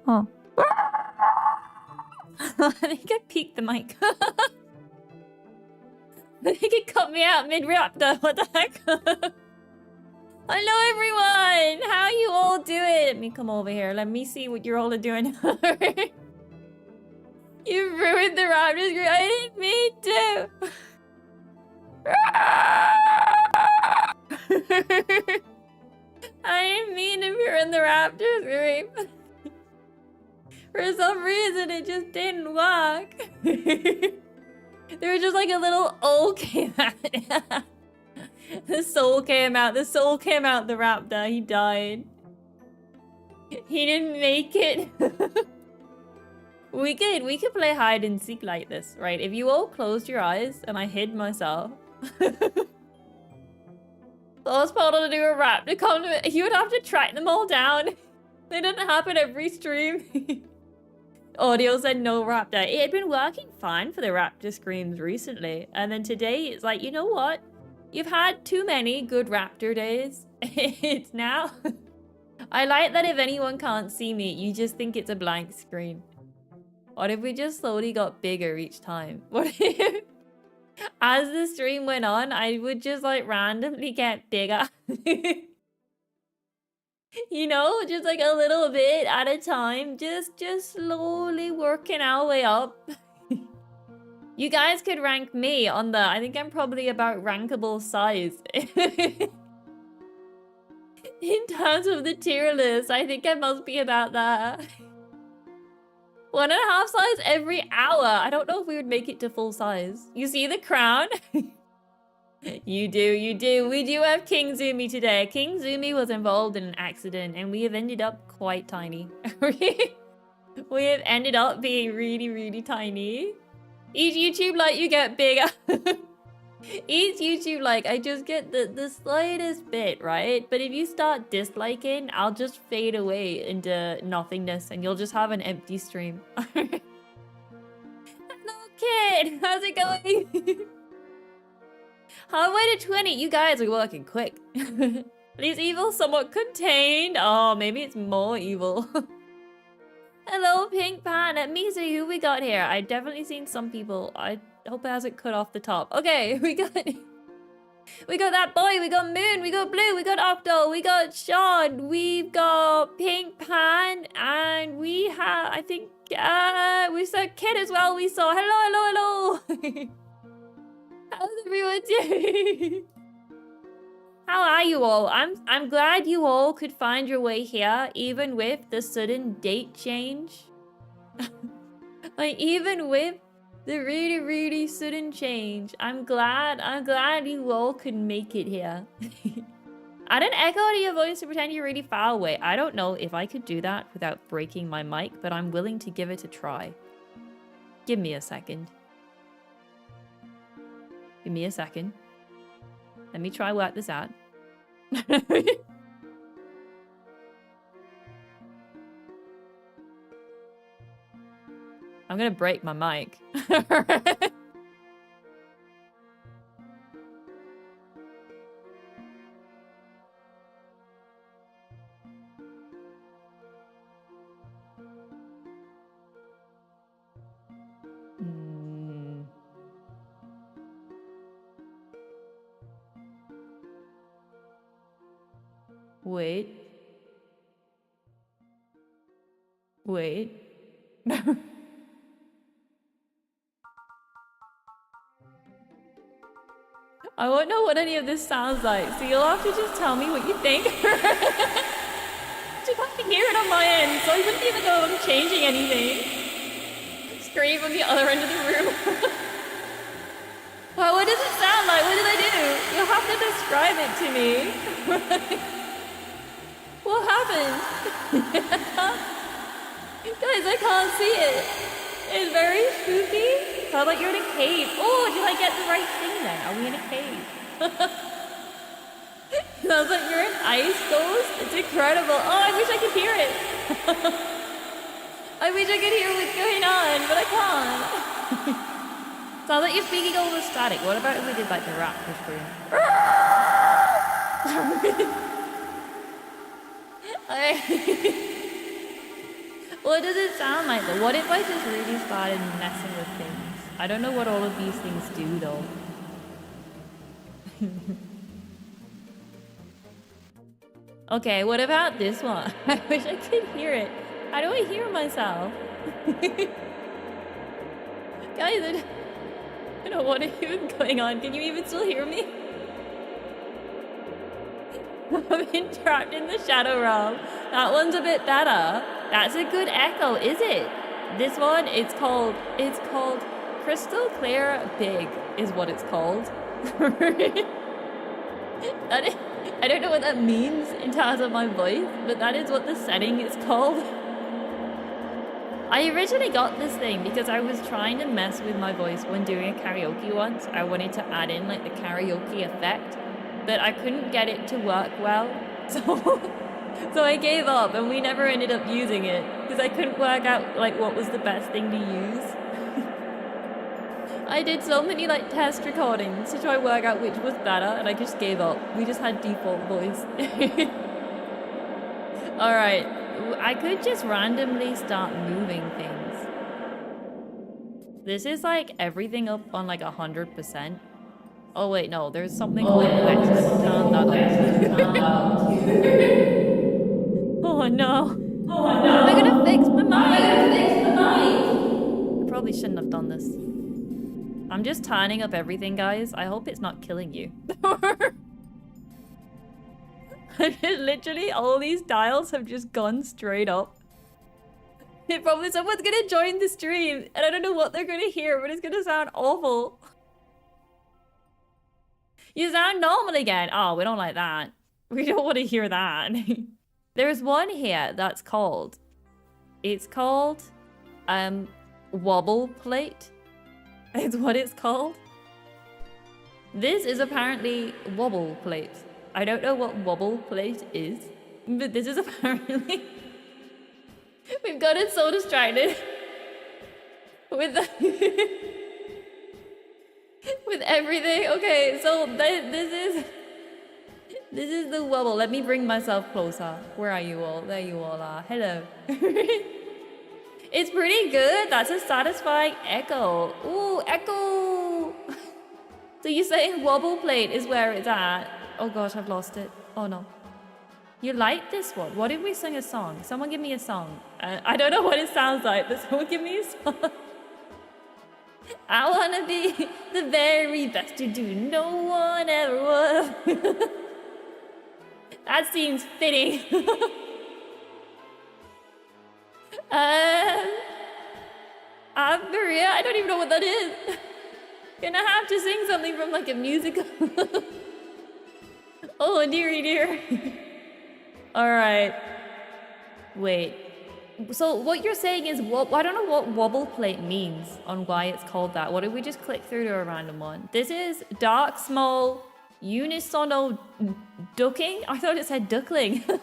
Oh. I think I peaked the mic. I think it cut me out mid-raptor. What the heck? Hello, everyone! How you all doing? Let me come over here. Let me see what you're all doing. You ruined the raptor screen. I didn't mean to. I didn't mean to ruin the raptor screen. For some reason, it just didn't work. There was just like a little O came out. The soul came out. The soul came out the raptor. He died. He didn't make it. We could play hide and seek like this, right? If you all closed your eyes and I hid myself. The last portal to do a raptor come to it. You would have to track them all down. It doesn't happen every stream. Audio said no raptor. It had been working fine for the raptor screams recently. And then today it's like, you know what? You've had too many good raptor days. It's now. I like that if anyone can't see me, you just think it's a blank screen. What if we just slowly got bigger each time? What if, as the stream went on, I would just like randomly get bigger? You know, just like a little bit at a time, just slowly working our way up. You guys could rank me on the, I think I'm probably about rankable size. In terms of the tier list, I think I must be about that. 1.5 size every hour. I don't know if we would make it to full size. You see the crown? You do. We do have Kitzumii today. Kitzumii was involved in an accident and we have ended up quite tiny. We have ended up being really, really tiny. Each YouTube like you get bigger. Each YouTube like I just get the slightest bit, right? But if you start disliking, I'll just fade away into nothingness and you'll just have an empty stream. Hello, kid! How's it going? Halfway to 20. You guys are working quick. Is evil somewhat contained? Oh, maybe it's more evil. Hello, Pink Pan. Let me see who we got here. I've definitely seen some people. I hope it hasn't cut off the top. Okay, we got that boy. We got Moon. We got Blue. We got Octo. We got Sean. We've got Pink Pan. And we have, I think, we saw Kid as well. We saw, hello. How's everyone doing? How are you all? I'm glad you all could find your way here, even with the sudden date change. Like, even with the really, really sudden change. I'm glad you all could make it here. Add an echo to your voice to pretend you're really far away. I don't know if I could do that without breaking my mic, but I'm willing to give it a try. Give me a second. Give me a second. Let me try work this out. I'm gonna break my mic. Wait. Wait. I won't know what any of this sounds like, so you'll have to just tell me what you think. Just have to hear it on my end, so I wouldn't even know if I'm changing anything. Scream from the other end of the room. Well, what does it sound like? What did I do? You'll have to describe it to me. What happened? Guys, I can't see it. It's very spooky. Sounds like you're in a cave. Oh, did I get the right thing then? Are we in a cave? Sounds like you're an ice ghost. It's incredible. Oh, I wish I could hear it. I wish I could hear what's going on, but I can't. Sounds like you're speaking over static. What about if we did like the rat whispering? What does it sound like though? What if I just really started messing with things? I don't know what all of these things do though. Okay, what about this one? I wish I could hear it. How do I hear myself? Guys, I don't know what is even going on. Can you even still hear me? I've been trapped in the shadow realm. That one's a bit better. That's a good echo, is it? This one, it's called Crystal Clear Big is what it's called. I don't know what that means in terms of my voice, but that is what the setting is called. I originally got this thing because I was trying to mess with my voice when doing a karaoke once. I wanted to add in like the karaoke effect, but I couldn't get it to work well. So I gave up and we never ended up using it because I couldn't work out like what was the best thing to use. I did so many like test recordings to try and work out which was better and I just gave up. We just had default voice. Alright, I could just randomly start moving things. This is like everything up on like 100%. Oh wait, no, there's something called Oh no. Oh no. Am I gonna fix my mic? I probably shouldn't have done this. I'm just turning up everything, guys. I hope it's not killing you. Literally, all these dials have just gone straight up. It probably someone's gonna join the stream, and I don't know what they're gonna hear, but it's gonna sound awful. You sound normal again. Oh, we don't like that. We don't want to hear that. There's one here that's called... It's called... Wobble plate. It's what it's called. This is apparently wobble plate. I don't know what wobble plate is, but this is apparently... We've gotten so distracted with the... with everything. Okay, so this is the wobble. Let me bring myself closer. Where are you all? There you all are. Hello. It's pretty good. That's a satisfying echo. Ooh, echo. So you're saying wobble plate is where it's at? Oh gosh, I've lost it. Oh no. You like this one? What if we sing a song? Someone give me a song. I don't know what it sounds like, but someone give me a song. I wanna be the very best to do. No one ever was. That seems fitting. Maria, I don't even know what that is. Gonna have to sing something from like a musical. Oh Oh, dearie dear. Alright. Wait. So what you're saying is, I don't know what wobble plate means on why it's called that. What if we just click through to a random one? This is dark, small, unisono ducking? I thought it said duckling. But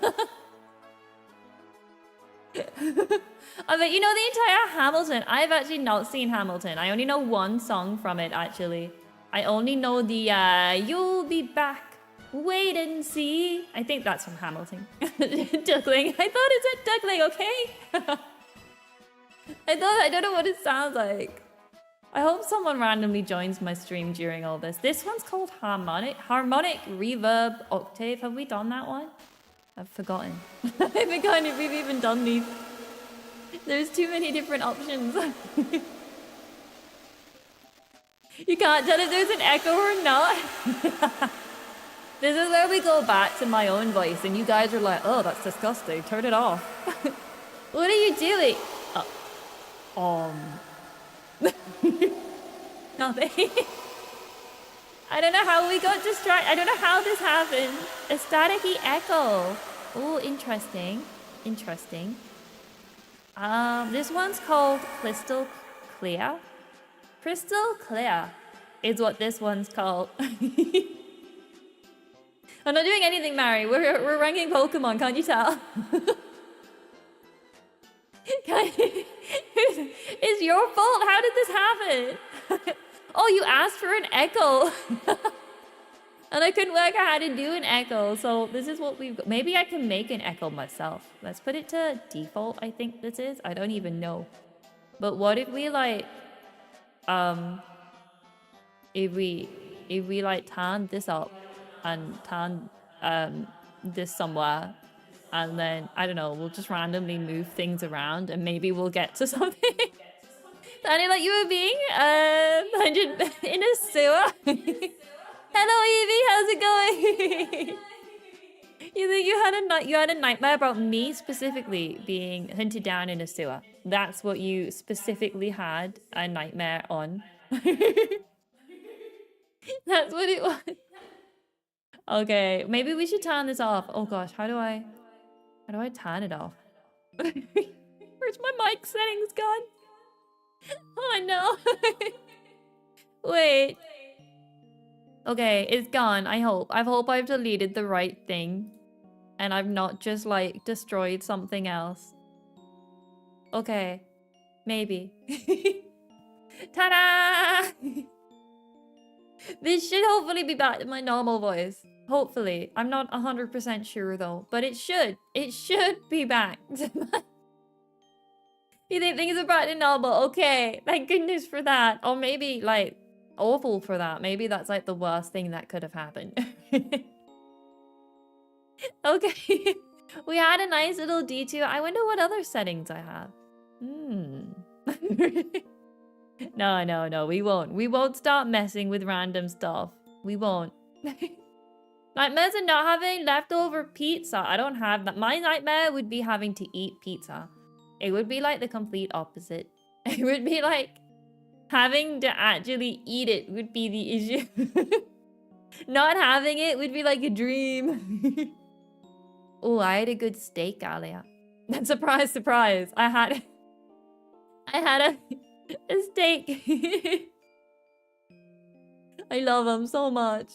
you know the entire Hamilton? I've actually not seen Hamilton. I only know one song from it, actually. I only know the you'll be back, wait and see. I think that's from Hamilton. Duckling. I thought it said duckling, okay? I don't know what it sounds like. I hope someone randomly joins my stream during all this. This one's called Harmonic Reverb Octave. Have we done that one? I've forgotten. I've forgotten if we've even done these. There's too many different options. You can't tell if there's an echo or not. This is where we go back to my own voice and you guys are like, oh, that's disgusting. Turn it off. What are you doing? Nothing. I don't know how we got distracted. I don't know how this happened. A staticky echo. Oh, interesting. Interesting. This one's called Crystal Clear. Crystal Clear is what this one's called. I'm not doing anything, Mary. We're ranking Pokemon, can't you tell? It's your fault. How did this happen? Oh, you asked for an echo. And I couldn't work out how to do an echo. So this is what we've got. Maybe I can make an echo myself. Let's put it to default, I think this is. I don't even know. But what if we like... If we like turn this up and turn this somewhere, and then I don't know, we'll just randomly move things around and maybe we'll get to something. Sounded like you were being landed in a sewer. Hello Evie, how's it going? You think you had a nightmare about me specifically being hunted down in a sewer? That's what you specifically had a nightmare on. That's what it was. Okay, maybe we should turn this off. Oh gosh, how do I turn it off? Where's my mic settings gone? Oh no. Wait. Okay, it's gone, I hope. I hope I've deleted the right thing. And I've not just like destroyed something else. Okay. Maybe. Ta-da! This should hopefully be back to my normal voice. Hopefully. I'm not 100% sure though. But it should. It should be back. You think things are back to normal? Okay. Thank goodness for that. Or maybe like awful for that. Maybe that's like the worst thing that could have happened. Okay. We had a nice little detour. I wonder what other settings I have. No, we won't. We won't start messing with random stuff. We won't. Nightmares are not having leftover pizza. I don't have that. My nightmare would be having to eat pizza. It would be like the complete opposite. It would be like having to actually eat it would be the issue. Not having it would be like a dream. Oh, I had a good steak earlier. Surprise, surprise. I had a steak. I love them so much.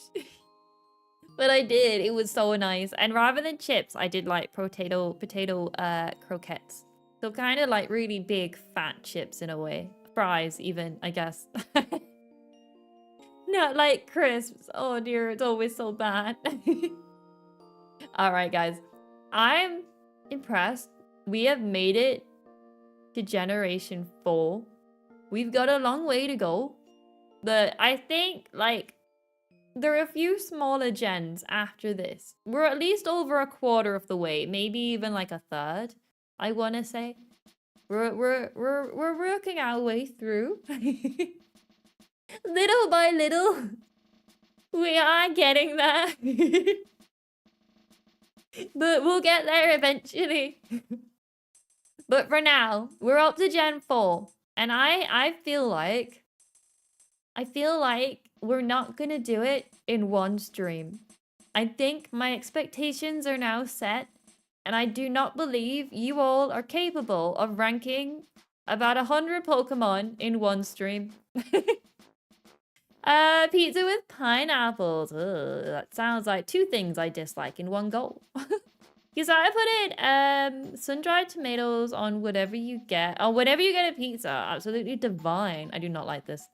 But I did. It was so nice. And rather than chips, I did like potato croquettes. So kind of like really big fat chips in a way. Fries even, I guess. Not like crisps. Oh dear, it's always so bad. Alright guys. I'm impressed. We have made it to Generation 4. We've got a long way to go. But I think, like, there are a few smaller gens after this. We're at least over a quarter of the way. Maybe even like a third, I want to say. We're working our way through. Little by little. We are getting there. But we'll get there eventually. But for now, we're up to Gen 4. And I feel like we're not gonna do it in one stream. I think my expectations are now set, and I do not believe you all are capable of ranking about 100 Pokemon in one stream. Pizza with pineapples. Ugh, that sounds like two things I dislike in one go. Because I put sun-dried tomatoes on whatever you get. Oh, whenever you get a pizza, absolutely divine. I do not like this.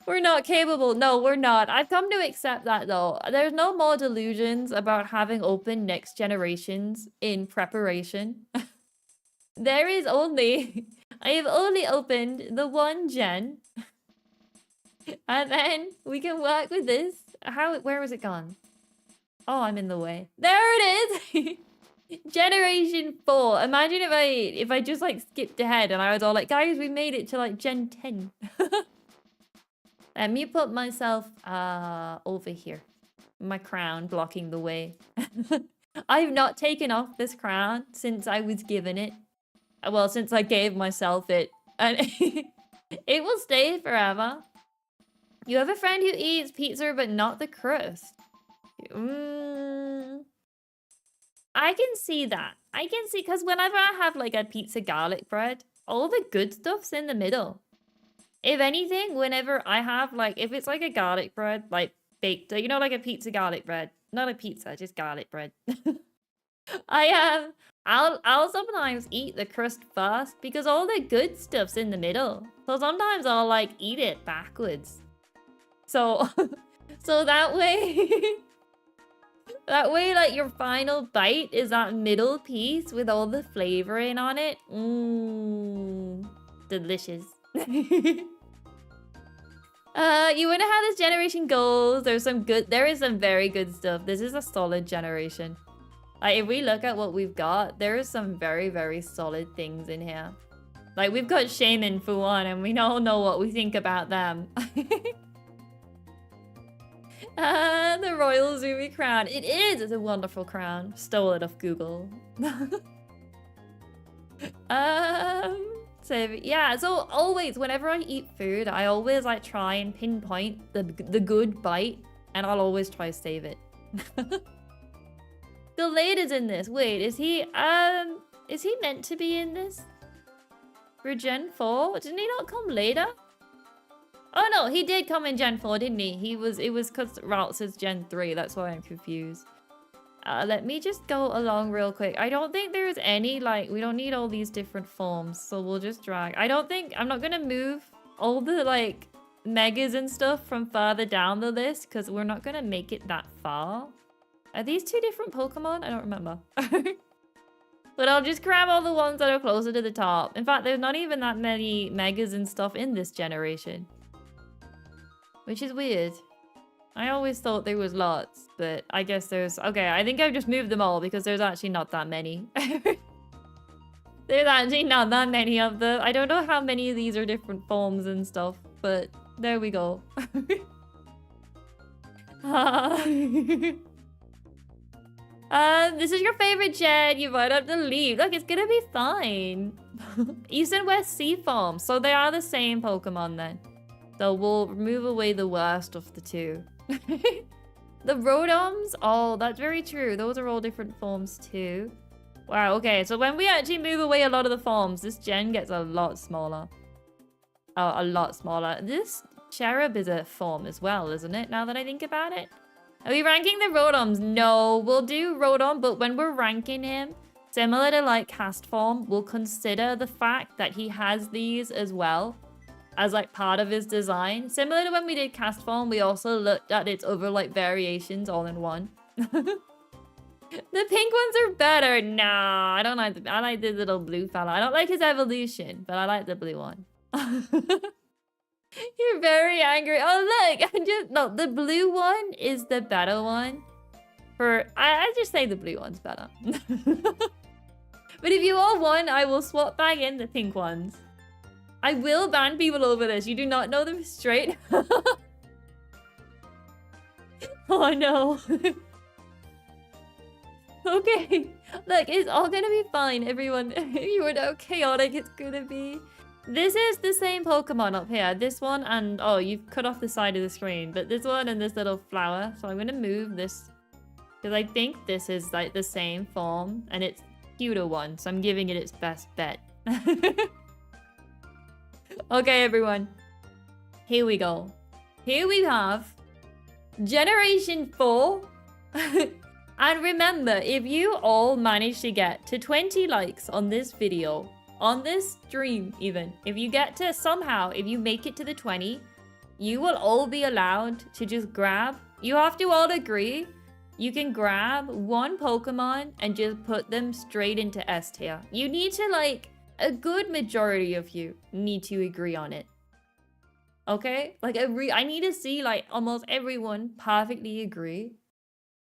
We're not capable. No, we're not. I've come to accept that though. There's no more delusions about having opened next generations in preparation. There is only, I have only opened the one gen. And then we can work with this. Where was it gone? Oh, I'm in the way. There it is. Generation 4. Imagine if I just like skipped ahead and I was all like, guys, we made it to like Gen 10. Let me put myself over here. My crown blocking the way. I've not taken off this crown since I was given it. Well, since I gave myself it. And it will stay forever. You have a friend who eats pizza but not the crust. I can see that. I can see, because whenever I have like a pizza garlic bread, all the good stuff's in the middle. If anything, whenever I have like, if it's like a garlic bread, like baked, you know, like a pizza garlic bread, not a pizza, just garlic bread. I'll sometimes eat the crust first because all the good stuff's in the middle. So sometimes I'll like eat it backwards. So, so that way, that way, like your final bite is that middle piece with all the flavoring on it. Mmm, delicious. You wonder how this generation goes. There is some very good stuff. This is a solid generation. Like, if we look at what we've got, there is some very, very solid things in here. Like, we've got Shaman for one, and we all know what we think about them. The Royal Zumi crown. It is! It's a wonderful crown. Stole it off Google. So, yeah, so always, whenever I eat food, I always, like, try and pinpoint the good bite, and I'll always try to save it. Gallade is in this. Wait, is he meant to be in this? For Gen 4? Didn't he not come later? Oh no, he did come in Gen 4, didn't he? It was because Route says Gen 3, that's why I'm confused. Let me just go along real quick. I don't think there's any, like, we don't need all these different forms, so we'll just drag. I'm not gonna move all the, like, megas and stuff from further down the list, because we're not gonna make it that far. Are these two different Pokemon? I don't remember. But I'll just grab all the ones that are closer to the top. In fact, there's not even that many megas and stuff in this generation. Which is weird. I always thought there was lots, but I guess there's... Okay, I think I've just moved them all because there's actually not that many. There's actually not that many of them. I don't know how many of these are different forms and stuff, but there we go. This is your favorite gen. You might have to leave. Look, it's gonna be fine. East and West Sea Farm. So they are the same Pokemon then. So we'll remove away the worst of the two. The Rotoms? Oh, that's very true. Those are all different forms too. Wow, okay. So when we actually move away a lot of the forms, this gen gets a lot smaller. Oh, a lot smaller. This Cherub is a form as well, isn't it? Now that I think about it. Are we ranking the Rotoms? No, we'll do Rotom, but when we're ranking him, similar to like cast form, we'll consider the fact that he has these as well as like part of his design. Similar to when we did cast form, we also looked at its other like variations all in one. The pink ones are better. Nah, I don't like I like this little blue fella. I don't like his evolution, but I like the blue one. You're very angry. Oh look, no, the blue one is the better one. I just say the blue one's better. But if you all want, I will swap back in the pink ones. I will ban people over this. You do not know them straight. Oh no. Okay. Look, it's all gonna be fine, everyone. You would know how chaotic it's gonna be. This is the same Pokemon up here. This one and... Oh, you've cut off the side of the screen. But this one and this little flower. So I'm going to move this. Because I think this is like the same form. And it's cuter one. So I'm giving it its best bet. Okay, everyone. Here we go. Here we have Generation 4. And remember, if you all manage to get to 20 likes on this video... On this stream, even, if you get to somehow, if you make it to the 20, you will all be allowed to just grab. You have to all agree. You can grab one Pokemon and just put them straight into S tier. You need to, like, a good majority of you need to agree on it. Okay? Like, I need to see, like, almost everyone perfectly agree.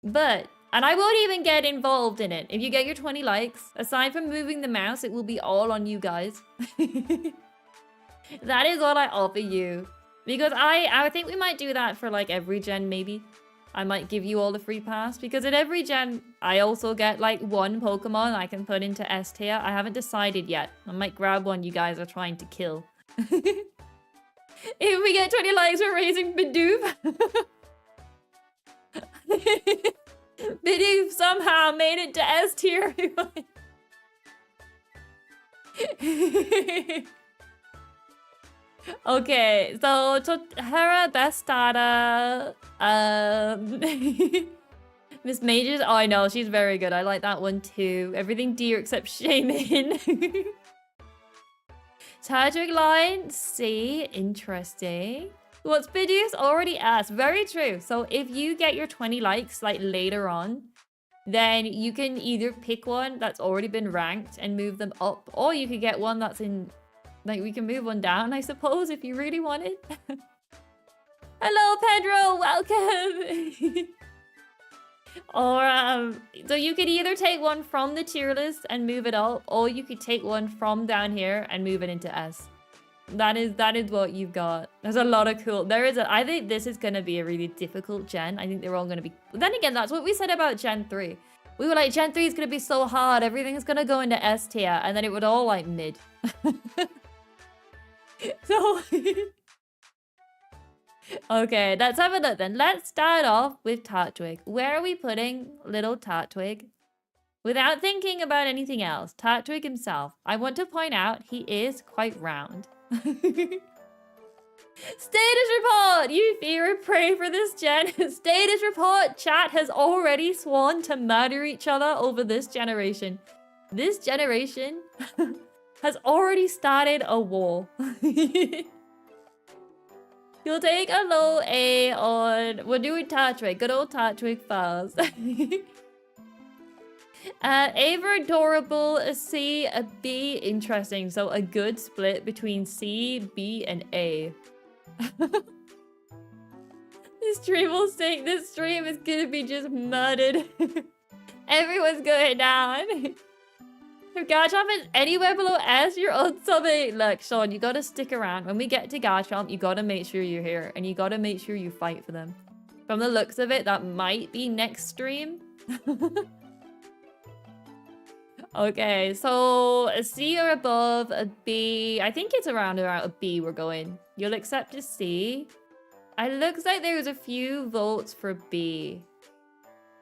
But... And I won't even get involved in it. If you get your 20 likes, aside from moving the mouse, it will be all on you guys. That is what I offer you. Because I think we might do that for like every gen maybe. I might give you all the free pass. Because at every gen, I also get like one Pokemon I can put into S tier. I haven't decided yet. I might grab one you guys are trying to kill. If we get 20 likes, we're raising Bidoof. Bidoof somehow made it to S tier. Okay, so Hera, best starter. Miss Majors. Oh, I know she's very good. I like that one too. Everything deer except Shaman. Tadric line. C. Interesting. What's Bidoof's already asked? Very true. So if you get your 20 likes like later on, then you can either pick one that's already been ranked and move them up, or you could get one that's in, like we can move one down, I suppose, if you really wanted. Hello, Pedro. Welcome. Or so you could either take one from the tier list and move it up, or you could take one from down here and move it into S. That is what you've got. There's a lot of cool. I think this is going to be a really difficult gen. I think they're all going to be... But then again, that's what we said about Gen 3. We were like, Gen 3 is going to be so hard. Everything's going to go into S tier. And then it would all like mid. So... Okay, let's have a look then. Let's start off with Tartwig. Where are we putting little Tartwig? Without thinking about anything else, Tartwig himself. I want to point out he is quite round. Status report! You fear and pray for this gen. Status report! Chat has already sworn to murder each other over this generation. This generation has already started a war. You'll take a low A on... We're doing Tartwig. Good old Tartwig first. A for adorable, a C, a B. Interesting. So a good split between C, B, and A. This stream will stink. This stream is gonna be just murdered. Everyone's going down. If Garchomp is anywhere below S, you're on something. Look, Sean, you gotta stick around. When we get to Garchomp, you gotta make sure you're here. And you gotta make sure you fight for them. From the looks of it, that might be next stream. Okay, so a C or above, a B. I think it's around a B we're going. You'll accept a C. It looks like there's a few votes for B.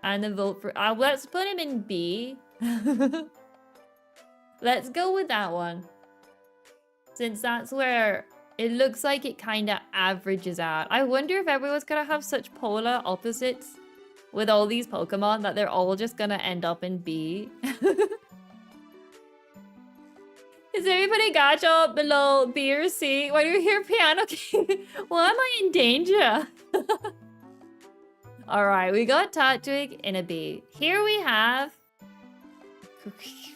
And a vote for... let's put him in B. Let's go with that one. Since that's where it looks like it kind of averages out. I wonder if everyone's going to have such polar opposites with all these Pokemon that they're all just going to end up in B. Is everybody Garchomp below B or C? Why do you hear Piano King? Why am I in danger? Alright, we got Tartwig in a B. Here we have...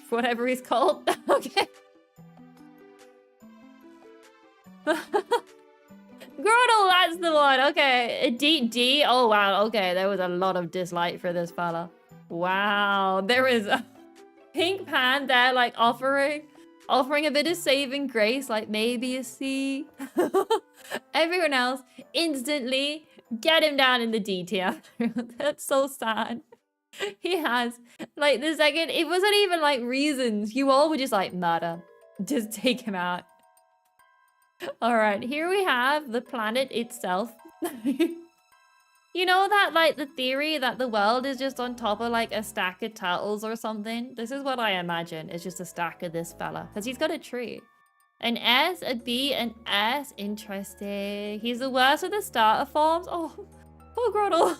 whatever he's called. Okay. Groddle, that's the one. Okay. A D. Oh, wow. Okay, there was a lot of dislike for this fella. Wow. There is a pink pan there, like, offering a bit of saving grace, like maybe a C. Everyone else, instantly, get him down in the D tier. That's so sad. He has, like, the second, it wasn't even, like, reasons. You all were just like, murder. Just take him out. All right, here we have the planet itself. You know that, like, the theory that the world is just on top of, like, a stack of turtles or something? This is what I imagine. It's just a stack of this fella. Because he's got a tree. An S, a B, an S. Interesting. He's the worst of the starter forms. Oh, poor Grottle.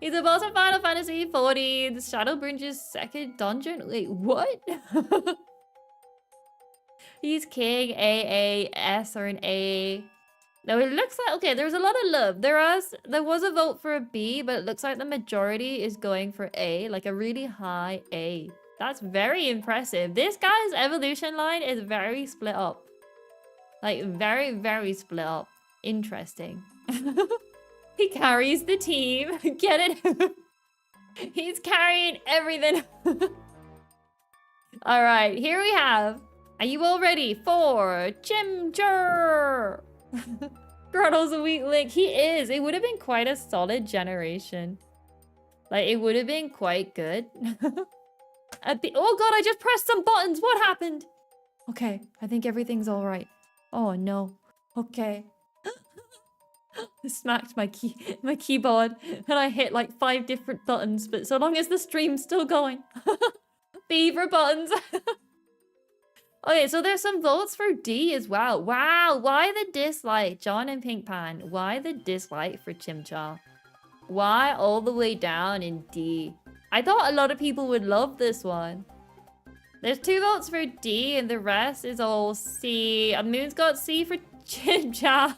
He's the boss of Final Fantasy 40. The Shadowbridge's second dungeon. Wait, what? He's king, A, S, or an A. No, it looks like, okay, there's a lot of love. There was a vote for a B, but it looks like the majority is going for A, like a really high A. That's very impressive. This guy's evolution line is very split up. Like, very, very split up. Interesting. He carries the team. Get it? He's carrying everything. All right, here we have. Are you all ready for Chimchar? Grottle's a weak link. He is. It would have been quite a solid generation. Like, it would have been quite good. Oh god, I just pressed some buttons. What happened? Okay, I think everything's all right. Oh no. Okay. I smacked my keyboard and I hit like 5 different buttons, but so long as the stream's still going. Beaver buttons. Okay, so there's some votes for D as well. Wow, why the dislike? John and Pink Pan, why the dislike for Chimchar? Why all the way down in D? I thought a lot of people would love this one. There's 2 votes for D and the rest is all C. Moon's got C for Chimchar.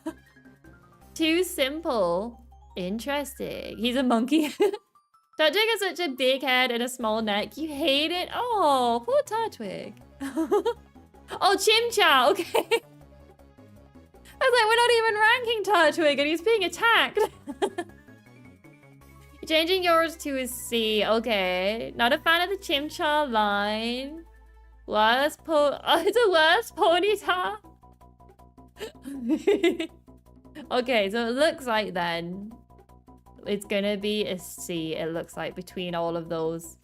Too simple. Interesting. He's a monkey. Turtwig has such a big head and a small neck. You hate it? Oh, poor Turtwig. Oh, Chimchar, okay. I was like, we're not even ranking Turtwig and he's being attacked. Changing yours to a C, okay. Not a fan of the Chimchar line. Worst it's a worst ponyta. Okay, so it looks like then it's gonna be a C, it looks like, between all of those.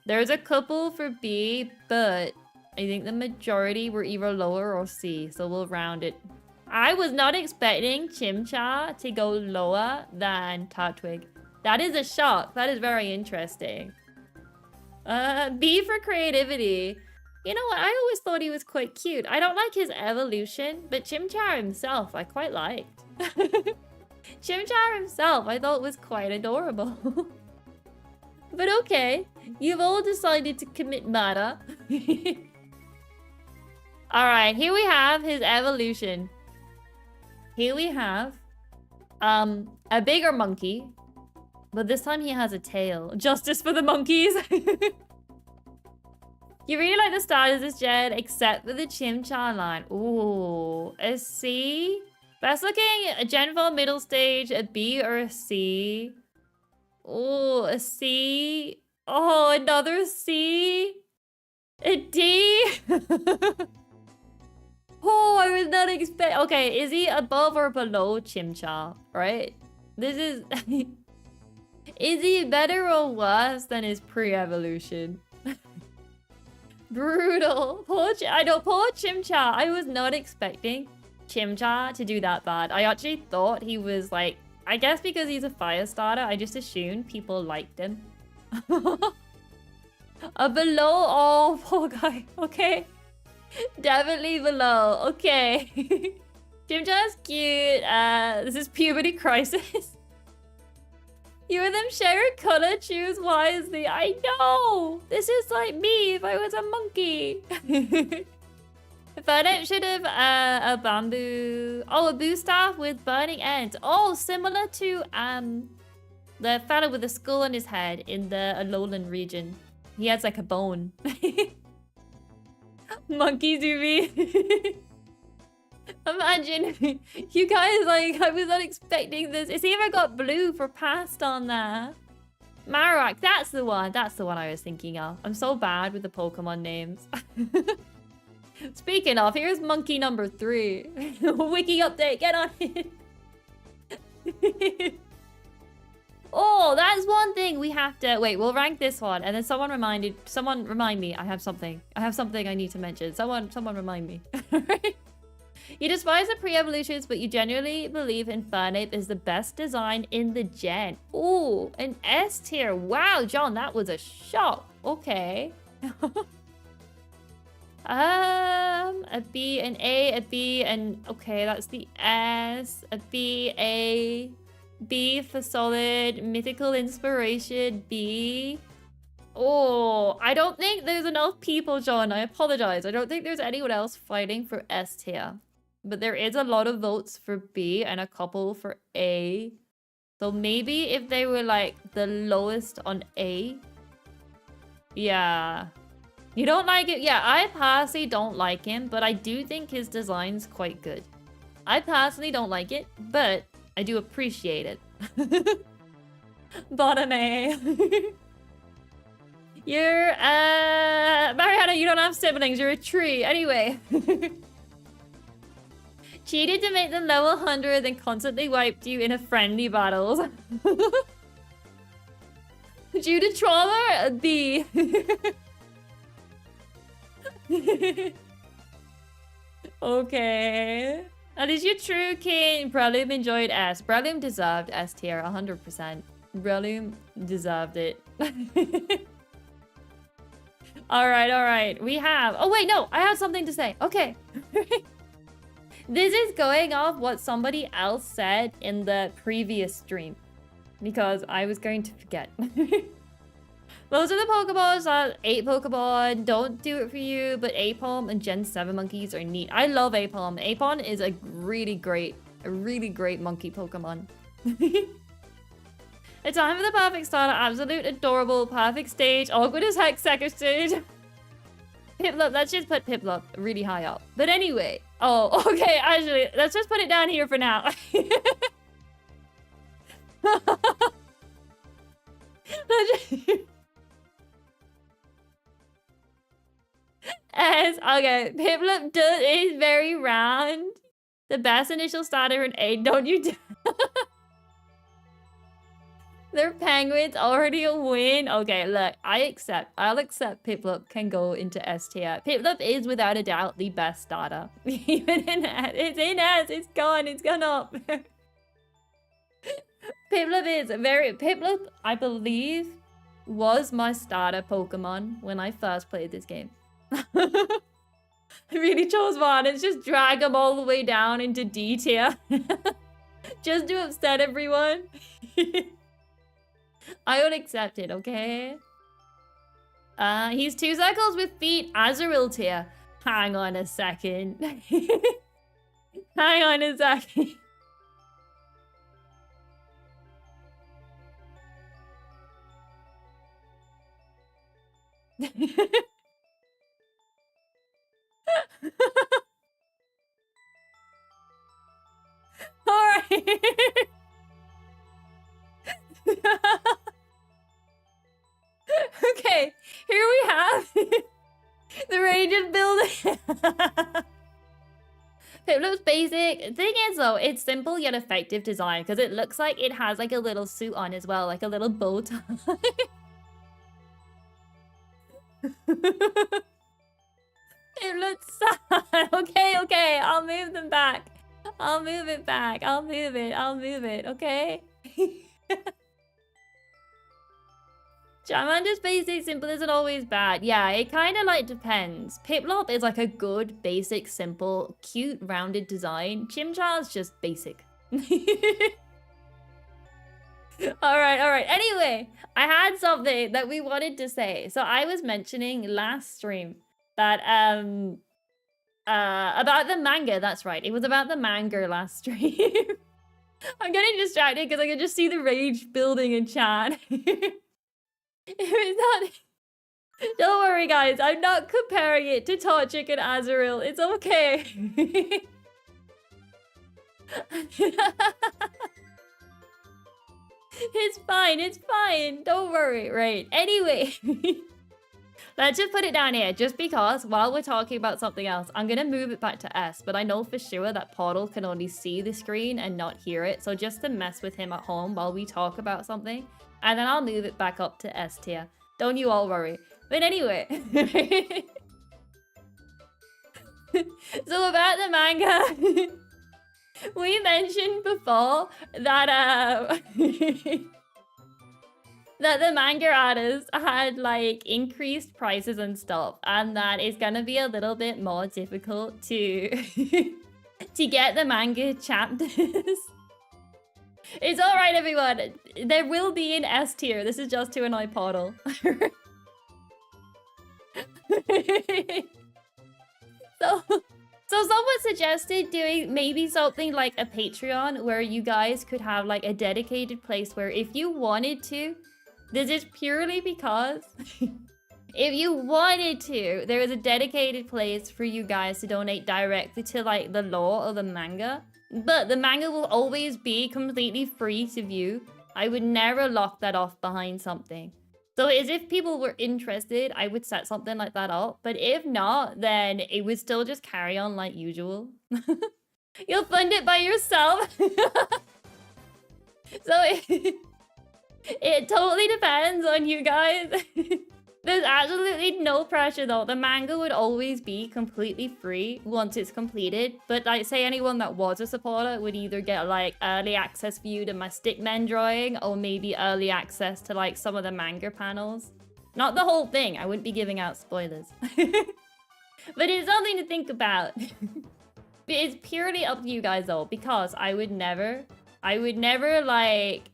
There's a couple for B, but I think the majority were either lower or C, so we'll round it. I was not expecting Chimchar to go lower than Turtwig. That is a shock. That is very interesting. B for creativity. You know what? I always thought he was quite cute. I don't like his evolution, but Chimchar himself I quite liked. Chimchar himself I thought was quite adorable. But okay, you've all decided to commit murder. Alright, here we have his evolution. Here we have a bigger monkey, but this time he has a tail. Justice for the monkeys. You really like the start of this gen, except for the Chimchar line. Ooh, a C? Best looking, a Gen 4 middle stage, a B or a C? Ooh, a C? Oh, another C? A D? Oh, I was not expect. Okay, is he above or below Chimchar? Right? This is. Is he better or worse than his pre-evolution? Brutal. Poor Chimchar. I was not expecting Chimchar to do that bad. I actually thought he was like. I guess because he's a fire starter, I just assumed people liked him. A below. Oh, poor guy. Okay. Definitely below. Okay. Chimchar's cute. This is puberty crisis. You and them share a color, choose wisely. I know! This is like me if I was a monkey. Burnett should have a bamboo. Oh, a boo staff with burning ends. Oh, similar to the fella with the skull on his head in the Alolan region. He has like a bone. Monkeys, you mean? Imagine you guys, like, I was not expecting this. It's even got blue for past on there. Marowak, that's the one. That's the one I was thinking of. I'm so bad with the Pokemon names. Speaking of, here's monkey number 3. Wiki update, get on it. Oh, that's one thing we have to... Wait, we'll rank this one. And then someone remind me. I have something I need to mention. Someone remind me. You despise the pre-evolutions, but you genuinely believe Infernape is the best design in the gen. Ooh, an S tier. Wow, John, that was a shock. Okay. A B, an A, a B, and okay, that's the S. A B, A, B for solid, mythical inspiration, B. Oh, I don't think there's enough people, John. I apologize. I don't think there's anyone else fighting for S tier. But there is a lot of votes for B and a couple for A. So maybe if they were like the lowest on A. Yeah. You don't like it? Yeah, I personally don't like him, but I do think his design's quite good. I personally don't like it, but I do appreciate it. Bottom A. You're, Mariana, you don't have siblings. You're a tree. Anyway. Cheated to make them level 100 and constantly wiped you in a friendly battles. Due to trauma? B. Okay. That is your true king. Breloom enjoyed S. Breloom deserved S tier 100%. Breloom deserved it. Alright. We have... Oh, wait, no. I have something to say. Okay. This is going off what somebody else said in the previous stream. Because I was going to forget. Those are the Pokeballs that 8 Pokemon don't do it for you, but Apom and Gen 7 monkeys are neat. I love Apom. Apom is a really great monkey Pokemon. It's time for the perfect starter. Absolute adorable, perfect stage. Awkward as heck second stage. Piplup, let's just put Piplup really high up. But anyway. Oh, okay, actually, let's just put it down here for now. Okay, Piplup is very round. The best initial starter in A, don't you do They're penguins, already a win. Okay, look, I'll accept Piplup can go into S tier. Piplup is without a doubt the best starter. Even in S, it's in S, it's gone up. Piplup, I believe, was my starter Pokemon when I first played this game. I really chose one. It's just drag them all the way down into D tier. Just to upset everyone. I will accept it, okay? He's 2 circles with feet, Azurill tier. Hang on a second. Hang on a second. Alright. Okay, here we have the Radiant building. Piplup's basic. The thing is though, it's simple yet effective design because it looks like it has like a little suit on as well, like a little bow tie. It looks sad. Okay, I'll move them back. I'll move it back. I'll move it, okay? Charmander's basic simple isn't always bad. Yeah, it kind of like depends. Piplup is like a good, basic, simple, cute, rounded design. Chimchar's just basic. Alright. Anyway, I had something that we wanted to say. So I was mentioning last stream that, about the manga. That's right. It was about the manga last stream. I'm getting distracted because I can just see the rage building in chat. It was not... Don't worry, guys. I'm not comparing it to Torchic and Azurill. It's okay. It's fine. Don't worry. Right. Anyway. Let's just put it down here. Just because while we're talking about something else, I'm going to move it back to S. But I know for sure that Portal can only see the screen and not hear it. So just to mess with him at home while we talk about something. And then I'll move it back up to S tier. Don't you all worry. But anyway. So about the manga, we mentioned before that that the manga artists had like increased prices and stuff, and that it's gonna be a little bit more difficult to to get the manga chapters. It's all right, everyone. There will be an S tier. This is just to annoy Portal. So someone suggested doing maybe something like a Patreon where you guys could have like a dedicated place where if you wanted to, this is purely because if you wanted to, there is a dedicated place for you guys to donate directly to like the lore or the manga. But the manga will always be completely free to view. I would never lock that off behind something. So as if people were interested, I would set something like that up. But if not, then it would still just carry on like usual. You'll fund it by yourself. So it totally depends on you guys. There's absolutely no pressure though. The manga would always be completely free once it's completed. But like say anyone that was a supporter would either get like early access view to my stickmen drawing or maybe early access to like some of the manga panels. Not the whole thing. I wouldn't be giving out spoilers. But it's something to think about. It's purely up to you guys though, because I would never like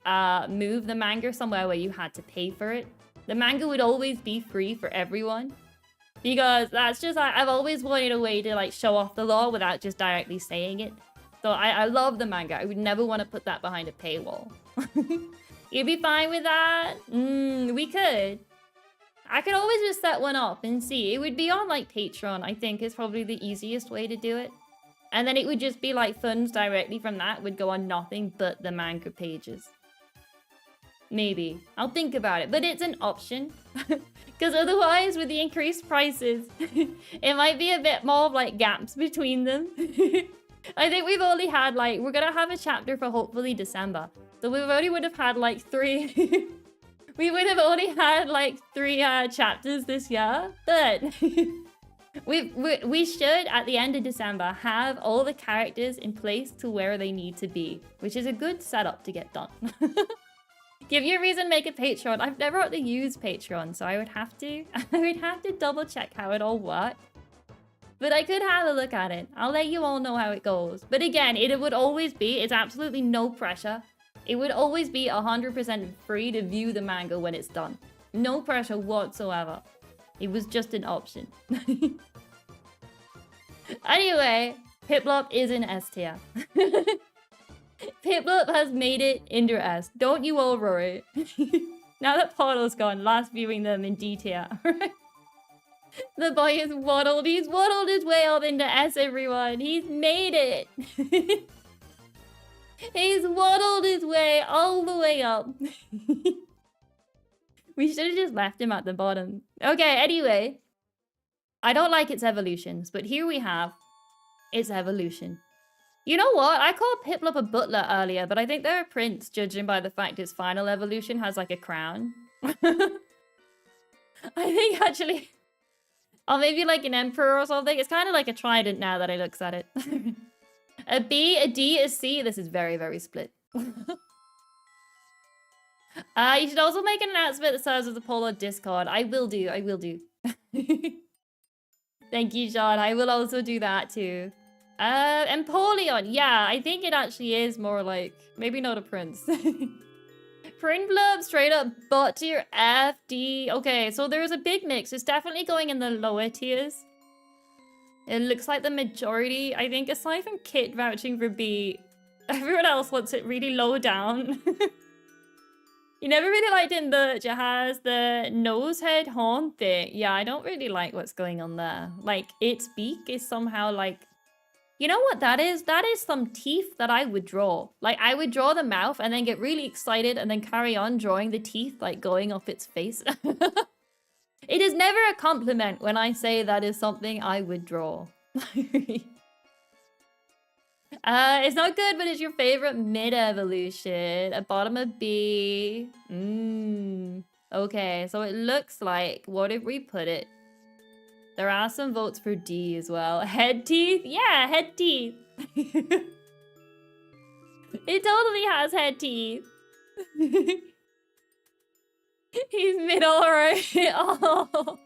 move the manga somewhere where you had to pay for it. The manga would always be free for everyone. Because that's just, I've always wanted a way to like show off the lore without just directly saying it. So I love the manga. I would never want to put that behind a paywall. You'd be fine with that? We could. I could always just set one up and see. It would be on like Patreon, I think is probably the easiest way to do it. And then it would just be like funds directly from that would go on nothing but the manga pages. Maybe. I'll think about it. But it's an option. Because otherwise, with the increased prices, it might be a bit more of like gaps between them. I think we've only had like, we're going to have a chapter for hopefully December. So we only would have had like 3. We would have only had like 3 chapters this year. But we should, at the end of December, have all the characters in place to where they need to be. Which is a good setup to get done. Give you a reason, make a Patreon. I've never actually used Patreon, so I would have to double check how it all works. But I could have a look at it. I'll let you all know how it goes. But again, it would always be, it's absolutely no pressure. It would always be 100% free to view the manga when it's done. No pressure whatsoever. It was just an option. Anyway, Piplup is an S tier. Piplup has made it into S. Don't you all worry. Now that Portal's gone, last viewing them in D tier. The boy is waddled. He's waddled his way up into S, everyone. He's made it. He's waddled his way all the way up. We should have just left him at the bottom. Okay, anyway. I don't like its evolutions, but here we have its evolution. You know what? I called Piplup a butler earlier, but I think they're a prince, judging by the fact its final evolution has like a crown. I think actually... Or maybe like an emperor or something. It's kind of like a trident now that I looks at it. A B, a D, a C. This is very, very split. You should also make an announcement that serves as a poll on Discord. I will do. I will do. Thank you, Sean. I will also do that too. Empoleon. Yeah, I think it actually is more like... Maybe not a prince. Prinblub, straight up bot tier F, D. Okay, so there's a big mix. It's definitely going in the lower tiers. It looks like the majority, I think, aside from Kit vouching for B, everyone else wants it really low down. You never really liked it in the Jahaz, the nose head horn thing. Yeah, I don't really like what's going on there. Like, its beak is somehow like... You know what that is? That is some teeth that I would draw. Like, I would draw the mouth and then get really excited and then carry on drawing the teeth, like, going off its face. It is never a compliment when I say that is something I would draw. It's not good, but it's your favorite mid-evolution. A bottom of B. Okay, so it looks like... What if we put it... There are some votes for D as well. Head teeth? Yeah, head teeth. It totally has head teeth. He's middle right. Oh.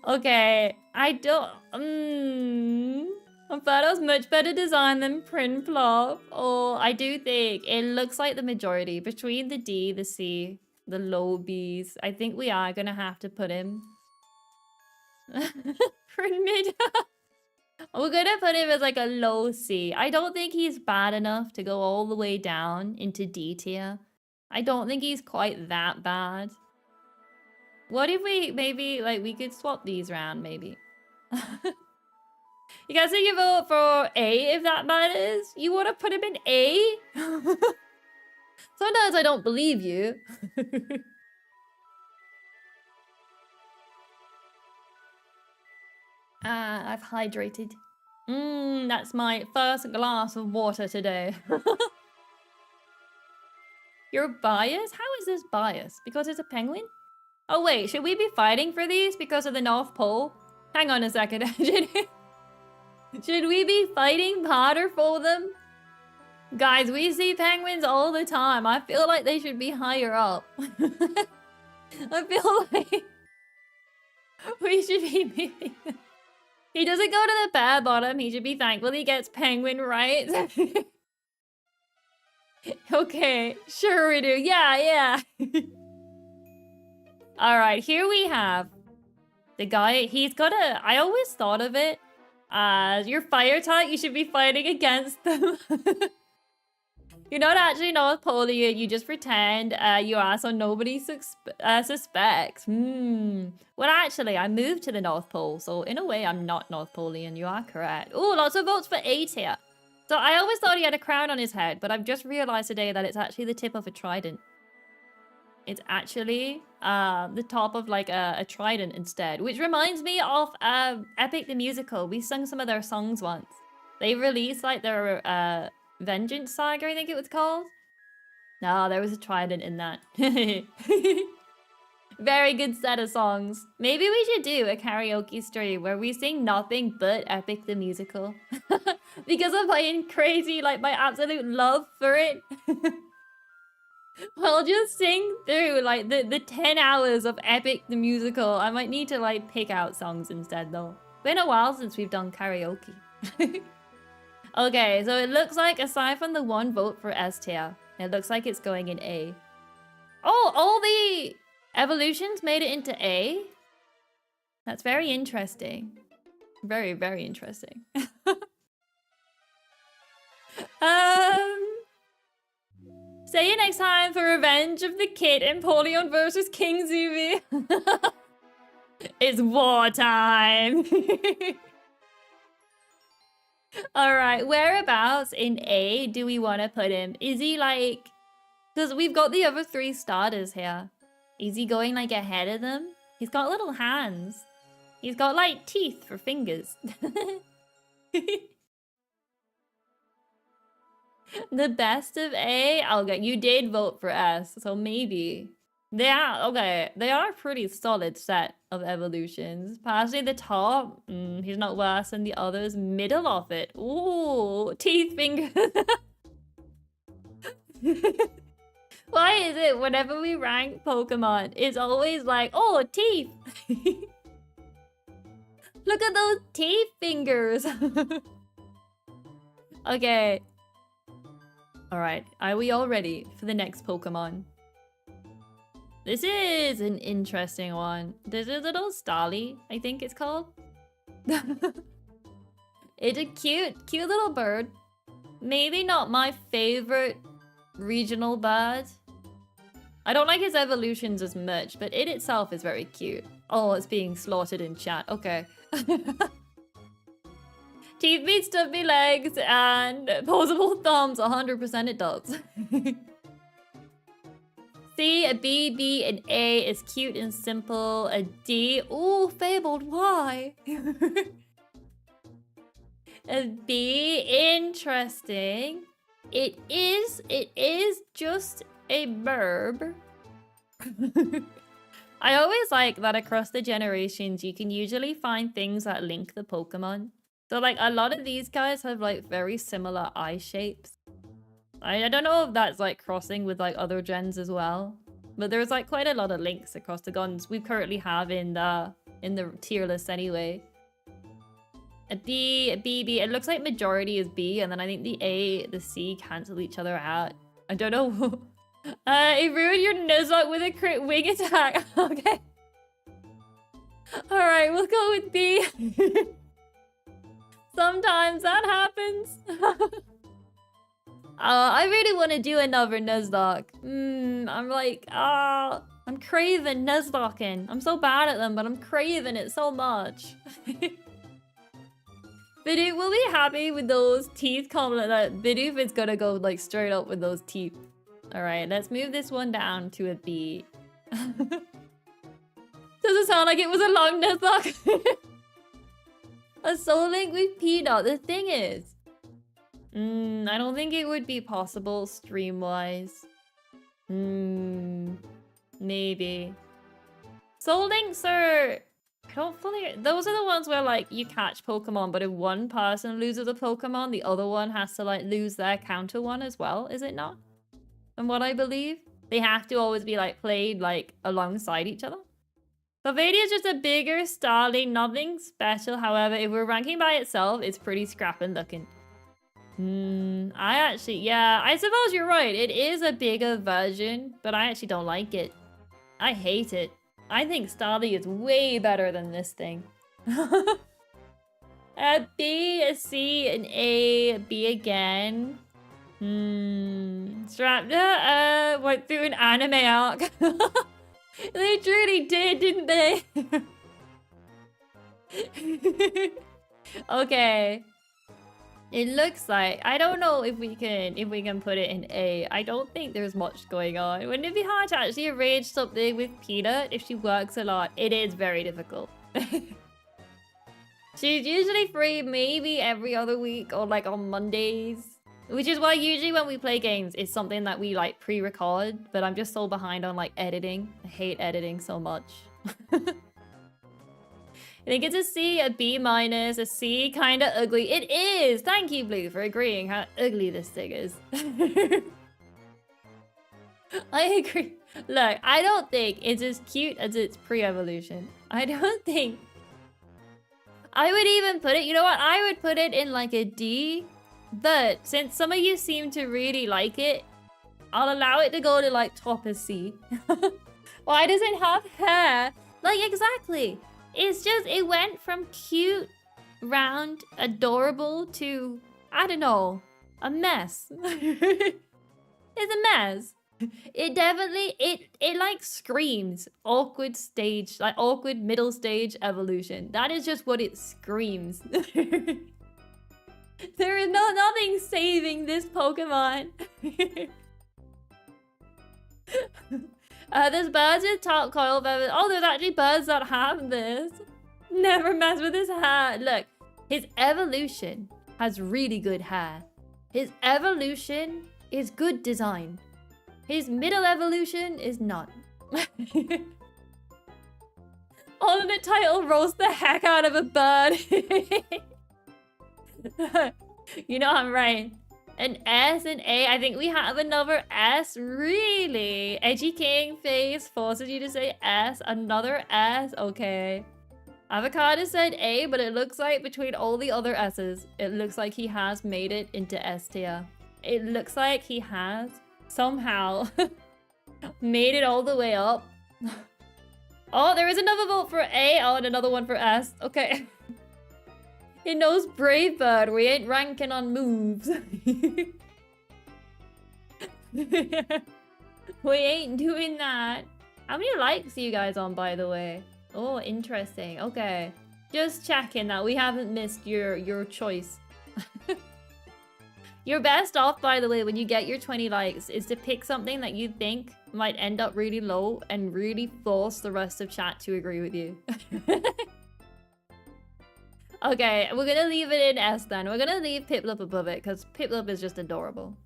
Okay, I don't... I thought it was much better design than Print Plop. Oh, I do think it looks like the majority. Between the D, the C, the low Bs, I think we are gonna have to put him... Print mid. We're gonna put him as like a low C. I don't think he's bad enough to go all the way down into D tier. I don't think he's quite that bad. What if we maybe, like, we could swap these around, maybe? You guys think you vote for A if that matters? You want to put him in A? Sometimes I don't believe you. I've hydrated. That's my first glass of water today. You're biased? How is this biased? Because it's a penguin? Oh wait, should we be fighting for these because of the North Pole? Hang on a second. Should we be fighting harder for them? Guys, we see penguins all the time. I feel like they should be higher up. I feel like we should be moving them. He doesn't go to the bare bottom. He should be thankful he gets penguin right. Okay, sure we do. Yeah. Alright, here we have the guy. He's got a... I always thought of it as your fire type, you should be fighting against them. You're not actually North Polian, you just pretend you are so nobody suspects. Well, actually, I moved to the North Pole, so in a way, I'm not North Polian. You are correct. Oh, lots of votes for A tier. So I always thought he had a crown on his head, but I've just realized today that it's actually the tip of a trident. It's actually the top of like a trident instead, which reminds me of Epic the Musical. We sung some of their songs once. They released like their Vengeance Saga, I think it was called. No, there was a trident in that. Very good set of songs. Maybe we should do a karaoke stream where we sing nothing but Epic the Musical. Because I'm playing crazy, like my absolute love for it. I'll just sing through like the 10 hours of Epic the Musical. I might need to like pick out songs instead though. Been a while since we've done karaoke. Okay, so it looks like aside from the one vote for S tier, it looks like it's going in A. Oh, all the evolutions made it into A? That's very interesting. Very, very interesting. See you next time for Revenge of the Kid and Empoleon versus Kitzumii. It's wartime. Alright, whereabouts in A do we want to put him? Is he like... Because we've got the other 3 starters here. Is he going like ahead of them? He's got little hands. He's got like teeth for fingers. The best of A? Okay, you did vote for S, so maybe. They are, okay, they are a pretty solid set of evolutions. Partially the top, he's not worse than the others. Middle of it, ooh, teeth fingers. Why is it whenever we rank Pokemon, it's always like, oh, teeth. Look at those teeth fingers. Okay. Alright, are we all ready for the next Pokemon? This is an interesting one. This is a little Starly, I think it's called. It's a cute little bird. Maybe not my favorite regional bird. I don't like his evolutions as much, but it itself is very cute. Oh, it's being slaughtered in chat. Okay. Teeth meet stuffy legs and posable thumbs. 100% it does. C, a B, B, and A is cute and simple. A D, ooh, fabled, why? A B, interesting. It is just a burb. I always like that across the generations, you can usually find things that link the Pokemon. So like a lot of these guys have like very similar eye shapes. I don't know if that's like crossing with like other gens as well. But there's like quite a lot of links across the guns we currently have in the tier list anyway. A B, a B, B. It looks like majority is B, and then I think the A, the C cancel each other out. I don't know. It ruined your Nuzlocke with a crit wing attack. Okay. Alright, we'll go with B. Sometimes that happens. I really want to do another Nuzlocke. I'm like, I'm craving Nuzlocking. I'm so bad at them, but I'm craving it so much. Bidoof will be happy with those teeth comment that Bidoof is gonna go like straight up with those teeth. Alright, let's move this one down to a B. Does it sound like it was a long Nuzlocke? A Soul Link with Peanut. The thing is, I don't think it would be possible stream-wise. Maybe. Soul Links are... I don't fully... Those are the ones where, like, you catch Pokemon, but if one person loses a Pokemon, the other one has to, like, lose their counter one as well, is it not? From what I believe. They have to always be, like, played, like, alongside each other. Pavania is just a bigger Starly, nothing special. However, if we're ranking by itself, it's pretty scrapping looking. I suppose you're right. It is a bigger version, but I actually don't like it. I hate it. I think Starly is way better than this thing. A B, a C, an A, a B again. Strapta, went through an anime arc. They truly did, didn't they? Okay. It looks like, I don't know if we can put it in A. I don't think there's much going on. Wouldn't it be hard to actually arrange something with Peanut if she works a lot? It is very difficult. She's usually free maybe every other week or like on Mondays. Which is why usually when we play games, it's something that we like pre-record, but I'm just so behind on like editing. I hate editing so much. I think it's a C, a B minus, a C, kind of ugly. It is! Thank you, Blue, for agreeing how ugly this thing is. I agree. Look, I don't think it's as cute as its pre-evolution. I don't think... I would even put it... You know what? I would put it in like a D. But since some of you seem to really like it, I'll allow it to go to like top as C. Why does it have hair? Like, exactly. It's just, it went from cute, round, adorable to, I don't know, a mess. It's a mess. It definitely, it like screams awkward stage, like awkward middle stage evolution. That is just what it screams. There is nothing saving this Pokemon. There's birds with top coil feathers. Oh, there's actually birds that have this. Never mess with his hair. Look, his evolution has really good hair. His evolution is good design. His middle evolution is not. Alternate title, roast the heck out of a bird. You know I'm right. An S and A. I think we have another S. Really? Edgy King face forces you to say S. Another S. Okay. Avocado said A, but it looks like between all the other S's, it looks like he has made it into S tier. It looks like he has somehow made it all the way up. Oh, there is another vote for A. Oh, and another one for S. Okay. It knows Brave Bird. We ain't ranking on moves. We ain't doing that. How many likes are you guys on, by the way? Oh, interesting. Okay. Just checking that we haven't missed your choice. Your best off, by the way, when you get your 20 likes, is to pick something that you think might end up really low and really force the rest of chat to agree with you. Okay, we're gonna leave it in S then. We're gonna leave Piplup above it because Piplup is just adorable.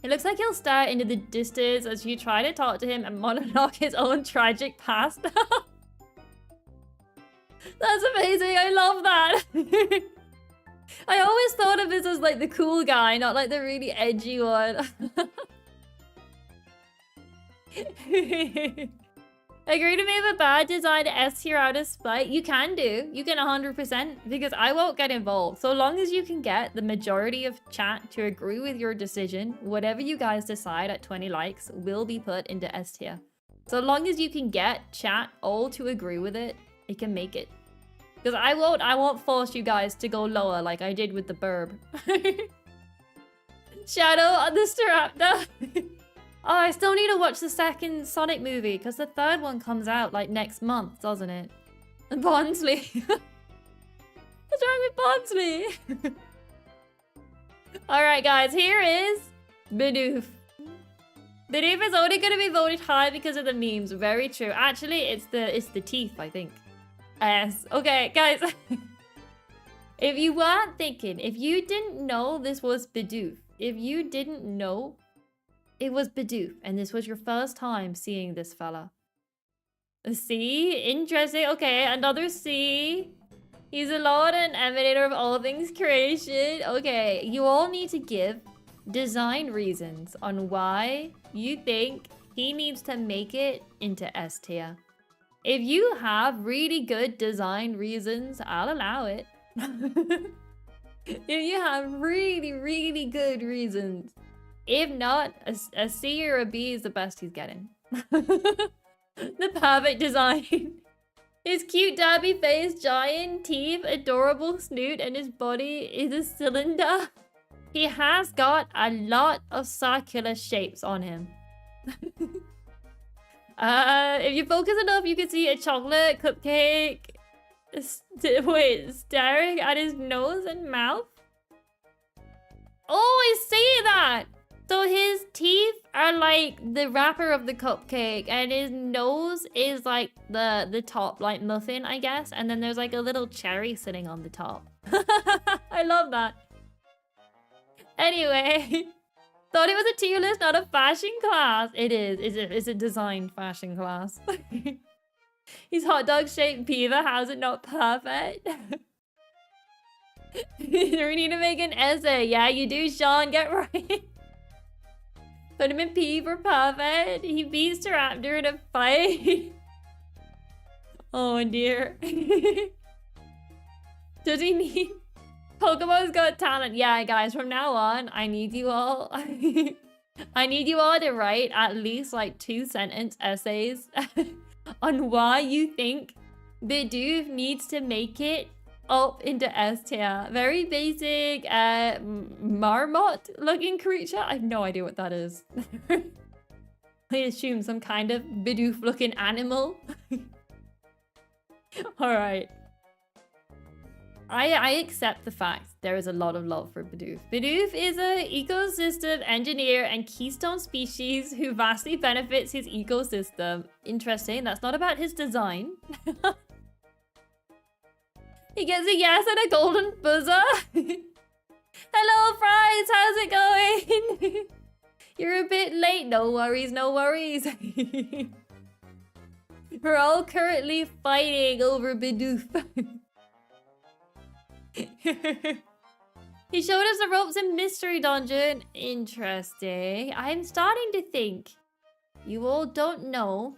It looks like he'll stare into the distance as you try to talk to him and monologue his own tragic past. That's amazing. I love that. I always thought of this as like the cool guy, not like the really edgy one. Agree to move a bad design S tier out of spite? You can do. You can 100% because I won't get involved. So long as you can get the majority of chat to agree with your decision, whatever you guys decide at 20 likes will be put into S tier. So long as you can get chat all to agree with it, it can make it. Because I won't force you guys to go lower like I did with the burb. Shadow on the Staraptor. Oh, I still need to watch the second Sonic movie because the third one comes out like next month, doesn't it? And Bondsley. What's wrong with Bondsley? Alright guys, here is Bidoof. Bidoof is only going to be voted high because of the memes. Very true. Actually, it's the teeth, I think. Yes. Okay, guys. If you weren't thinking, if you didn't know this was Bidoof, if you didn't know it was Bidoof, and this was your first time seeing this fella. A C? Interesting. Okay, another C. He's a lord and emanator of all things creation. Okay, you all need to give design reasons on why you think he needs to make it into S tier. If you have really good design reasons, I'll allow it. If you have really, really good reasons. If not, a C or a B is the best he's getting. The perfect design. His cute dabby face, giant teeth, adorable snoot, and his body is a cylinder. He has got a lot of circular shapes on him. If you focus enough, you can see a chocolate cupcake. Staring at his nose and mouth. Oh, I see that! So his teeth are like the wrapper of the cupcake and his nose is like the top, like muffin, I guess. And then there's like a little cherry sitting on the top. I love that. Anyway, thought it was a tier list, not a fashion class. It is. It's a designed fashion class. He's hot dog shaped beaver. How's it not perfect? We need to make an essay. Yeah, you do, Sean. Get right. Put him in P for perfect. He beats Raptor in a fight. Oh dear. Does he need... Pokemon's got talent. Yeah, guys, from now on, I need you all... I need you all to write at least like 2-sentence essays on why you think Bidoof needs to make it up into S tier. Very basic, marmot looking creature. I have no idea what that is. I assume some kind of Bidoof looking animal. Alright. I accept the fact there is a lot of love for Bidoof. Bidoof is an ecosystem engineer and keystone species who vastly benefits his ecosystem. Interesting, that's not about his design. He gets a yes and a golden buzzer. Hello, Fries. How's it going? You're a bit late. No worries, no worries. We're all currently fighting over Bidoof. He showed us the ropes in Mystery Dungeon. Interesting. I'm starting to think you all don't know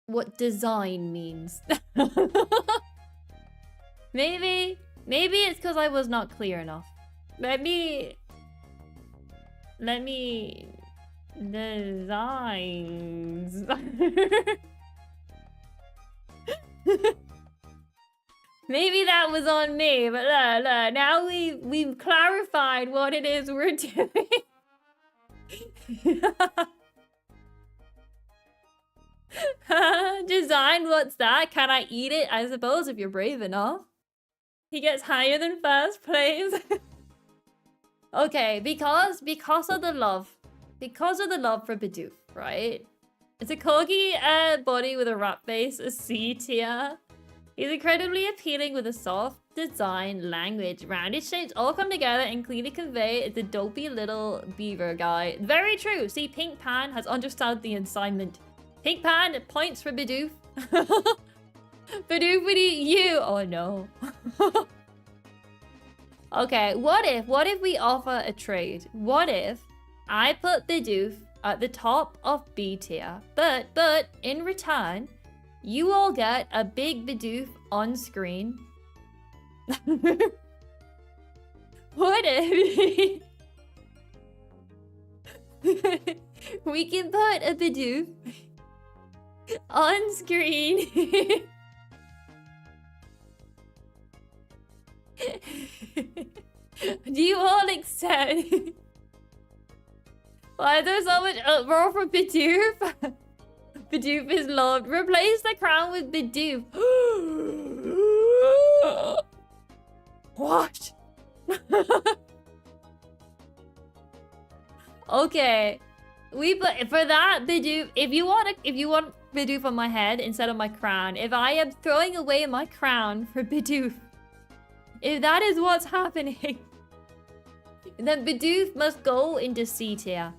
what design means. Maybe it's because I was not clear enough. Let me designs. Maybe that was on me, but look, now we've clarified what it is we're doing. Design, what's that? Can I eat it? I suppose if you're brave enough. He gets higher than first place. Okay, because of the love. Because of the love for Bidoof, right? It's a corgi body with a rat face, a C tier. He's incredibly appealing with a soft design language. Rounded shapes all come together and clearly convey the dopey little beaver guy. Very true. See, Pink Pan has understood the assignment. Pink Pan, points for Bidoof. Bidoof would eat you. Oh no. Okay, what if we offer a trade? What if I put Bidoof at the top of B tier, but in return, you all get a big Bidoof on screen? What if we can put a Bidoof on screen? Do you all accept? Why is there so much uproar for Bidoof? Bidoof is loved. Replace the crown with Bidoof. What? Okay. For that Bidoof, if you want Bidoof on my head instead of my crown, if I am throwing away my crown for Bidoof, if that is what's happening, then Bidoof must go into C tier.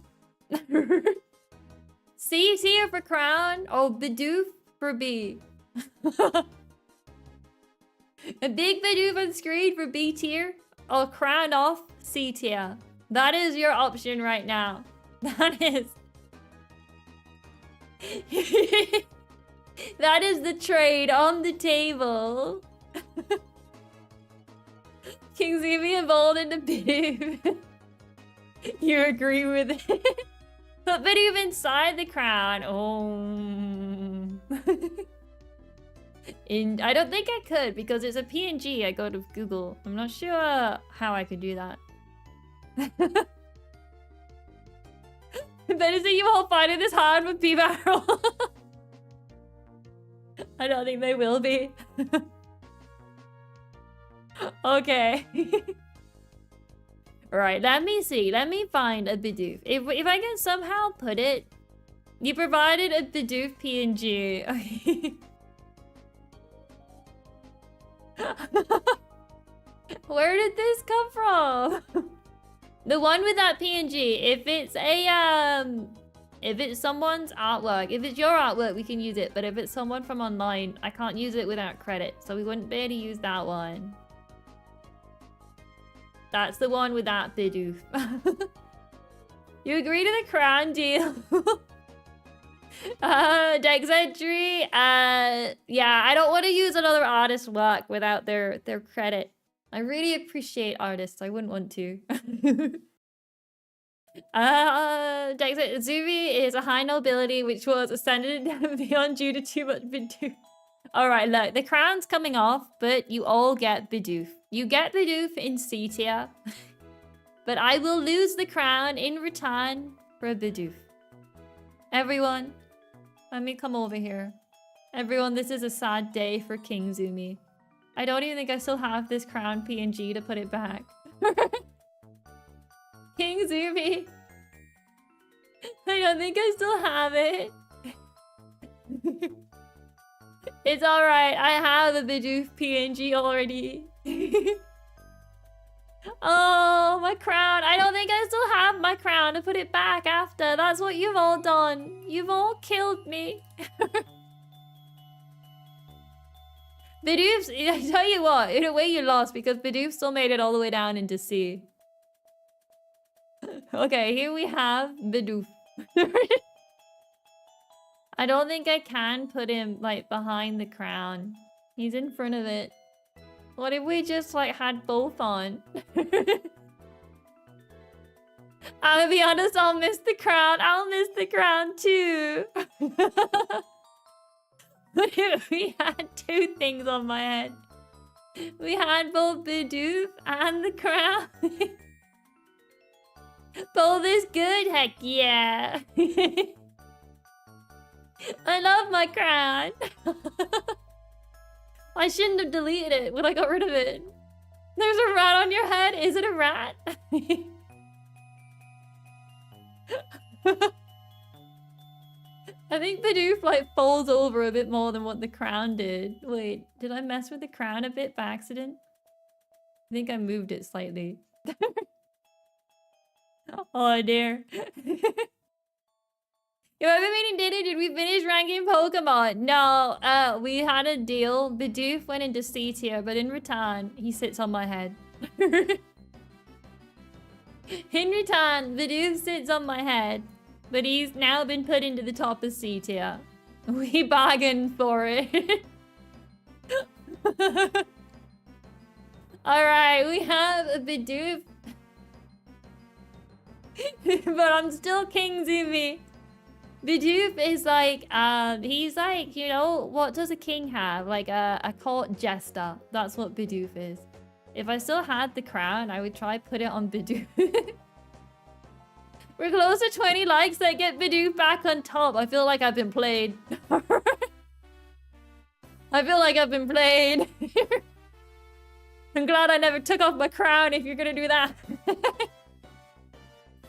C tier for crown or Bidoof for B. A big Bidoof on screen for B tier or crown off C tier. That is your option right now. That is. That is the trade on the table. Kitzumii evolved into Bidoof. You agree with it? Put Bidoof inside the crown. Oh. I don't think I could because it's a PNG. I go to Google. I'm not sure how I could do that. Better say you all find this hard with P-Barrel. I don't think they will be. Okay. Right, let me see. Let me find a Bidoof. If I can somehow put it... You provided a Bidoof PNG. Okay. Where did this come from? The one with that PNG. If it's someone's artwork, if it's your artwork, we can use it. But if it's someone from online, I can't use it without credit. So we wouldn't be able to use that one. That's the one with that Bidoof. You agree to the crown deal? Dex entry. Yeah, I don't want to use another artist's work without their credit. I really appreciate artists. I wouldn't want to. Kitzumii is a high nobility which was ascended beyond due to too much Bidoof. Alright, look, the crown's coming off, but you all get Bidoof. You get Bidoof in C tier. But I will lose the crown in return for a Bidoof. Everyone, let me come over here. Everyone, this is a sad day for Kitzumii. I don't even think I still have this crown PNG to put it back. Kitzumii. I don't think I still have it. It's alright, I have a Bidoof PNG already. Oh, my crown. I don't think I still have my crown to put it back after. That's what you've all done. You've all killed me. Bidoof, I tell you what, in a way you lost because Bidoof still made it all the way down into C. Okay, here we have Bidoof. I don't think I can put him, like, behind the crown. He's in front of it. What if we just, like, had both on? I'll be honest, I'll miss the crown. I'll miss the crown, too. What if we had two things on my head? We had both Bidoof and the crown. Both is good, heck yeah. I love my crown. I shouldn't have deleted it when I got rid of it. There's a rat on your head. Is it a rat? I think Bidoof like folds over a bit more than what the crown did. Wait, did I mess with the crown a bit by accident? I think I moved it slightly. Oh dear. Yo, I've been meaning, did we finish ranking Pokemon? No, we had a deal. Bidoof went into C tier, but in return, he sits on my head. In return, Bidoof sits on my head, but he's now been put into the top of C tier. We bargained for it. Alright, we have a Bidoof. But I'm still King Zumi. Bidoof is like, he's like, you know, what does a king have? Like a court jester. That's what Bidoof is. If I still had the crown, I would try put it on Bidoof. We're close to 20 likes that get Bidoof back on top. I feel like I've been played. I feel like I've been played. I'm glad I never took off my crown if you're gonna do that.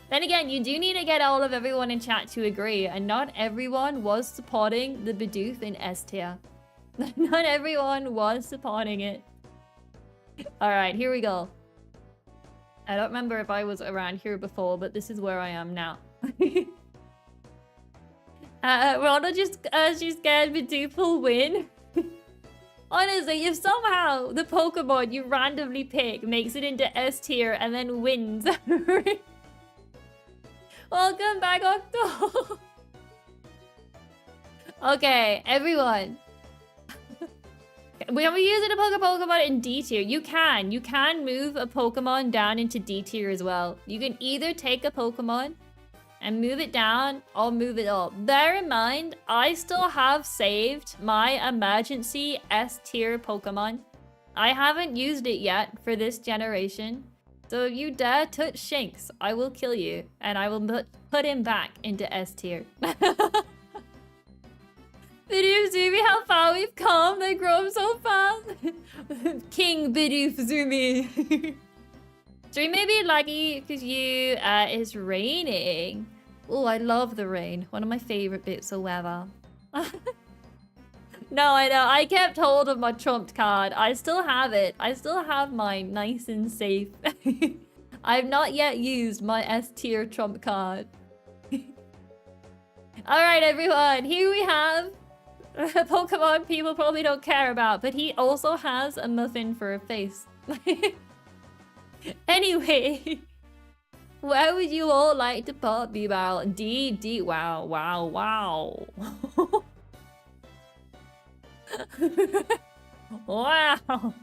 Then again, you do need to get all of everyone in chat to agree, and not everyone was supporting the Bidoof in S tier. Not everyone was supporting it. Alright, here we go. I don't remember if I was around here before, but this is where I am now. Rhonda just, she's scared Bidoof will win. Honestly, if somehow the Pokemon you randomly pick makes it into S tier and then wins... Welcome back, Octo! Okay, everyone. When we use it a Pokemon in D tier, you can move a Pokemon down into D tier as well. You can either take a Pokemon and move it down or move it up. Bear in mind, I still have saved my emergency S tier Pokemon. I haven't used it yet for this generation. So if you dare touch Shinx, I will kill you, and I will put him back into S tier. Bidoof, Zumi, how far we've come. They grow up so fast. King Bidoof Zumi. So you may be lucky because you, it's raining. Oh, I love the rain. One of my favorite bits of weather. No, I know. I kept hold of my trumped card. I still have it. I still have mine nice and safe. I've not yet used my S tier trump card. Alright, everyone. Here we have a Pokemon people probably don't care about, but he also has a muffin for a face. Anyway, where would you all like to put B-Barrel? D. Wow, wow, wow. Wow.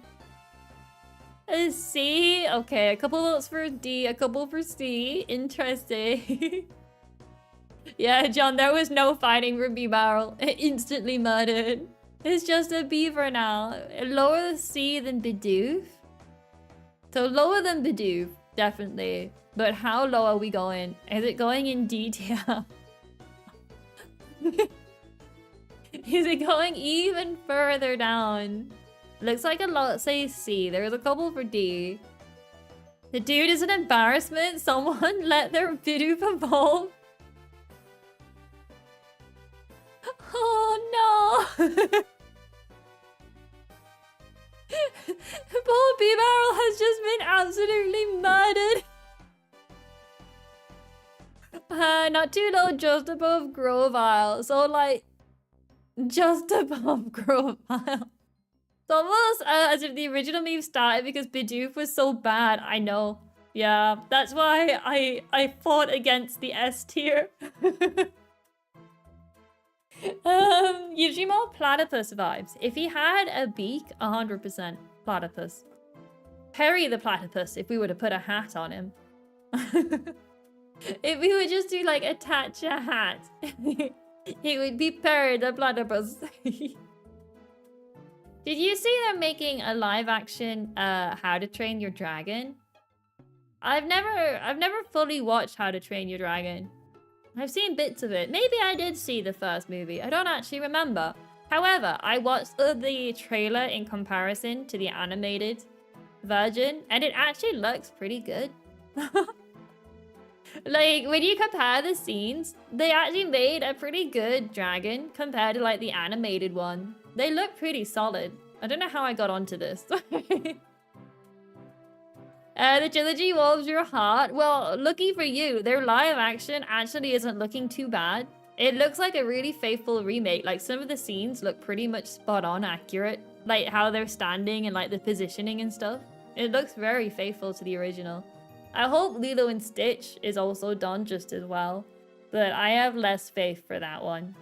A C? Okay, a couple votes for D, a couple for C. Interesting. Yeah, John, there was no fighting for B-Barrel. Instantly murdered. It's just a beaver now. Lower the C than Bidoof? So lower than Bidoof, definitely. But how low are we going? Is it going in D tier? Is it going even further down? Looks like a lot say C. There's a couple for D. The dude is an embarrassment. Someone let their Bidoof evolve. Oh no! Poor B-Barrel has just been absolutely murdered. Not too low, just above Grovyle. So like, just above Grovyle. It's almost as if the original meme started because Bidoof was so bad. I know. Yeah, that's why I fought against the S tier. Yujimo Platypus vibes. If he had a beak, 100% Platypus. Perry the Platypus, if we were to put a hat on him. If we would just do like attach a hat, he would be Perry the Platypus. Did you see they're making a live action How to Train Your Dragon? I've never fully watched How to Train Your Dragon. I've seen bits of it. Maybe I did see the first movie. I don't actually remember. However, I watched the trailer in comparison to the animated version, and it actually looks pretty good. Like, when you compare the scenes, they actually made a pretty good dragon compared to, like, the animated one. They look pretty solid. I don't know how I got onto this. The trilogy warms your heart. Well, lucky for you, their live action actually isn't looking too bad. It looks like a really faithful remake. Like, some of the scenes look pretty much spot on accurate. Like, how they're standing and, like, the positioning and stuff. It looks very faithful to the original. I hope Lilo and Stitch is also done just as well. But I have less faith for that one.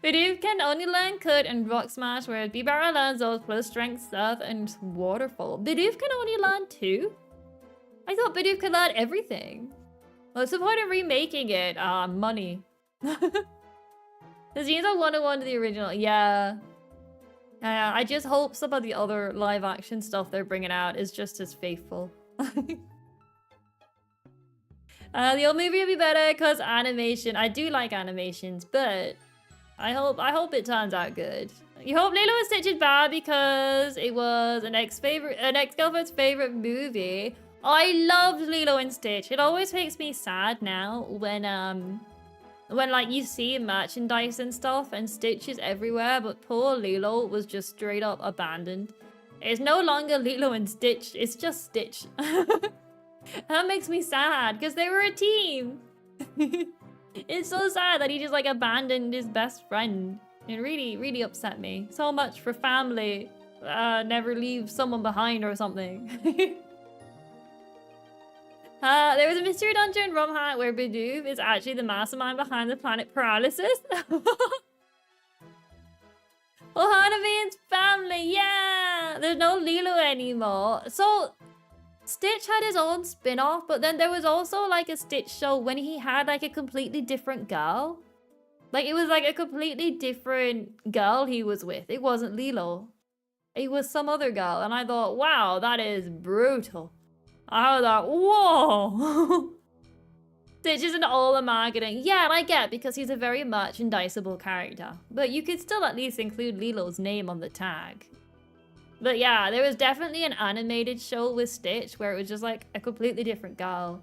Bidoof can only learn Cut and Rock Smash, whereas Bibara learns those plus Strength, Surf, and Waterfall. Bidoof can only learn 2? I thought Bidoof could learn everything. What's the point of remaking it? Money. The scenes are 101 to the original. Yeah. I just hope some of the other live action stuff they're bringing out is just as faithful. The old movie will be better because animation. I do like animations, but I hope it turns out good. You hope Lilo and Stitch is bad because it was an ex-girlfriend's favorite movie. I loved Lilo and Stitch. It always makes me sad now when like you see merchandise and stuff and Stitch is everywhere, but poor Lilo was just straight up abandoned. It's no longer Lilo and Stitch, it's just Stitch. That makes me sad because they were a team. It's so sad that he just like abandoned his best friend. It really, really upset me. So much for family. Never leave someone behind or something. There was a mystery dungeon in Rum Hat where Bidoof is actually the mastermind behind the planet paralysis. Well, Hanabi's family, yeah! There's no Lilo anymore. So, Stitch had his own spin-off, but then there was also like a Stitch show when he had like a completely different girl. Like, it was like a completely different girl he was with. It wasn't Lilo. It was some other girl, and I thought, wow, that is brutal. I was like, whoa! Stitch isn't all the marketing. Yeah, I get, because he's a very merchandisable character. But you could still at least include Lilo's name on the tag. But yeah, there was definitely an animated show with Stitch where it was just like a completely different girl.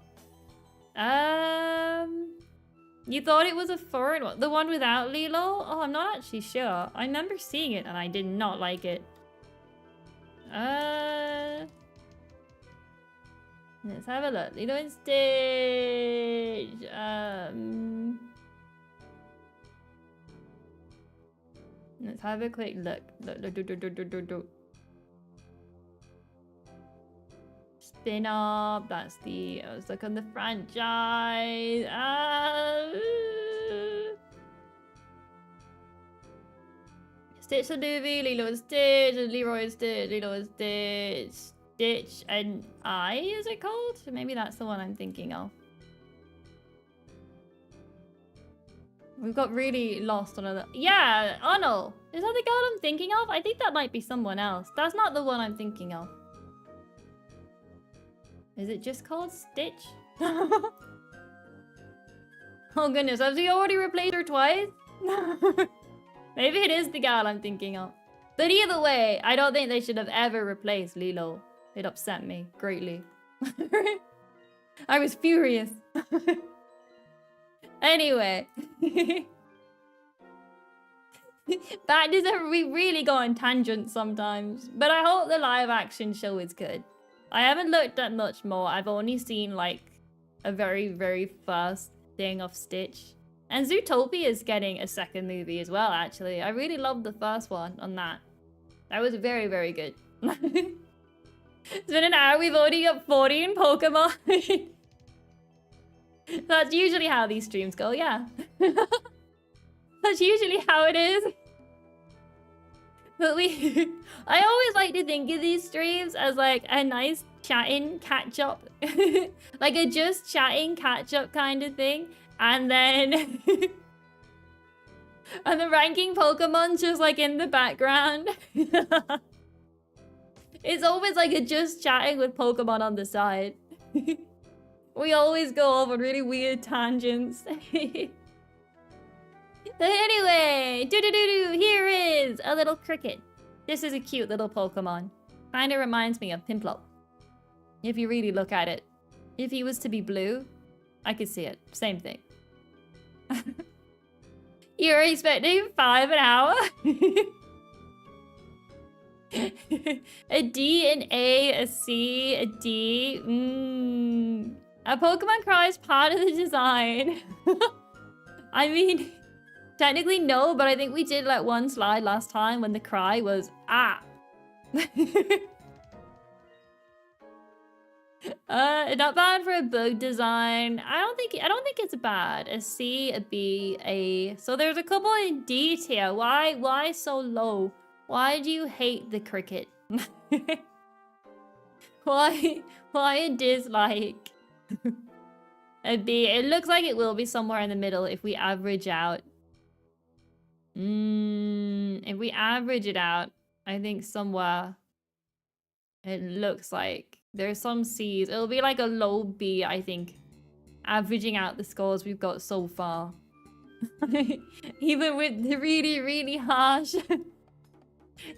You thought it was a foreign one? The one without Lilo? Oh, I'm not actually sure. I remember seeing it and I did not like it. Let's have a look. Lilo and Stitch. Let's have a quick look. Look. Spin off. That's the. Let's look on the franchise. Stitch the movie. Lilo and Stitch. Leroy and Stitch. Lilo and Stitch. Stitch and I, is it called? Maybe that's the one I'm thinking of. We've got really lost on another. Yeah, Arnold. Is that the girl I'm thinking of? I think that might be someone else. That's not the one I'm thinking of. Is it just called Stitch? Oh goodness, have we already replaced her twice? Maybe it is the girl I'm thinking of. But either way, I don't think they should have ever replaced Lilo. It upset me greatly. I was furious. Anyway. We really go on tangents sometimes. But I hope the live action show is good. I haven't looked at much more. I've only seen like a very, very first thing of Stitch. And Zootopia is getting a second movie as well, actually. I really loved the first one on that. That was very, very good. It's been an hour, we've already got 40 in Pokemon. That's usually how these streams go, yeah. That's usually how it is. But I always like to think of these streams as like a nice chatting catch-up. Like a just chatting catch-up kind of thing. And then... and the ranking Pokemon just like in the background. It's always like a just chatting with Pokemon on the side. We always go off on really weird tangents. But anyway, here is a little cricket. This is a cute little Pokemon. Kinda reminds me of Piplup. If you really look at it. If he was to be blue, I could see it. Same thing. You're expecting 5 an hour? A D, an A, a C, a D. A Pokemon cry is part of the design. I mean, technically no, but I think we did like one slide last time when the cry was ah. Not bad for a bug design. I don't think it's bad. A C, a B, a. So there's a couple in D tier. Why so low? Why do you hate the cricket? Why a dislike? A B. It looks like it will be somewhere in the middle if we average out. If we average it out, I think somewhere it looks like there's some C's. It'll be like a low B, I think. Averaging out the scores we've got so far. Even with the really, really harsh.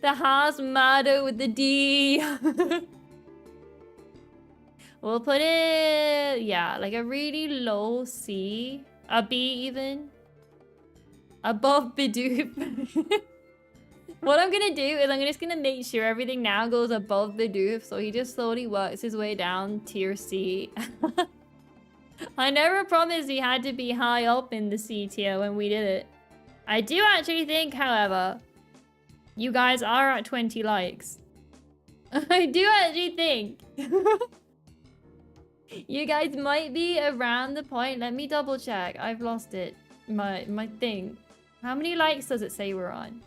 The harsh motto with the D. We'll put it, yeah, like a really low C. A B even. Above Bidoof. What I'm gonna do is I'm just gonna make sure everything now goes above Bidoof, so he just slowly works his way down tier C. I never promised he had to be high up in the C tier when we did it. I do actually think, however, you guys are at 20 likes. I do actually think. You guys might be around the point. Let me double check. I've lost it. My thing. How many likes does it say we're on?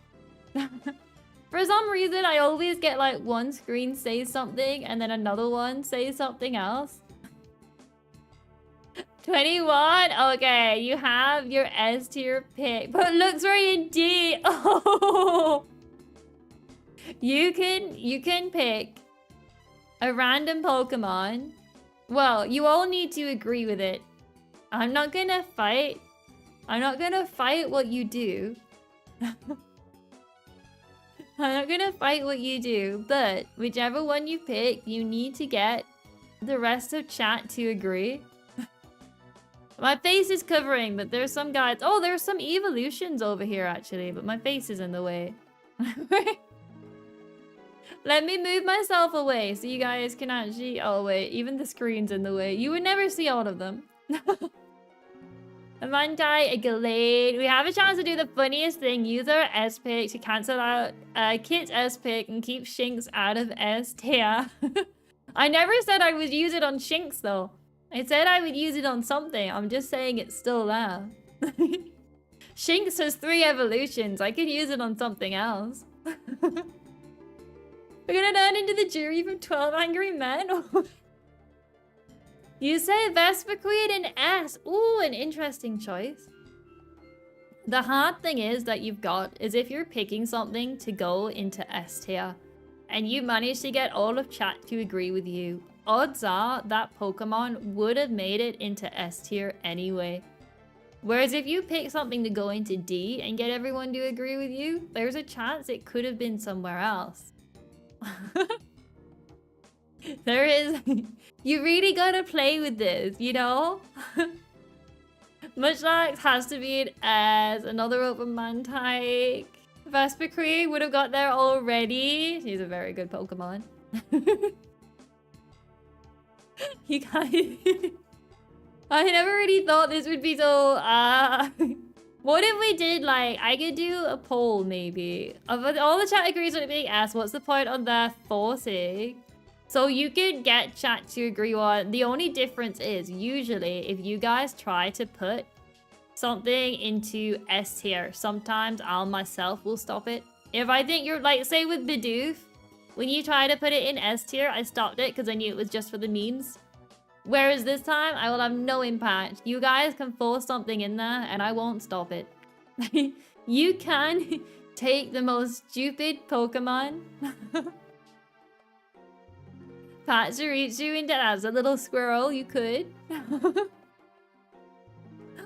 For some reason, I always get like one screen says something and then another one says something else. 21? Okay, you have your S tier pick. But looks very in D. Oh! You can pick a random Pokemon. Well, you all need to agree with it. I'm not gonna fight. I'm not gonna fight what you do. I'm not gonna fight what you do, but whichever one you pick, you need to get the rest of chat to agree. My face is covering, but there's some guys. Oh, there's some evolutions over here actually, but my face is in the way. Let me move myself away so you guys can actually... Oh, wait. Even the screen's in the way. You would never see all of them. A Mantai, a Gallade. We have a chance to do the funniest thing. Use our S pick to cancel out Kit's S pick and keep Shinx out of S tier. I never said I would use it on Shinx, though. I said I would use it on something. I'm just saying it's still there. Shinx has 3 evolutions. I could use it on something else. We're gonna turn into the jury from 12 Angry Men. You say Vespiquen and S. Ooh, an interesting choice. The hard thing is that you've got is if you're picking something to go into S tier and you manage to get all of chat to agree with you, odds are that Pokemon would have made it into S tier anyway. Whereas if you pick something to go into D and get everyone to agree with you, there's a chance it could have been somewhere else. There is... You really gotta play with this, you know? Munchlax has to be an S. Another open Mantike. Vespiquen would have got there already. She's a very good Pokemon. You guys... I never really thought this would be so... What if we did, like, I could do a poll, maybe. Of all the chat agrees with it being S, what's the point on their forcing? So you could get chat to agree on... The only difference is, usually, if you guys try to put something into S tier, sometimes I'll myself will stop it. If I think you're, like, say with Bidoof, when you try to put it in S tier, I stopped it because I knew it was just for the memes. Whereas this time, I will have no impact. You guys can force something in there and I won't stop it. You can take the most stupid Pokemon. Pachirisu into as a little squirrel, you could.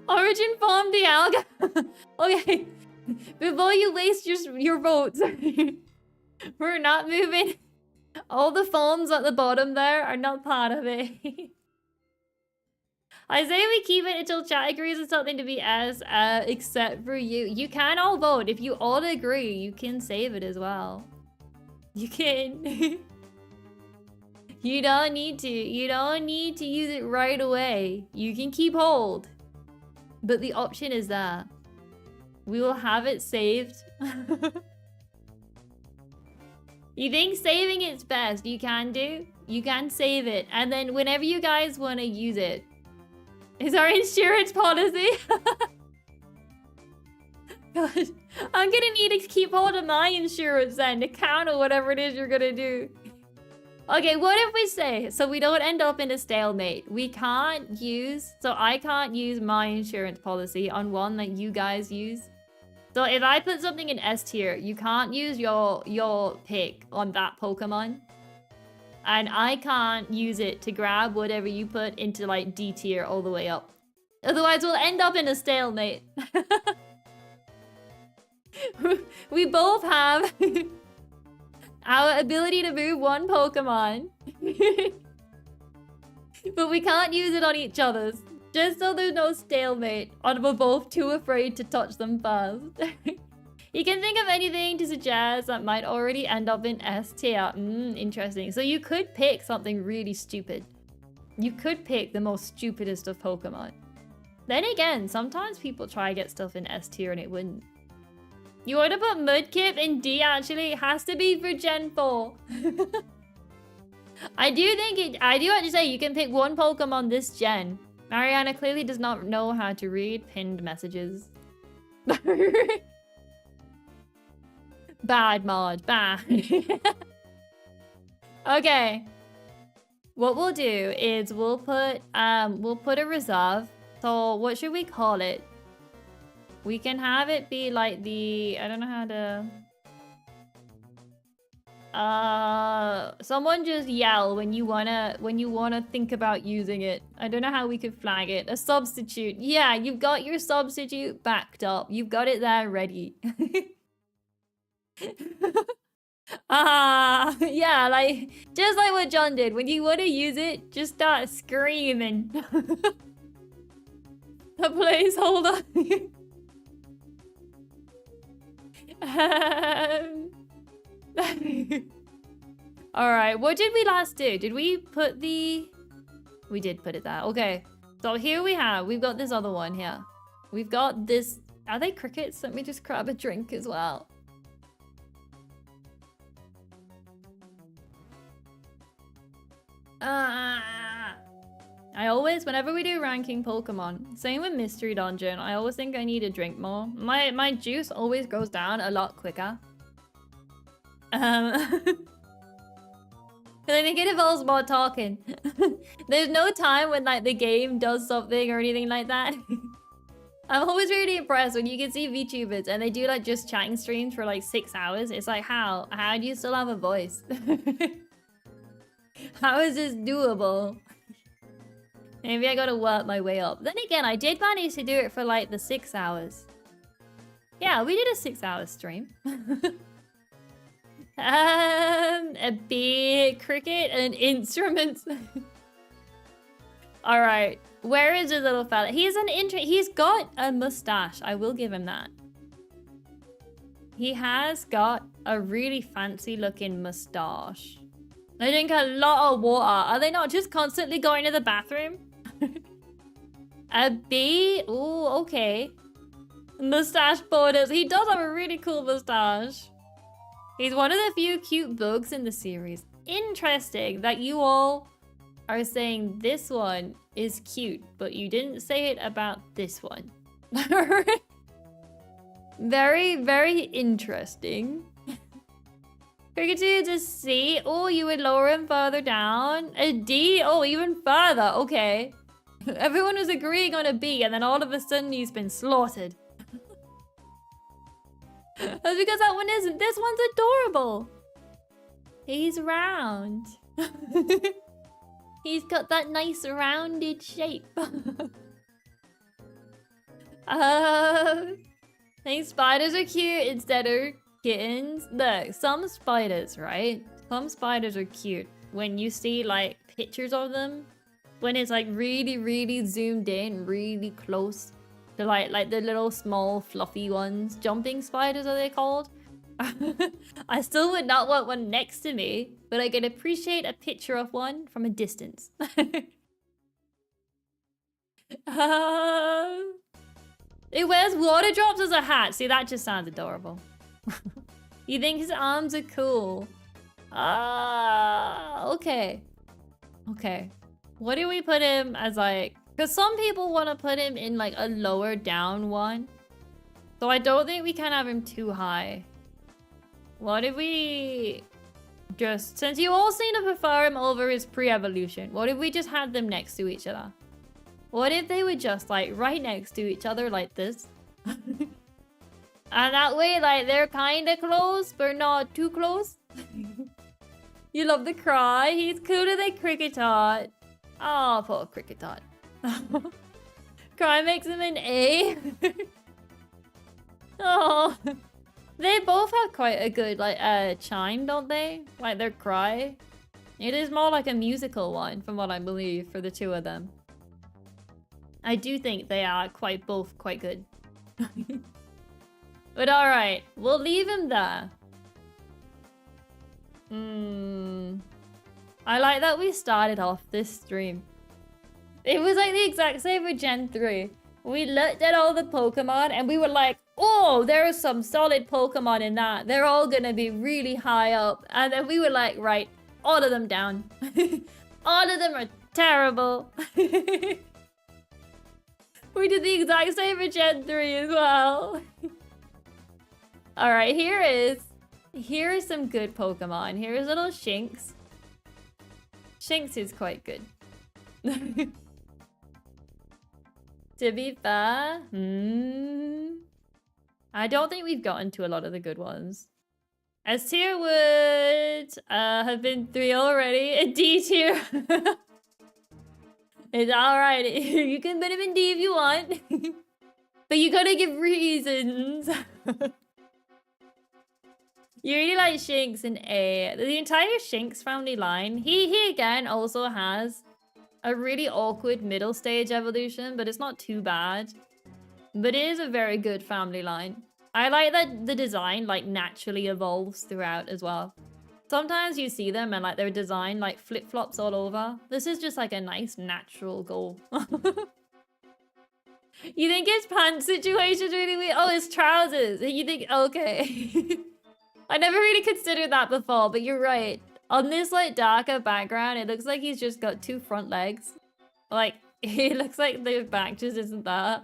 Origin form the alga. Okay, before you waste your votes, we're not moving. All the forms at the bottom there are not part of it. I say we keep it until chat agrees with something to be S, except for you. You can all vote. If you all agree, you can save it as well. You can. You don't need to. You don't need to use it right away. You can keep hold. But the option is there. We will have it saved. You think saving it's best? You can do. You can save it. And then whenever you guys want to use it. Is our insurance policy? Gosh, I'm gonna need to keep hold of my insurance then to counter whatever it is you're gonna do. Okay, what if we say, so we don't end up in a stalemate, we can't use, so I can't use my insurance policy on one that you guys use. So if I put something in S tier, you can't use your pick on that Pokemon. And I can't use it to grab whatever you put into like D tier all the way up. Otherwise we'll end up in a stalemate. We both have our ability to move one Pokemon. But we can't use it on each other's. Just so there's no stalemate. Or we're both too afraid to touch them first. You can think of anything to suggest that might already end up in S tier. Interesting. So you could pick something really stupid. You could pick the most stupidest of Pokemon. Then again, sometimes people try to get stuff in S tier and it wouldn't. You want to put Mudkip in D actually? It has to be for Gen 4. I do actually say you can pick one Pokemon this gen. Mariana clearly does not know how to read pinned messages. Bad mod, bad. Okay. What we'll do is we'll put a reserve. So what should we call it? We can have it be like the, I don't know how to... someone just yell when you wanna think about using it. I don't know how we could flag it. A substitute. Yeah, you've got your substitute backed up. You've got it there ready. Yeah, like, just like what John did. When you wanna use it, just start screaming. A placeholder. Alright, what did we last do? Did we put the... We did put it there. Okay. So here we've got this other one here. We've got this... Are they crickets? Let me just grab a drink as well. I always, whenever we do ranking Pokemon, same with Mystery Dungeon, I always think I need to drink more. My juice always goes down a lot quicker. Because I think it involves more talking. There's no time when like the game does something or anything like that. I'm always really impressed when you can see VTubers and they do like just chatting streams for like 6 hours. It's like, how do you still have a voice? How is this doable? Maybe I gotta work my way up. Then again, I did manage to do it for like the 6 hours. Yeah, we did a 6-hour stream. A big cricket and instruments. All right, where is the little fella? He's got a mustache. I will give him that. He has got a really fancy looking mustache. They drink a lot of water. Are they not just constantly going to the bathroom? A bee? Ooh, okay. Mustache borders. He does have a really cool mustache. He's one of the few cute bugs in the series. Interesting that you all are saying this one is cute, but you didn't say it about this one. Very, very interesting. Pikachu's a C. Oh, you would lower him further down. A D. Oh, even further. Okay. Everyone was agreeing on a B, and then all of a sudden he's been slaughtered. That's because that one isn't. This one's adorable. He's round. He's got that nice rounded shape. I think spiders are cute instead of kittens. Look, some spiders, right? Some spiders are cute when you see like pictures of them. When it's like really, really zoomed in, really close to like the little small fluffy ones. Jumping spiders are they called? I still would not want one next to me, but I can appreciate a picture of one from a distance. It wears water drops as a hat. See, that just sounds adorable. You think his arms are cool? Okay. Okay. What do we put him as, like... Because some people want to put him in, like, a lower down one. So I don't think we can have him too high. What if we... just... Since you all seem to prefer him over his pre-evolution, what if we just had them next to each other? What if they were just, like, right next to each other like this? And that way, like, they're kind of close, but not too close. You love the cry. He's cooler than Cricket Tot. Oh, poor Cricket Tot. Cry makes him an A. Oh. They both have quite a good, like, chime, don't they? Like, their cry. It is more like a musical one, from what I believe, for the two of them. I do think they are both quite good. But alright, we'll leave him there. I like that we started off this stream. It was like the exact same with Gen 3. We looked at all the Pokemon and we were like, oh, there are some solid Pokemon in that. They're all gonna be really high up. And then we were like, right, all of them down. All of them are terrible. We did the exact same for Gen 3 as well. Alright, here is some good Pokemon. Here's little Shinx. Shinx is quite good. To be fair, I don't think we've gotten to a lot of the good ones. S tier would have been 3 already. A D tier. It's alright. You can put him in D if you want. But you gotta give reasons. You really like Shinx in A. The entire Shinx family line. He again also has a really awkward middle stage evolution, but it's not too bad. But it is a very good family line. I like that the design like naturally evolves throughout as well. Sometimes you see them and like their design like flip-flops all over. This is just like a nice natural goal. You think his pants situation's really weird? Oh, his trousers. You think, okay. I never really considered that before, but you're right. On this like darker background, it looks like he's just got 2 front legs. Like, he looks like the back just isn't there.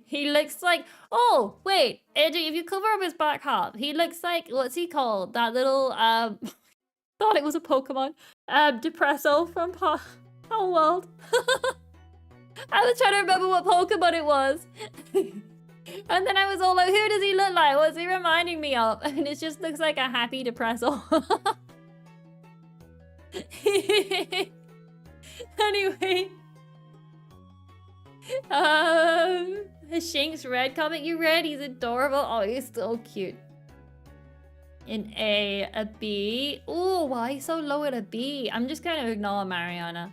He looks like, oh, wait, Andrew, if you cover up his back half, he looks like, what's he called? That little, thought it was a Pokemon. Depresso from Power World. I was trying to remember what Pokemon it was. And then I was all like, who does he look like? What's he reminding me of? And it just looks like a happy Depresso. Anyway. Shinx Red comic you read? He's adorable. Oh, he's so cute. In a B. Oh, why are you so low at a B? I'm just gonna ignore Mariana.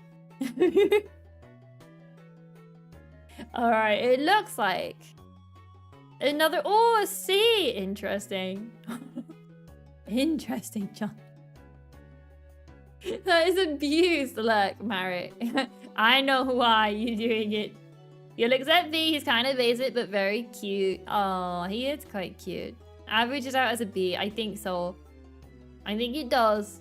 Alright, it looks like another, oh, a C. Interesting. Interesting, John. That is abuse. Look, Mary. I know why you're doing it. You'll accept B. He's kind of basic, but very cute. Oh, he is quite cute. Averages out as a B. I think so. I think it does.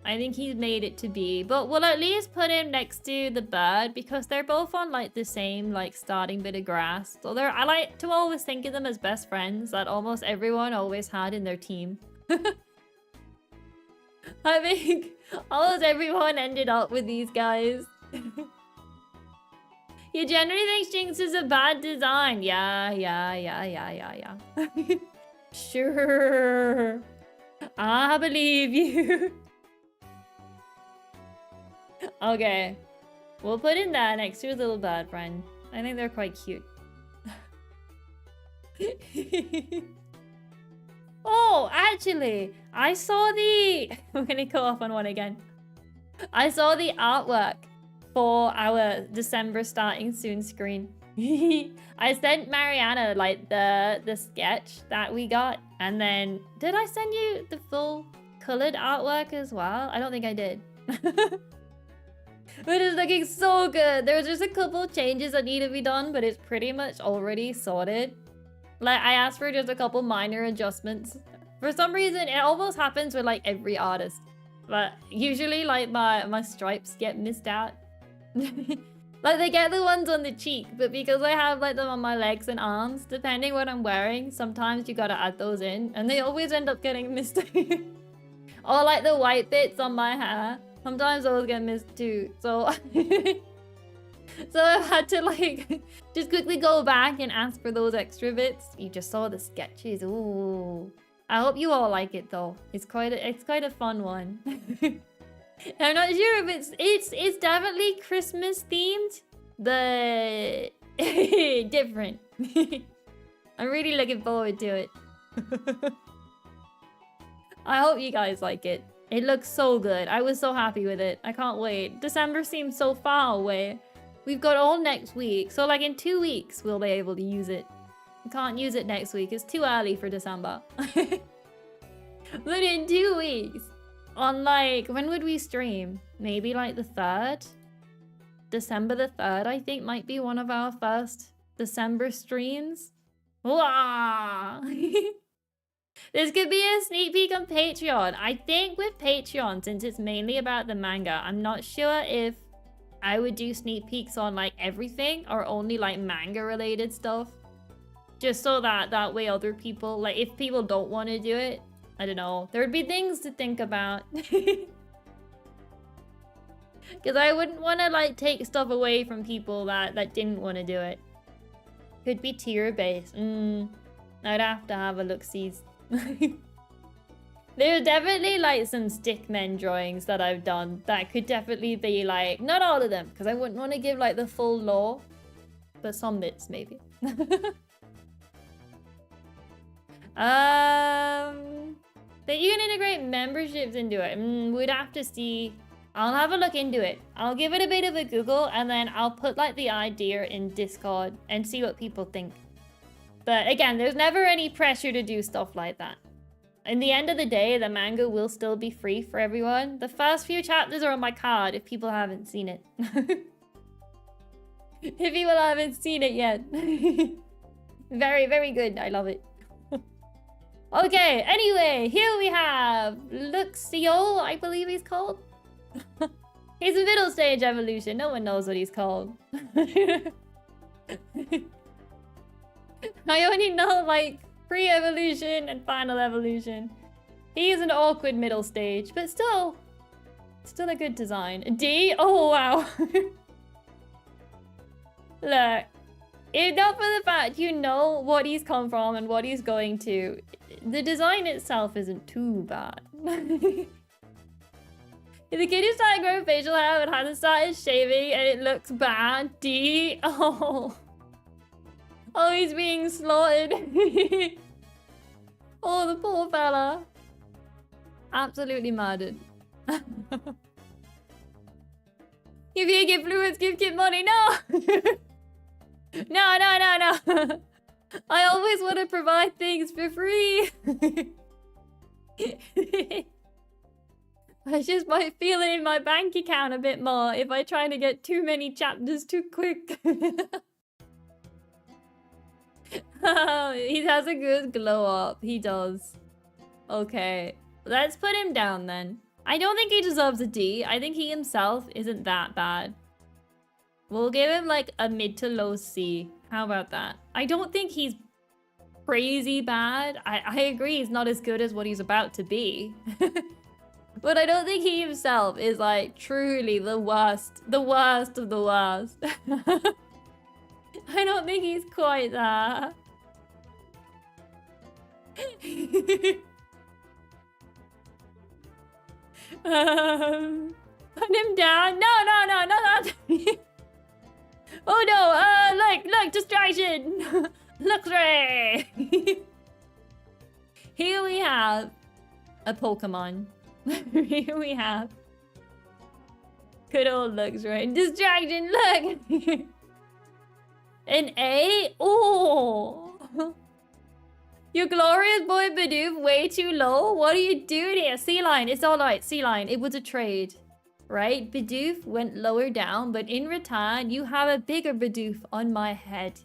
I think he's made it to B. But we'll at least put him next to the bird because they're both on like the same like starting bit of grass. So I like to always think of them as best friends that almost everyone always had in their team. I think almost everyone ended up with these guys. You generally think Shinx is a bad design. Yeah. Sure. I believe you. Okay. We'll put in that next to his little bad friend. I think they're quite cute. Oh, actually, I saw the... We're gonna go off on one again. I saw the artwork for our December starting soon screen. I sent Mariana like the sketch that we got And then, did I send you the full colored artwork as well? I don't think I did. But it's looking so good. There's just a couple changes that need to be done, but it's pretty much already sorted. Like, I asked for just a couple minor adjustments. For some reason, it almost happens with like every artist. But usually like my stripes get missed out. Like they get the ones on the cheek, but because I have like them on my legs and arms, depending what I'm wearing, sometimes you gotta add those in and they always end up getting missed. Or like the white bits on my hair. Sometimes those get missed too. So so I've had to like just quickly go back and ask for those extra bits. You just saw the sketches. Ooh. I hope you all like it though. It's quite a fun one. I'm not sure if it's definitely Christmas themed. The different. I'm really looking forward to it. I hope you guys like it. It looks so good. I was so happy with it. I can't wait. December seems so far away. We've got all next week. So like in 2 weeks, we'll be able to use it. We can't use it next week. It's too early for December. But in 2 weeks, on like, when would we stream? Maybe like the 3rd? December the 3rd, I think, might be one of our first December streams. Wow! This could be a sneak peek on Patreon. I think with Patreon, since it's mainly about the manga, I'm not sure if I would do sneak peeks on like everything or only like manga related stuff. Just so that way other people, like if people don't want to do it, I don't know. There would be things to think about. Because I wouldn't want to like take stuff away from people that didn't want to do it. Could be tier based. I'd have to have a look-sees. There's definitely like some stickmen drawings that I've done that could definitely be like, not all of them, because I wouldn't want to give like the full lore, but some bits maybe. That you can integrate memberships into it. We'd have to see. I'll have a look into it. I'll give it a bit of a Google and then I'll put like the idea in Discord and see what people think. But again, there's never any pressure to do stuff like that. In the end of the day, the manga will still be free for everyone. The first few chapters are on my card if people haven't seen it. If people haven't seen it yet. Very, very good. I love it. Okay, anyway, here we have Luxio, I believe he's called. He's a middle stage evolution. No one knows what he's called. I only know like pre-evolution and final evolution. He is an awkward middle stage, but still a good design. D? Oh wow. Look, if not for the fact you know what he's come from and what he's going to, the design itself isn't too bad. If the kid is starting to grow facial hair but hasn't started shaving and it looks bad, D? Oh. Oh, he's being slaughtered. Oh, the poor fella. Absolutely murdered. If you give fluids, give kid money. No! No. I always want to provide things for free. I just might feel it in my bank account a bit more if I try to get too many chapters too quick. Oh, he has a good glow up. He does. Okay. Let's put him down then. I don't think he deserves a D. I think he himself isn't that bad. We'll give him like a mid to low C. How about that? I don't think he's crazy bad. I agree he's not as good as what he's about to be. But I don't think he himself is like truly the worst of the worst. I don't think he's quite that. Put him down. No, not. Oh no, look, distraction. Luxray. Here we have a Pokemon. Here we have good old Luxray. Distraction, look. An A? Oh. You glorious boy Bidoof, way too low. What are you doing here? Sea Lion, it's alright, Sea Lion. It was a trade. Right? Bidoof went lower down, but in return, you have a bigger Bidoof on my head.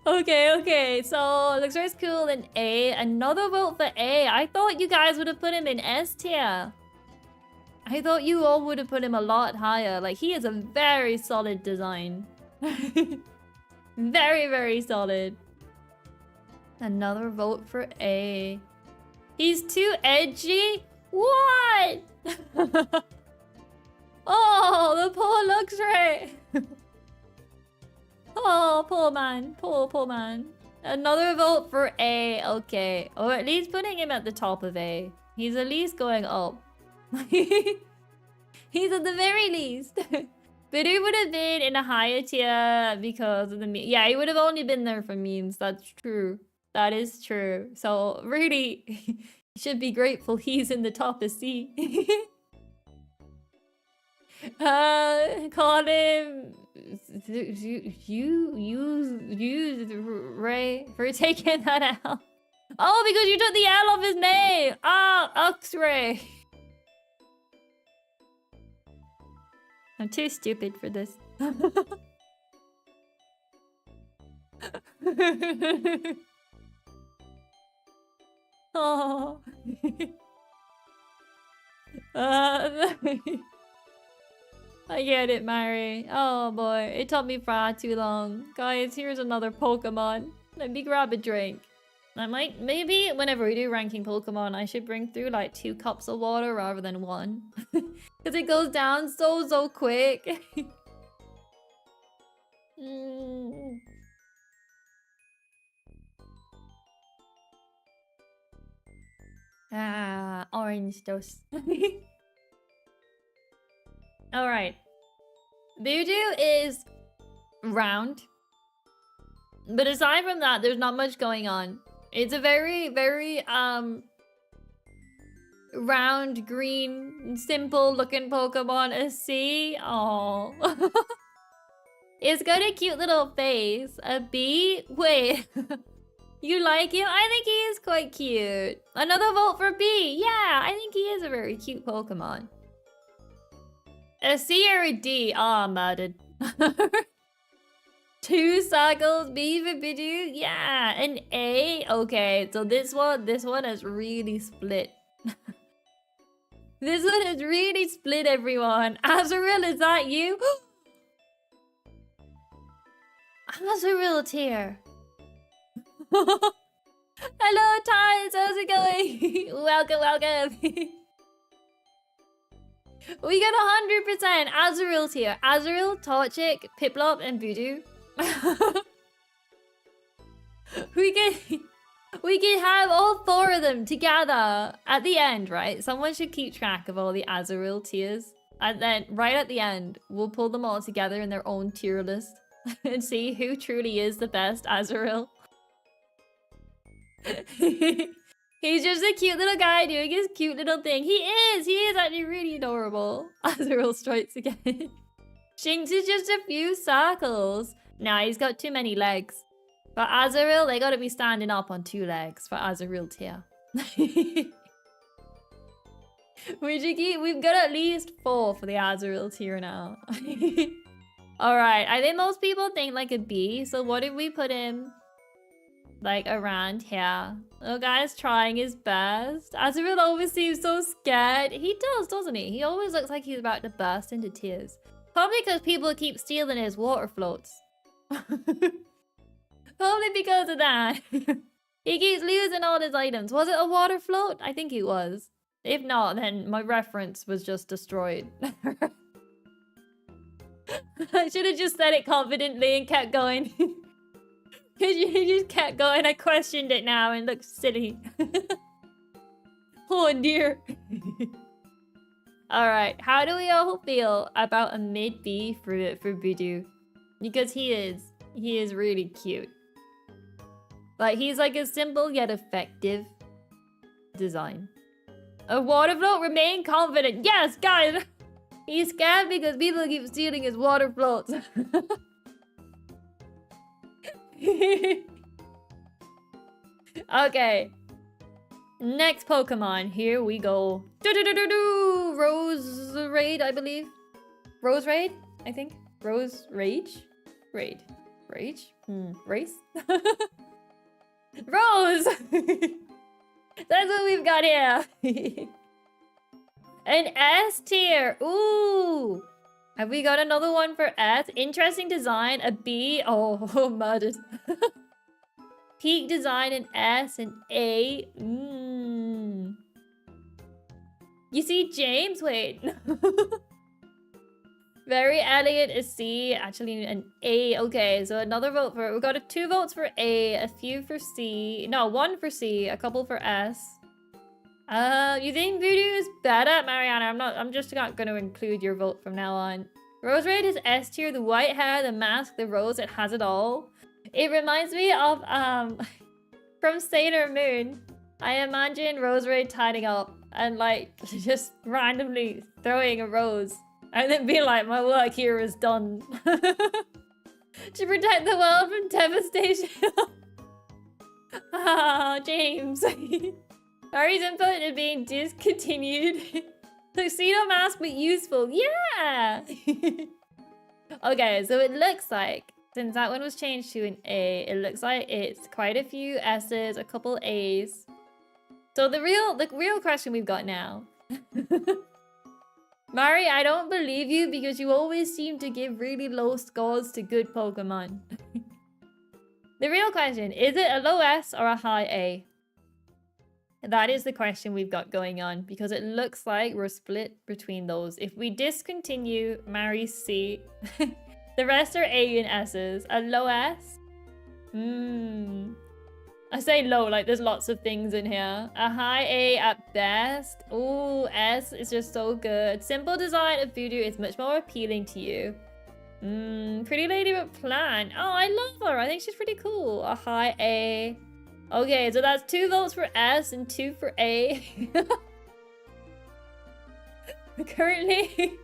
Okay. So, looks very cool in A. Another vote for A. I thought you guys would have put him in S tier. I thought you all would have put him a lot higher. Like, he is a very solid design. Very, very solid. Another vote for A. He's too edgy? What? Oh, the poor Luxray. Oh, poor man. Poor man. Another vote for A. Okay. Or at least putting him at the top of A. He's at least going up. He's at the very least. But he would have been in a higher tier because of the meme. Yeah, he would have only been there for memes. That's true. That is true. So, really, you should be grateful he's in the top of C. Call him... Ray for taking that L. Oh, because you took the L off his name! Ah, X-Ray. I'm too stupid for this. Oh. I get it, Mary. Oh boy, it took me far too long. Guys, here's another Pokemon. Let me grab a drink. I might, maybe whenever we do ranking Pokemon, I should bring through like 2 cups of water rather than 1. Because it goes down so quick. Ah, orange toast. Alright. Voodoo is round. But aside from that, there's not much going on. It's a very, round, green, simple looking Pokemon. A C. Aww. It's got a cute little face. A B. Wait. You like him? I think he is quite cute. Another vote for B. Yeah, I think he is a very cute Pokemon. A C or a D? Ah, murdered. 2 circles, B for Bidoof? Yeah, an A? Okay, so this one has really split. This one has really split everyone. Azurill, is that you? Azurill tier. Hello, Tides, how's it going? Welcome. We got 100% Azurill tier. Azurill, Torchic, Piplup, and Voodoo. We can have all 4 of them together at the end, right? Someone should keep track of all the Azurill tiers. And then right at the end, we'll pull them all together in their own tier list. And see who truly is the best Azurill. He's just a cute little guy doing his cute little thing. He is actually really adorable. Azurill strikes again. Shinx is just a few circles. Nah, he's got too many legs. For Azurill, they gotta be standing up on 2 legs for Azurill tier. We've got at least 4 for the Azurill tier now. Alright, I think most people think like a B, so what if we put him like around here? Oh, guy's trying his best. Azurill always seems so scared. He does, doesn't he? He always looks like he's about to burst into tears. Probably because people keep stealing his water floats. Probably because of that. He keeps losing all his items. Was it a water float? I think it was. If not, then my reference was just destroyed. I should have just said it confidently and kept going. Because you just kept going. I questioned it now and looked silly. Oh dear. Alright, how do we all feel about a mid-B for Voodoo? Because he is really cute. Like, he's like a simple yet effective design. A water float, remain confident. Yes, guys! He's scared because people keep stealing his water floats. Okay. Next Pokemon. Here we go. Rose Raid, I believe. Rose Raid, I think. Rose Rage? Raid. Rage? Race? Rose! That's what we've got here. An S tier. Ooh. Have we got another one for S? Interesting design. A B. Oh, murdered. Peak design, an S, an A. You see, James? Wait. Very elegant, a C. Actually, an A. Okay, so another vote for... We've got 2 votes for A, a few for C. No, 1 for C, a couple for S. You think Voodoo is better? Mariana, I'm just not going to include your vote from now on. Rose Raid is S tier, the white hair, the mask, the rose, it has it all. It reminds me of, from Sailor Moon. I imagine Rose Raid tidying up and, like, just randomly throwing a rose. And then being like, my work here is done. To protect the world from devastation. Ah, James. Ari's input is being discontinued. Tuxedo mask, but useful. Yeah! Okay, so it looks like, since that one was changed to an A, it looks like it's quite a few S's, a couple A's. So the real question we've got now. Mari, I don't believe you because you always seem to give really low scores to good Pokemon. The real question, is it a low S or a high A? That is the question we've got going on because it looks like we're split between those. If we discontinue Mari's C, the rest are A and S's. A low S? I say low, like there's lots of things in here. A high A at best. Ooh, S is just so good. Simple design of Voodoo is much more appealing to you. Pretty lady with plan. Oh, I love her. I think she's pretty cool. A high A. Okay, so that's 2 votes for S and 2 for A. Currently.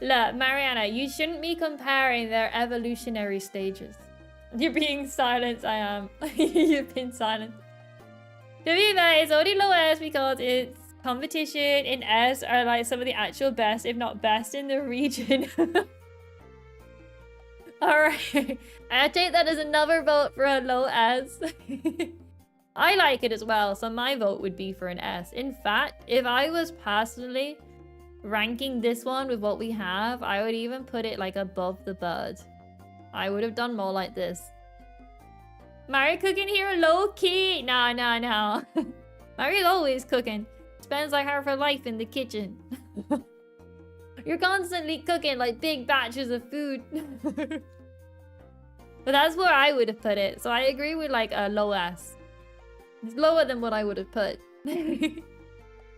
Look, Mariana, you shouldn't be comparing their evolutionary stages. You're being silenced, I am. You've been silenced. To be fair, it's only low S because its competition in S are like some of the actual best, if not best, in the region. Alright, I take that as another vote for a low S. I like it as well, so my vote would be for an S. In fact, if I was personally ranking this one with what we have, I would even put it like above the bird. I would have done more like this. Mari cooking here low key? No. Mari's always cooking. Spends like half her life in the kitchen. You're constantly cooking like big batches of food. But that's where I would have put it. So I agree with like a low S. It's lower than what I would have put.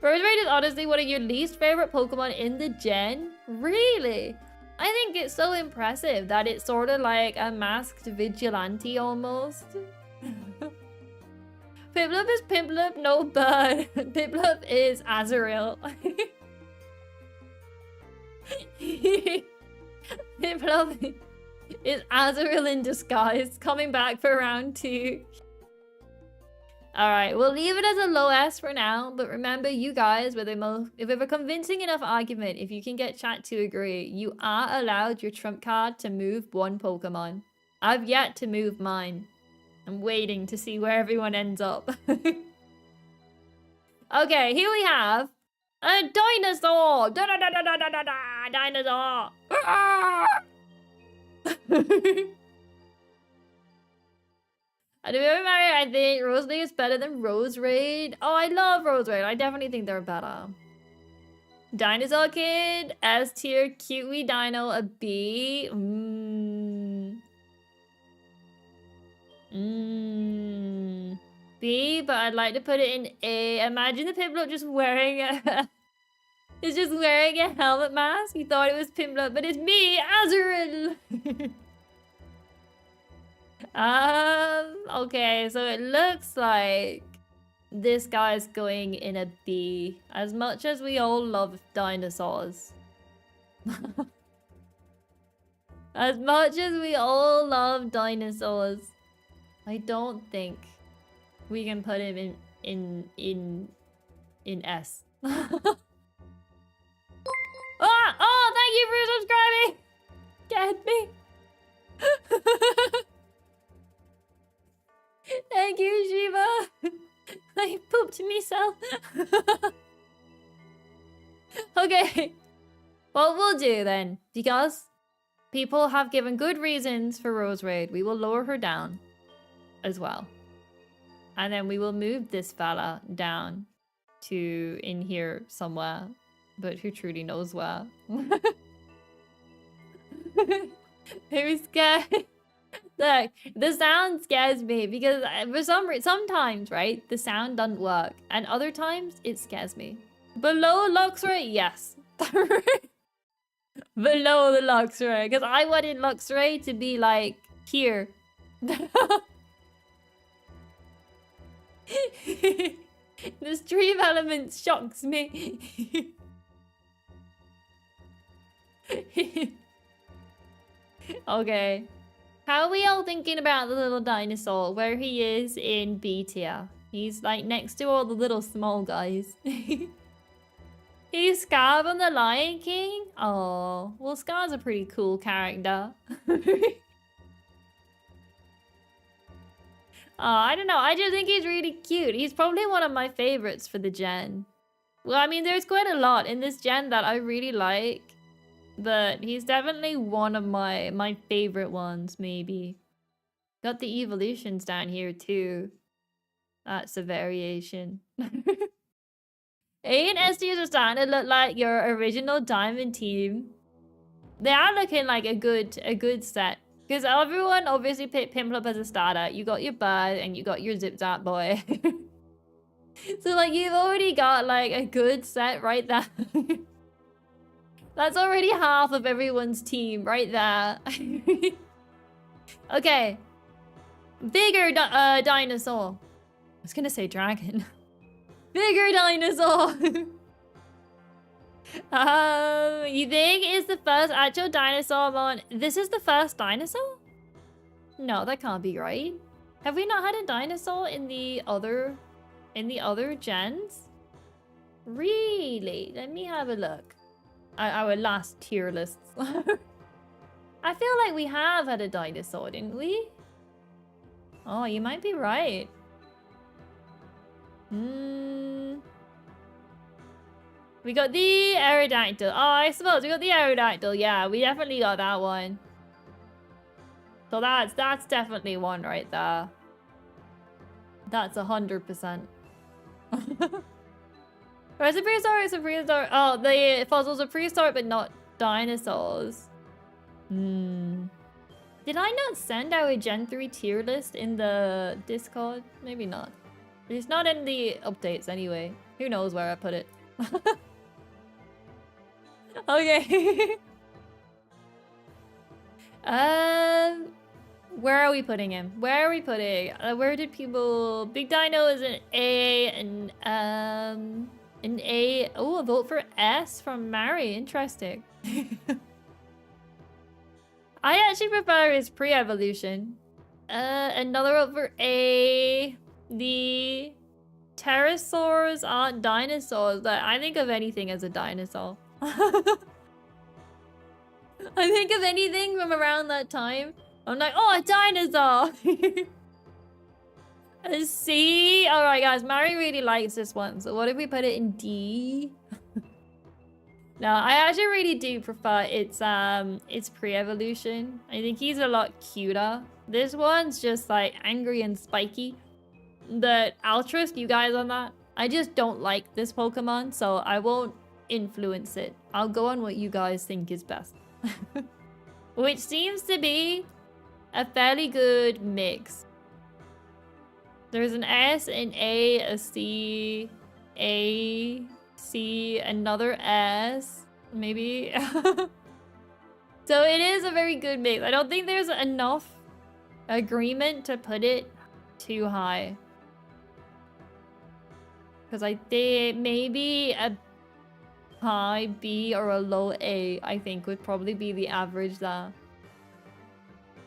Rose Raid is honestly one of your least favorite Pokemon in the gen? Really? I think it's so impressive that it's sort of like a masked vigilante almost. Piplup is Piplup, no bird. Piplup is Azurill. Piplup is Azurill in disguise, coming back for round 2. Alright, we'll leave it as a low S for now, but remember you guys, if we have a convincing enough argument, if you can get chat to agree, you are allowed your trump card to move 1 Pokemon. I've yet to move mine. I'm waiting to see where everyone ends up. Okay, here we have a dinosaur! Dinosaur! I think Rose Raid is better than Rose Raid. Oh, I love Rose Raid. I definitely think they're better. Dinosaur Kid, S tier, cute wee dino, a B. B, but I'd like to put it in A. Imagine the Piplup just wearing a... It's just wearing a helmet mask. You thought it was Piplup, but it's me, Azurill. Okay, so it looks like This guy's going in a B. As much as we all love dinosaurs. As much as we all love dinosaurs, I don't think we can put him in S. Ah! Oh, thank you for subscribing! Get me! Thank you, Shiva! I pooped myself. Okay. What we'll do then, because people have given good reasons for Rose Raid, we will lower her down as well. And then we will move this fella down to in here somewhere. But who truly knows where? Who's scared? Look, the sound scares me because for sometimes, right, the sound doesn't work. And other times, it scares me. Below Luxray, yes. Below the Luxray. Because I wanted Luxray to be like here. The stream element shocks me. Okay. How are we all thinking about the little dinosaur? Where he is in B tier. He's like next to all the little small guys. He's Scar from the Lion King? Oh, well, Scar's a pretty cool character. I don't know. I just think he's really cute. He's probably one of my favorites for the gen. Well, I mean, there's quite a lot in this gen that I really like. But he's definitely one of my favorite ones, maybe. Got the evolutions down here, too. That's a variation. A and SD are starting to look like your original Diamond team. They are looking like a good set. Because everyone obviously picked Pimple as a starter. You got your bird and you got your Zip Zap boy. So like you've already got like a good set right there. That's already half of everyone's team right there. Okay. Bigger dinosaur. I was gonna say dragon. Bigger dinosaur. You think it's the first actual dinosaur one? This is the first dinosaur? No, that can't be right. Have we not had a dinosaur in the other gens? Really? Let me have a look. Our last tier lists. I feel like we have had a dinosaur, didn't we? Oh, you might be right. We got the Aerodactyl. Oh, I suppose we got the Aerodactyl. Yeah, we definitely got that one. So that's definitely one right there. That's 100%. Where's a prehistoric? It's a prehistoric. Oh, the fossils are prehistoric, but not dinosaurs. Did I not send our Gen 3 tier list in the Discord? Maybe not. It's not in the updates anyway. Who knows where I put it. Okay. Where are we putting him? Where are we putting? Where did people? Big Dino is an A and an A. Oh, a vote for S from Mary. Interesting. I actually prefer his pre-evolution. Another vote for A. The pterosaurs aren't dinosaurs, but I think of anything as a dinosaur. I think of anything from around that time. I'm like, oh, a dinosaur! A C? Alright guys, Mary really likes this one, so what if we put it in D? No, I actually really do prefer its pre-evolution. I think he's a lot cuter. This one's just like angry and spiky. But I'll trust you guys on that. I just don't like this Pokemon, so I won't influence it. I'll go on what you guys think is best. Which seems to be a fairly good mix. There's an S, an A, a C, A, C, another S, maybe. So it is a very good mix. I don't think there's enough agreement to put it too high. Because I think maybe a high B or a low A, I think, would probably be the average there.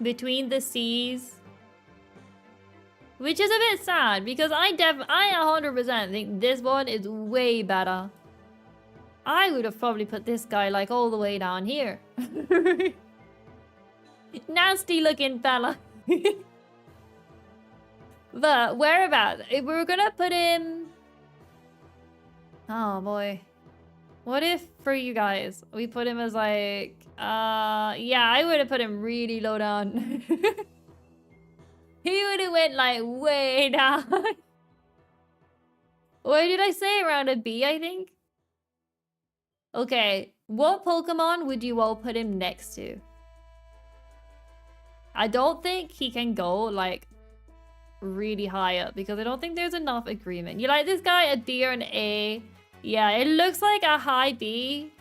Between the C's. Which is a bit sad, because I 100% think this one is way better. I would have probably put this guy, like, all the way down here. Nasty looking fella. But whereabouts? If we were gonna put him... Oh boy. What if, for you guys, we put him as like... yeah, I would have put him really low down. He would have went like way down. What did I say? Around a B, I think? Okay, what Pokemon would you all put him next to? I don't think he can go like really high up because I don't think there's enough agreement. You like this guy a B or an A? Yeah, it looks like a high B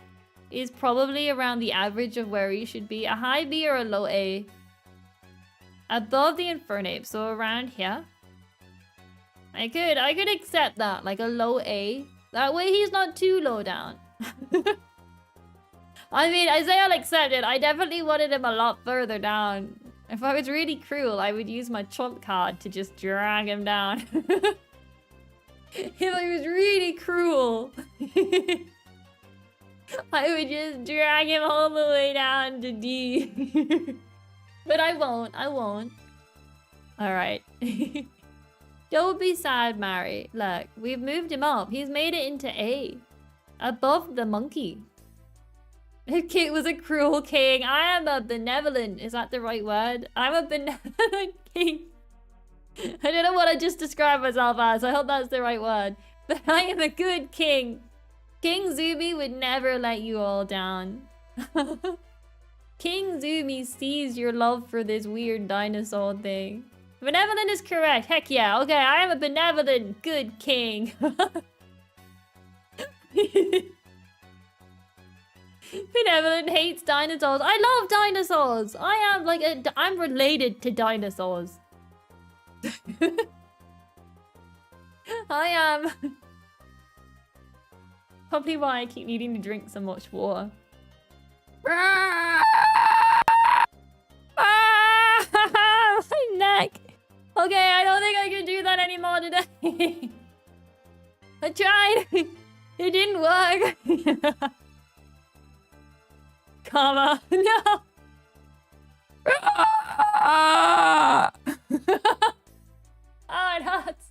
is probably around the average of where he should be. A high B or a low A. Above the Infernape, so around here. I could accept that, like a low A. That way he's not too low down. I mean, I say I'll accept it. I definitely wanted him a lot further down. If I was really cruel, I would use my trump card to just drag him down. If I was really cruel, I would just drag him all the way down to D. But I won't. Alright. Don't be sad, Mari. Look, we've moved him up. He's made it into A. Above the monkey. If Kate was a cruel king, I am a benevolent. Is that the right word? I'm a benevolent king. I don't know what I just described myself as. I hope that's the right word. But I am a good king. King Zumi would never let you all down. King Zumi sees your love for this weird dinosaur thing. Benevolent is correct. Heck yeah. Okay, I am a benevolent, good king. Benevolent hates dinosaurs. I love dinosaurs. I am like I'm related to dinosaurs. I am. Probably why I keep needing to drink so much water. My neck. Okay, I don't think I can do that anymore today. I tried. It didn't work. Karma. No. Oh, it hurts.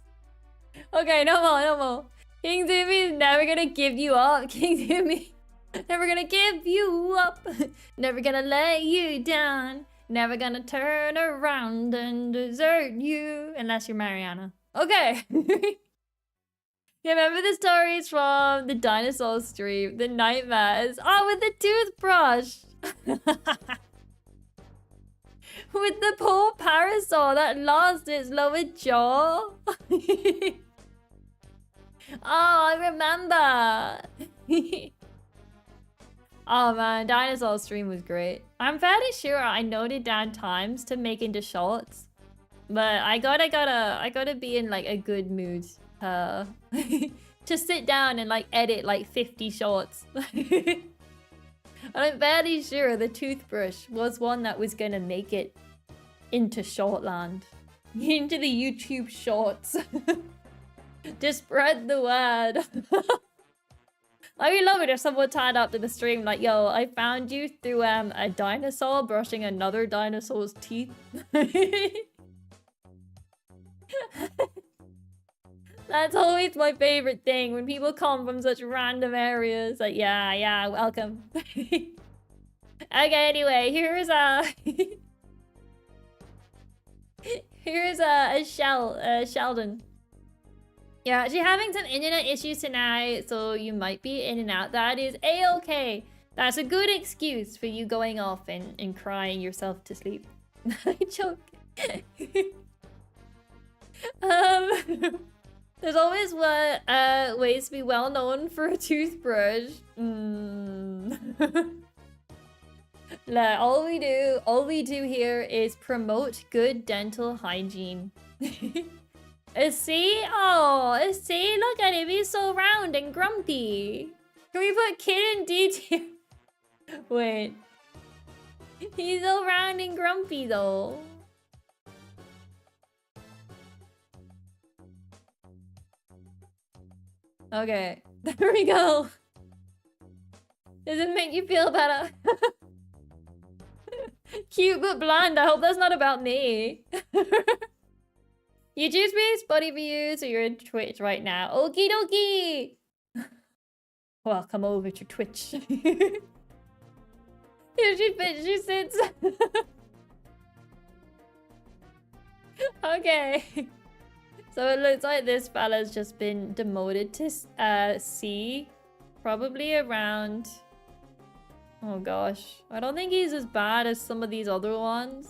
Okay, no more. King Zumi is never gonna give you up. King Zumi, never gonna give you up. Never gonna let you down. Never gonna turn around and desert you. Unless you're Mariana. Okay. You remember the stories from the dinosaur stream? The nightmares. Oh, with the toothbrush. With the poor parasaur that lost its lower jaw. Oh, I remember. Oh man, dinosaur stream was great. I'm fairly sure I noted down times to make into shorts, but I gotta be in like a good mood to sit down and like edit like 50 shorts. I'm fairly sure the toothbrush was one that was gonna make it into Shortland, into the YouTube shorts. To spread the word. I would love it if someone tied up to the stream like, yo, I found you through a dinosaur brushing another dinosaur's teeth. That's always my favorite thing when people come from such random areas. Like, yeah, welcome. Okay, anyway, here's a Sheldon. Yeah, actually having some internet issues tonight, so you might be in and out. That is a-okay. That's a good excuse for you going off and crying yourself to sleep. I joke. There's always ways to be well known for a toothbrush. Look, all we do here is promote good dental hygiene. See? Oh, see? Look at him. He's so round and grumpy. Can we put kid in D tier? Wait. He's so round and grumpy, though. Okay. There we go. Does it make you feel better? Cute but bland. I hope that's not about me. YouTube space, buddy views, so you're in Twitch right now. Okie dokie! Well, come over to Twitch. Here she sits. Okay. So it looks like this fella's just been demoted to C. Probably around... Oh gosh. I don't think he's as bad as some of these other ones.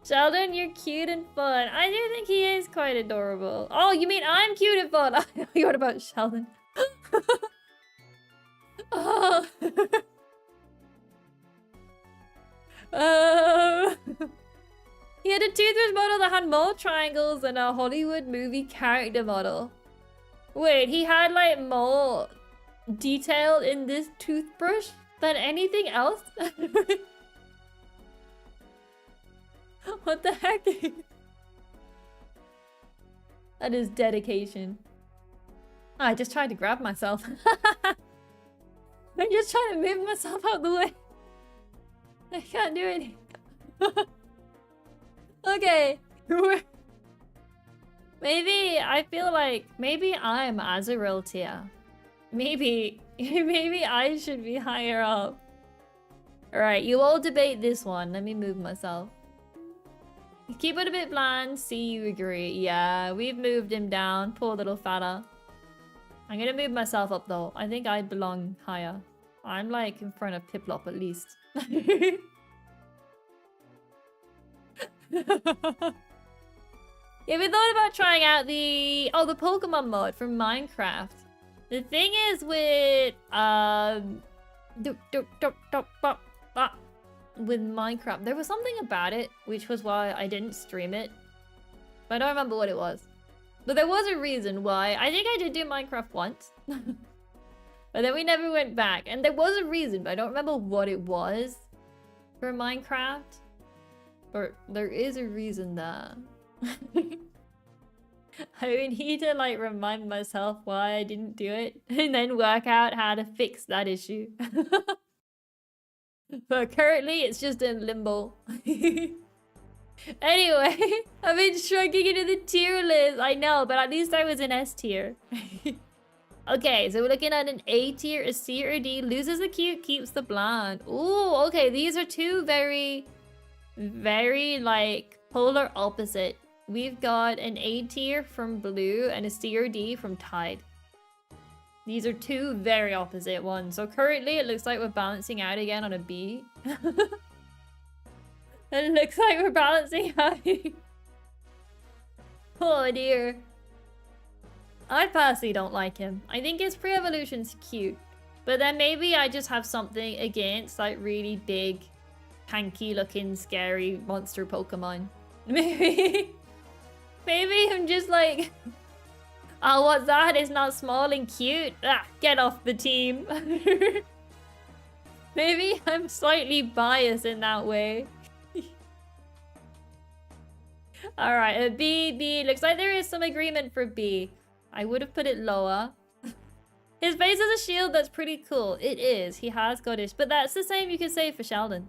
Sheldon, you're cute and fun. I do think he is quite adorable. Oh, you mean I'm cute and fun? You heard about Sheldon. Oh. He had a toothbrush model that had more triangles than a Hollywood movie character model. Wait, he had like more detail in this toothbrush than anything else? What the heck? That is dedication. I just tried to grab myself. I'm just trying to move myself out the way. I can't do anything. Okay. Maybe I feel like maybe I'm Azaril tier. Maybe I should be higher up. Alright, you all debate this one. Let me move myself. Keep it a bit bland. See, you agree. Yeah, we've moved him down. Poor little fella. I'm gonna move myself up though. I think I belong higher. I'm like in front of Piplop at least. Yeah, we thought about trying out the Pokemon mod from Minecraft. The thing is with with Minecraft, there was something about it, which was why I didn't stream it. But I don't remember what it was. But there was a reason why. I think I did do Minecraft once. But then we never went back. And there was a reason, but I don't remember what it was for Minecraft. But there is a reason there. I would need to like remind myself why I didn't do it and then work out how to fix that issue. But currently it's just in limbo. Anyway, I've been shrinking into the tier list. I know, but at least I was in S tier. Okay, so we're looking at an A tier, a C or a D. Loses the cute, keeps the blonde. Ooh, okay, these are two very like polar opposite. We've got an A tier from Blue and a C or D from Tide. These are two very opposite ones. So currently it looks like we're balancing out again on a B. It looks like we're balancing out. Oh dear. I personally don't like him. I think his pre-evolution's cute. But then maybe I just have something against like really big, tanky looking, scary monster Pokemon. Maybe I'm just like, oh, what's that? It's not small and cute. Ah, get off the team. Maybe I'm slightly biased in that way. Alright, a B. Looks like there is some agreement for B. I would have put it lower. His face has a shield that's pretty cool. It is. He has got it. But that's the same you could say for Sheldon.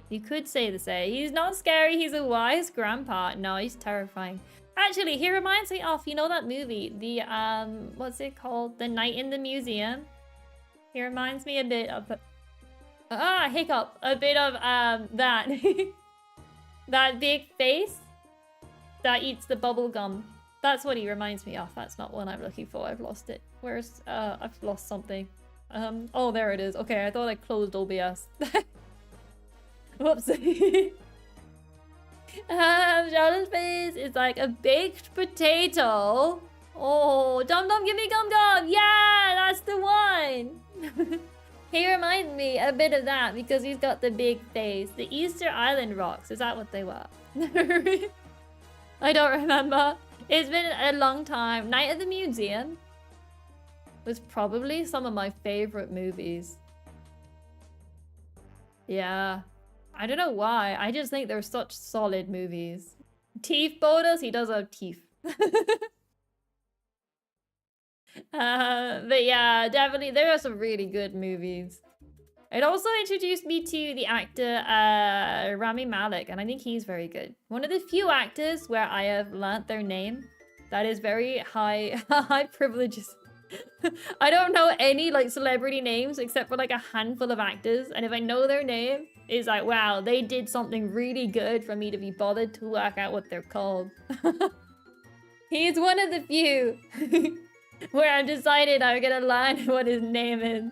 You could say the same. He's not scary. He's a wise grandpa. No, he's terrifying. Actually, he reminds me of, you know that movie? The, what's it called? The Night in the Museum. He reminds me a bit of... hiccup. A bit of, that. That big face that eats the bubble gum. That's what he reminds me of. That's not what I'm looking for. I've lost it. Where's... I've lost something. Oh, there it is. Okay, I thought I closed OBS. Whoops. Sheldon's face is like a baked potato. Oh, Dum Dum, give me Gum Gum. Yeah, that's the one. He reminds me a bit of that because he's got the big face. The Easter Island rocks. Is that what they were? I don't remember. It's been a long time. Night at the Museum was probably some of my favorite movies. Yeah. I don't know why. I just think they're such solid movies. Teeth boulders? He does have teeth. But yeah, definitely there are some really good movies. It also introduced me to the actor Rami Malek, and I think he's very good. One of the few actors where I have learnt their name. That is very high privileges. I don't know any like celebrity names except for like a handful of actors, and if I know their name, it's like, wow, they did something really good for me to be bothered to work out what they're called. He's one of the few where I've decided I'm gonna learn what his name is.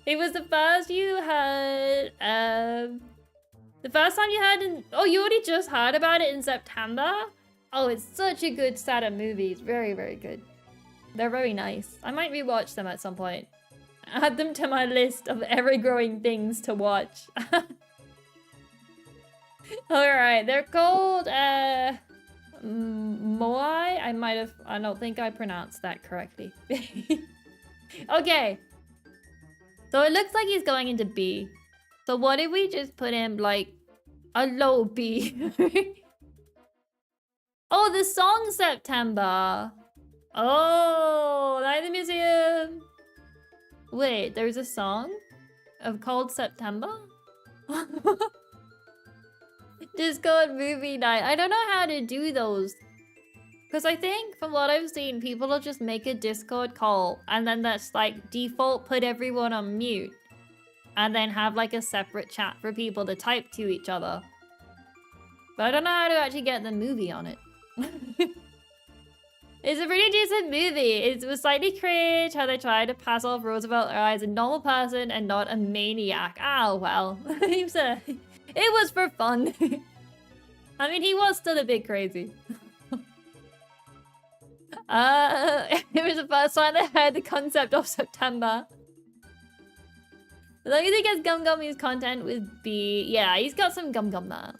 It was the first you heard, the first time you heard in, oh, you already just heard about it in September? Oh, it's such a good set of movies. Very, very good. They're very nice. I might rewatch them at some point. Add them to my list of ever-growing things to watch. Alright, they're called, Moai? I don't think I pronounced that correctly. Okay. So it looks like he's going into B. So what if we just put him like a low B? Oh, the song September. Oh, Night at the Museum. Wait, there's a song called September? Discord movie night. I don't know how to do those. Because I think, from what I've seen, people will just make a Discord call and then that's like default put everyone on mute. And then have like a separate chat for people to type to each other. But I don't know how to actually get the movie on it. It's a pretty decent movie. It was slightly cringe how they tried to pass off Roosevelt as a normal person and not a maniac. Oh, well. It was for fun. I mean, he was still a bit crazy. It was the first time I heard the concept of September. As long as he gets Gum Gummy's content with B. Yeah, he's got some Gum Gum there.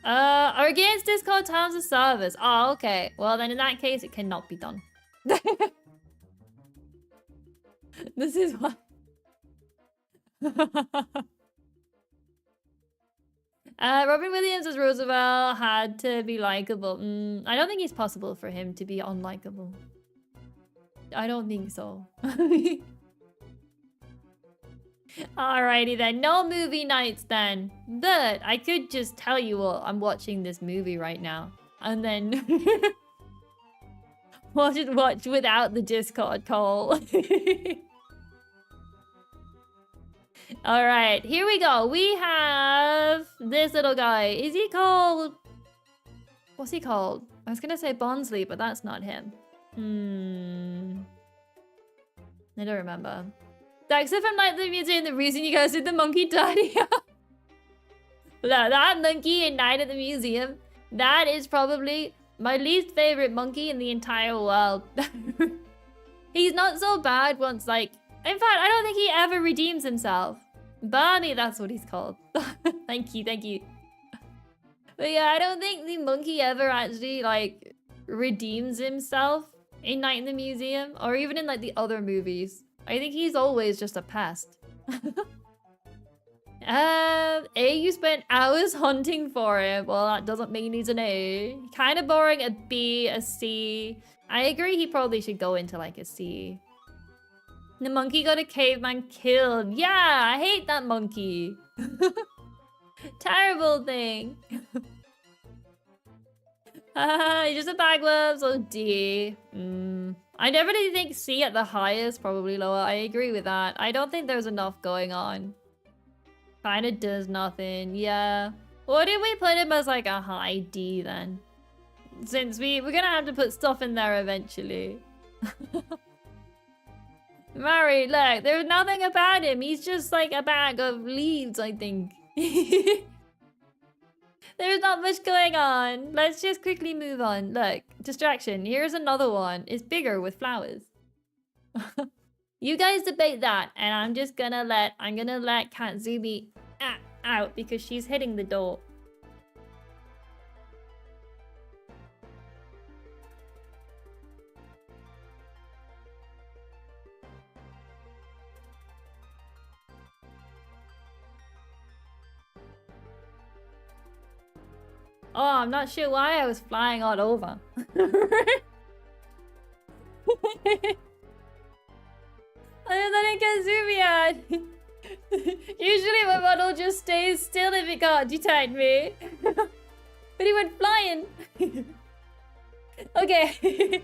Are against Discord terms of service. Oh, okay. Well, then in that case, it cannot be done. This is what... Robin Williams as Roosevelt had to be likable. I don't think it's possible for him to be unlikable. I don't think so. Alrighty then, no movie nights then. But I could just tell you all I'm watching this movie right now. And then... we'll just watch without the Discord call. Alright, here we go. We have this little guy. Is he called... What's he called? I was gonna say Bonsley, but that's not him. I don't remember. That's it from Night at the Museum, the reason you guys did the monkey daddy. That monkey in Night at the Museum, that is probably my least favorite monkey in the entire world. He's not so bad once, like... In fact, I don't think he ever redeems himself. Barney, that's what he's called. Thank you, thank you. But yeah, I don't think the monkey ever actually, like, redeems himself in Night in the Museum, or even in, like, the other movies. I think he's always just a pest. A, you spent hours hunting for him. Well, that doesn't mean he's an A. Kind of boring. A B, a C. I agree he probably should go into, like, a C. The monkey got a caveman killed. Yeah, I hate that monkey. Terrible thing. Just a bagworm, so D. I definitely think C at the highest, probably lower. I agree with that. I don't think there's enough going on. Kinda does nothing, yeah. What if we put him as like a high D then? Since we're gonna have to put stuff in there eventually. Mari, look, there's nothing about him. He's just like a bag of leaves, I think. There's not much going on. Let's just quickly move on. Look, distraction. Here's another one. It's bigger with flowers. You guys debate that, and I'm gonna let Kitzumii out because she's hitting the door. Oh, I'm not sure why I was flying all over. I'm letting Kitzumii out. Usually my model just stays still if it can't detect me. But he went flying. Okay.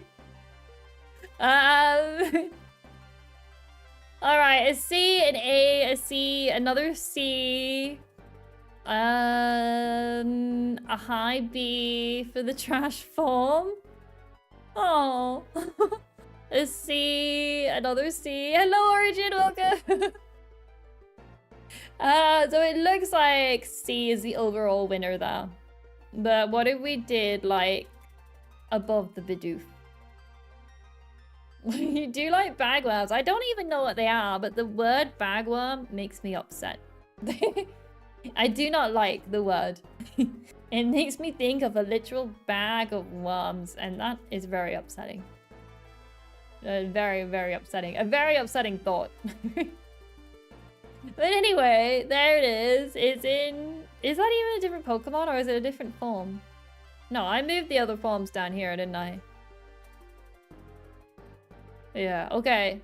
Alright, a C, an A, a C, another C. A high B for the trash form. Oh. A C, another C. Hello, Origin, welcome. So it looks like C is the overall winner though. But what if we did like above the Bidoof? You do like bagworms. I don't even know what they are, but the word bagworm makes me upset. I do not like the word. It makes me think of a literal bag of worms, and that is very upsetting. Very, very upsetting. A very upsetting thought. But anyway, there it is. It's in... Is that even a different Pokemon, or is it a different form? No, I moved the other forms down here, didn't I? Yeah, okay.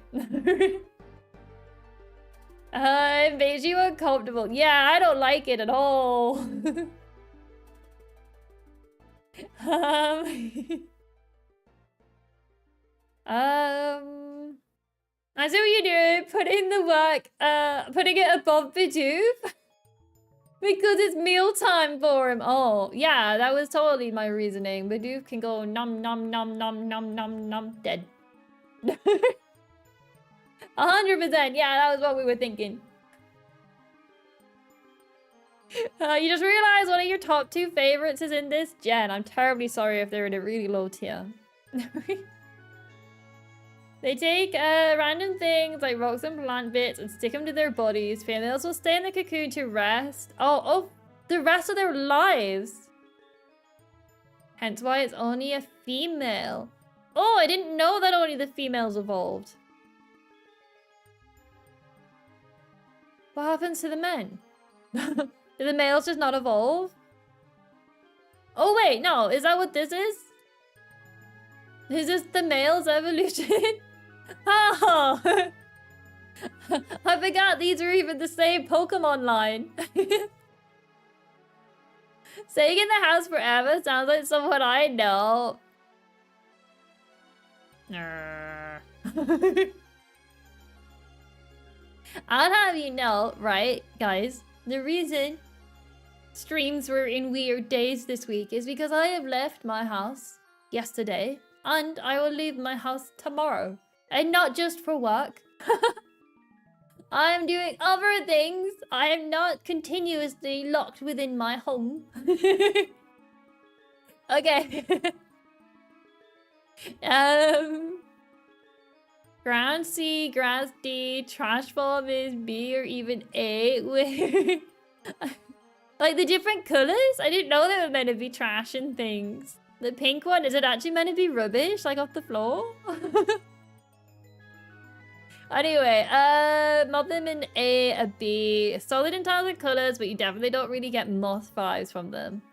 It made you uncomfortable. Yeah, I don't like it at all. I see what you do. Put in the work, putting it above Bidoof. Because it's mealtime for him. Oh, yeah, that was totally my reasoning. Bidoof can go nom nom nom nom nom nom nom dead. 100%. Yeah, that was what we were thinking. You just realized one of your top 2 favorites is in this gen. I'm terribly sorry if they're in a really low tier. They take random things like rocks and plant bits and stick them to their bodies. Females will stay in the cocoon to rest. Oh, the rest of their lives. Hence why it's only a female. Oh, I didn't know that only the females evolved. What happens to the men? Do the males just not evolve? Oh wait, no, is that what this is? Is this the male's evolution? Oh! I forgot these are even the same Pokemon line. Staying in the house forever sounds like someone I know. I'll have you know, right, guys? The reason streams were in weird days this week is because I have left my house yesterday and I will leave my house tomorrow. And not just for work. I'm doing other things. I am not continuously locked within my home. Okay. Ground C, grass D, trash form is B or even A. Like the different colors? I didn't know they were meant to be trash and things. The pink one, is it actually meant to be rubbish, like off the floor? Anyway, mod them in A B. Solid in terms of colors, but you definitely don't really get moth vibes from them.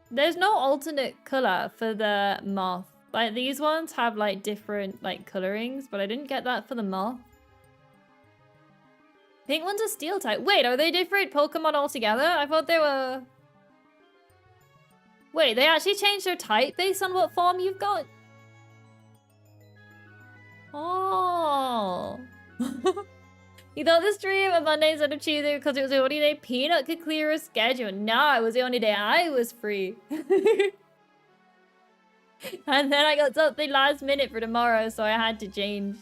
There's no alternate color for the moth. Like these ones have like different like colorings, but I didn't get that for the moth. Pink one's a steel type. Wait, are they different Pokemon altogether? I thought they were... Wait, they actually changed their type based on what form you've got? Oh. You thought the stream on Monday instead of Tuesday because it was the only day Peanut could clear a schedule. No, it was the only day I was free. And then I got something last minute for tomorrow, so I had to change.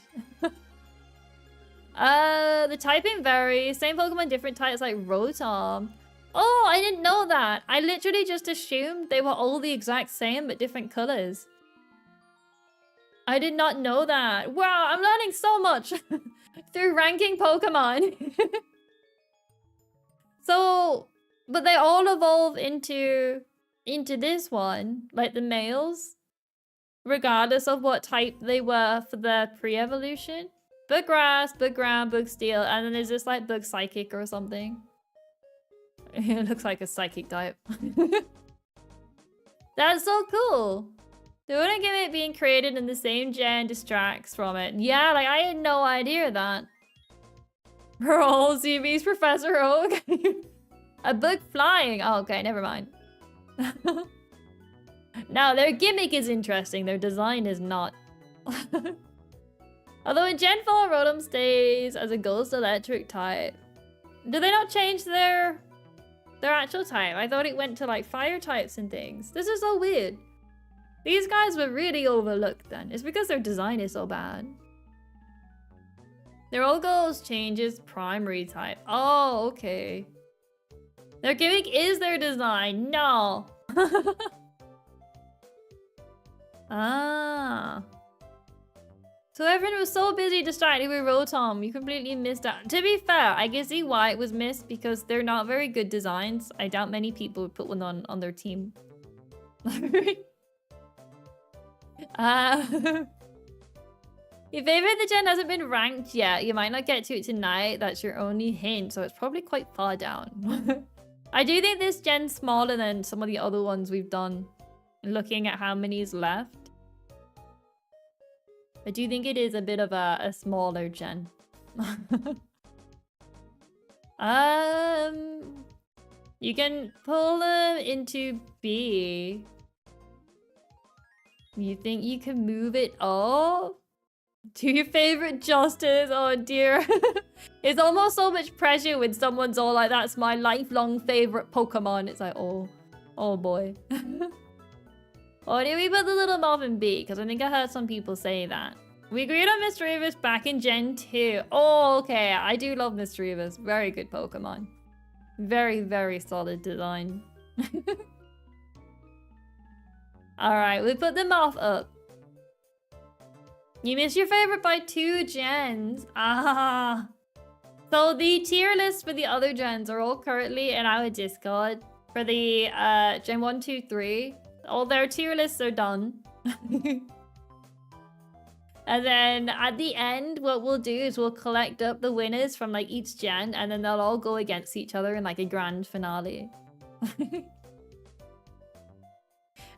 The typing varies. Same Pokemon, different types like Rotom. Oh, I didn't know that. I literally just assumed they were all the exact same but different colors. I did not know that. Wow, I'm learning so much through ranking Pokemon. So, but they all evolve into this one, like the males, regardless of what type they were for the pre-evolution. Bug grass, bug ground, bug steel, and then there's this like bug psychic or something. It looks like a psychic type. That's so cool. The one gimmick being created in the same gen distracts from it. Yeah, like I had no idea that. Roll CV's Professor Oak. A book flying. Oh, okay, never mind. Now, their gimmick is interesting. Their design is not. Although in Gen 4, Rotom stays as a ghost electric type. Do they not change their actual type? I thought it went to like fire types and things. This is so weird. These guys were really overlooked then. It's because their design is so bad. Their old ghost changes primary type. Oh, okay. Their gimmick is their design. No. Ah. So everyone was so busy distracted with Rotom, you completely missed out. To be fair, I can see why it was missed because they're not very good designs. I doubt many people would put one on their team. Your favorite the gen hasn't been ranked yet. You might not get to it tonight. That's your only hint, so it's probably quite far down. I do think this gen's smaller than some of the other ones we've done. Looking at how many is left. I do think it is a bit of a smaller gen. You can pull them into B. You think you can move it up? To your favorite Justice? Oh dear. It's almost so much pressure when someone's all like, that's my lifelong favorite Pokemon. It's like, oh boy. Or did we put the little moth in B? Because I think I heard some people say that. We agreed on Mischievous back in Gen 2. Oh, okay. I do love Mischievous. Very good Pokemon. Very, very solid design. Alright, we put the moth up. You missed your favorite by 2 gens. Ah. So the tier lists for the other gens are all currently in our Discord. For the Gen 1, 2, 3. All their tier lists are done. And then at the end, what we'll do is we'll collect up the winners from like each gen and then they'll all go against each other in like a grand finale.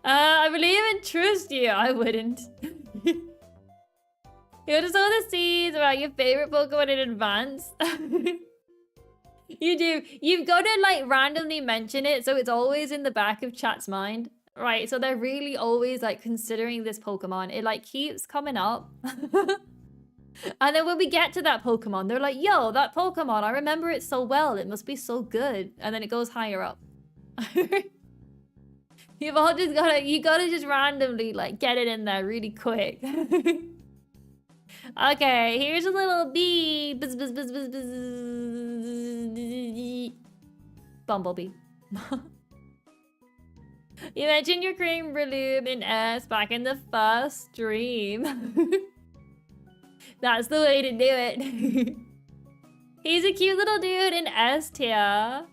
I believe and trust you. I wouldn't. You just saw the seeds about your favorite Pokemon in advance. You do. You've got to like randomly mention it so it's always in the back of chat's mind. Right, so they're really always like considering this Pokemon. It like keeps coming up. And then when we get to that Pokemon, they're like, yo, that Pokemon, I remember it so well. It must be so good. And then it goes higher up. You've all just gotta, you gotta just randomly like get it in there really quick. Okay, here's a little bee. Buzz, buzz, buzz, buzz, buzz. Bumblebee. You mentioned your cream Breloom in S back in the first stream. That's the way to do it. He's a cute little dude in S tier.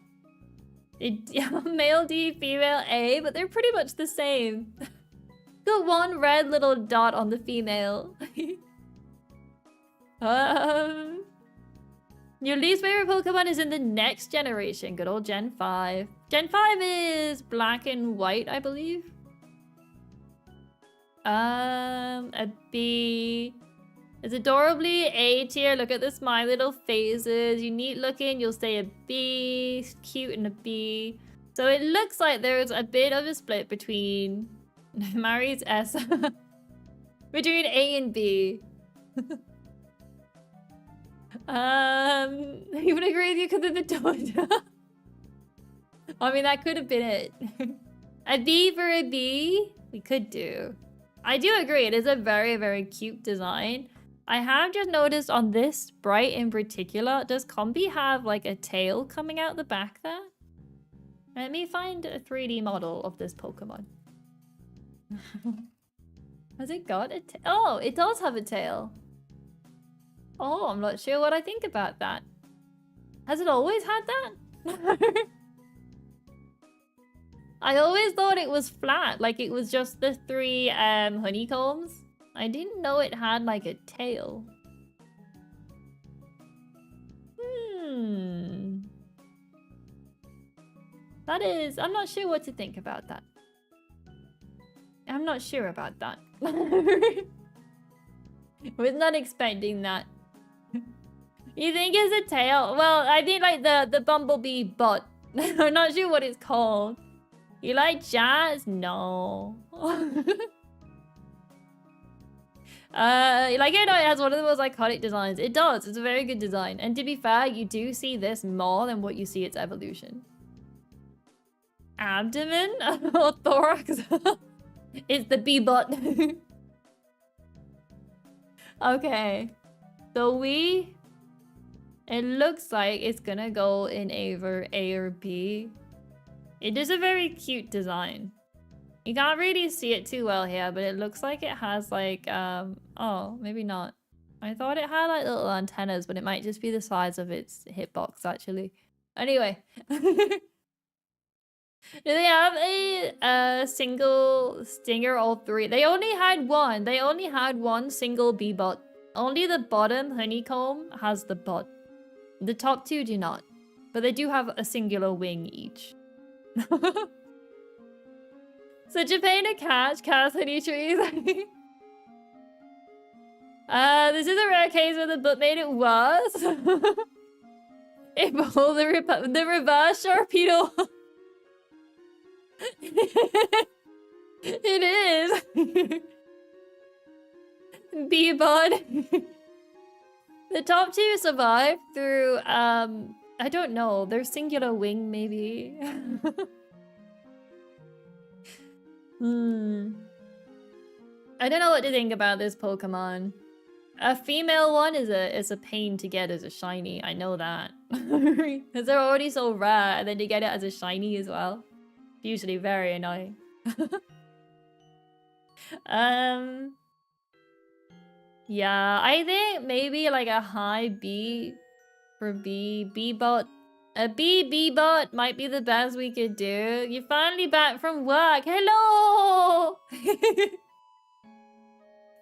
Male D, female A, but they're pretty much the same. Got one red little dot on the female. Your least favorite Pokemon is in the next generation. Good old Gen 5. Gen 5 is black and white, I believe. A B. It's adorably A tier. Look at the smile little faces. You neat looking, you'll say a B. Cute and a B. So it looks like there's a bit of a split between Mari's S. Between A and B. He would agree with you because of the toad. I mean, that could have been it. A B for a B, we could do. I do agree, it is a very, very cute design. I have just noticed on this sprite in particular, does Combi have like a tail coming out the back there? Let me find a 3D model of this Pokemon. Has it got a tail? Oh, it does have a tail. Oh, I'm not sure what I think about that. Has it always had that? I always thought it was flat, like it was just the 3 honeycombs. I didn't know it had like a tail. That is, I'm not sure what to think about that. I'm not sure about that. Was not expecting that. You think it's a tail? Well, I think like the bumblebee butt. I'm not sure what it's called. You like jazz? No. Like it has one of the most iconic designs. It does. It's a very good design. And to be fair, you do see this more than what you see its evolution. Abdomen or thorax? It's the bee butt. Okay. So it looks like it's gonna go in either A or B. It is a very cute design. You can't really see it too well here, but it looks like it has like, oh, maybe not. I thought it had like little antennas, but it might just be the size of its hitbox actually. Anyway. Do they have a single stinger or three? They only had one. They only had one single bee bot. Only the bottom honeycomb has the bot. The top two do not. But they do have a singular wing each. Such a pain to catch, honey trees. This is a rare case where the butt made it worse. It pulled the reverse Sharpedo. It is. Bee-bud. The top two survived through, I don't know, their singular wing, maybe. I don't know what to think about this Pokemon. A female one is a pain to get as a shiny, I know that. Because they're already so rare, and then to get it as a shiny as well. Usually very annoying. Yeah, I think maybe like a high B for B-bot. A B-bot might be the best we could do. You're finally back from work. Hello!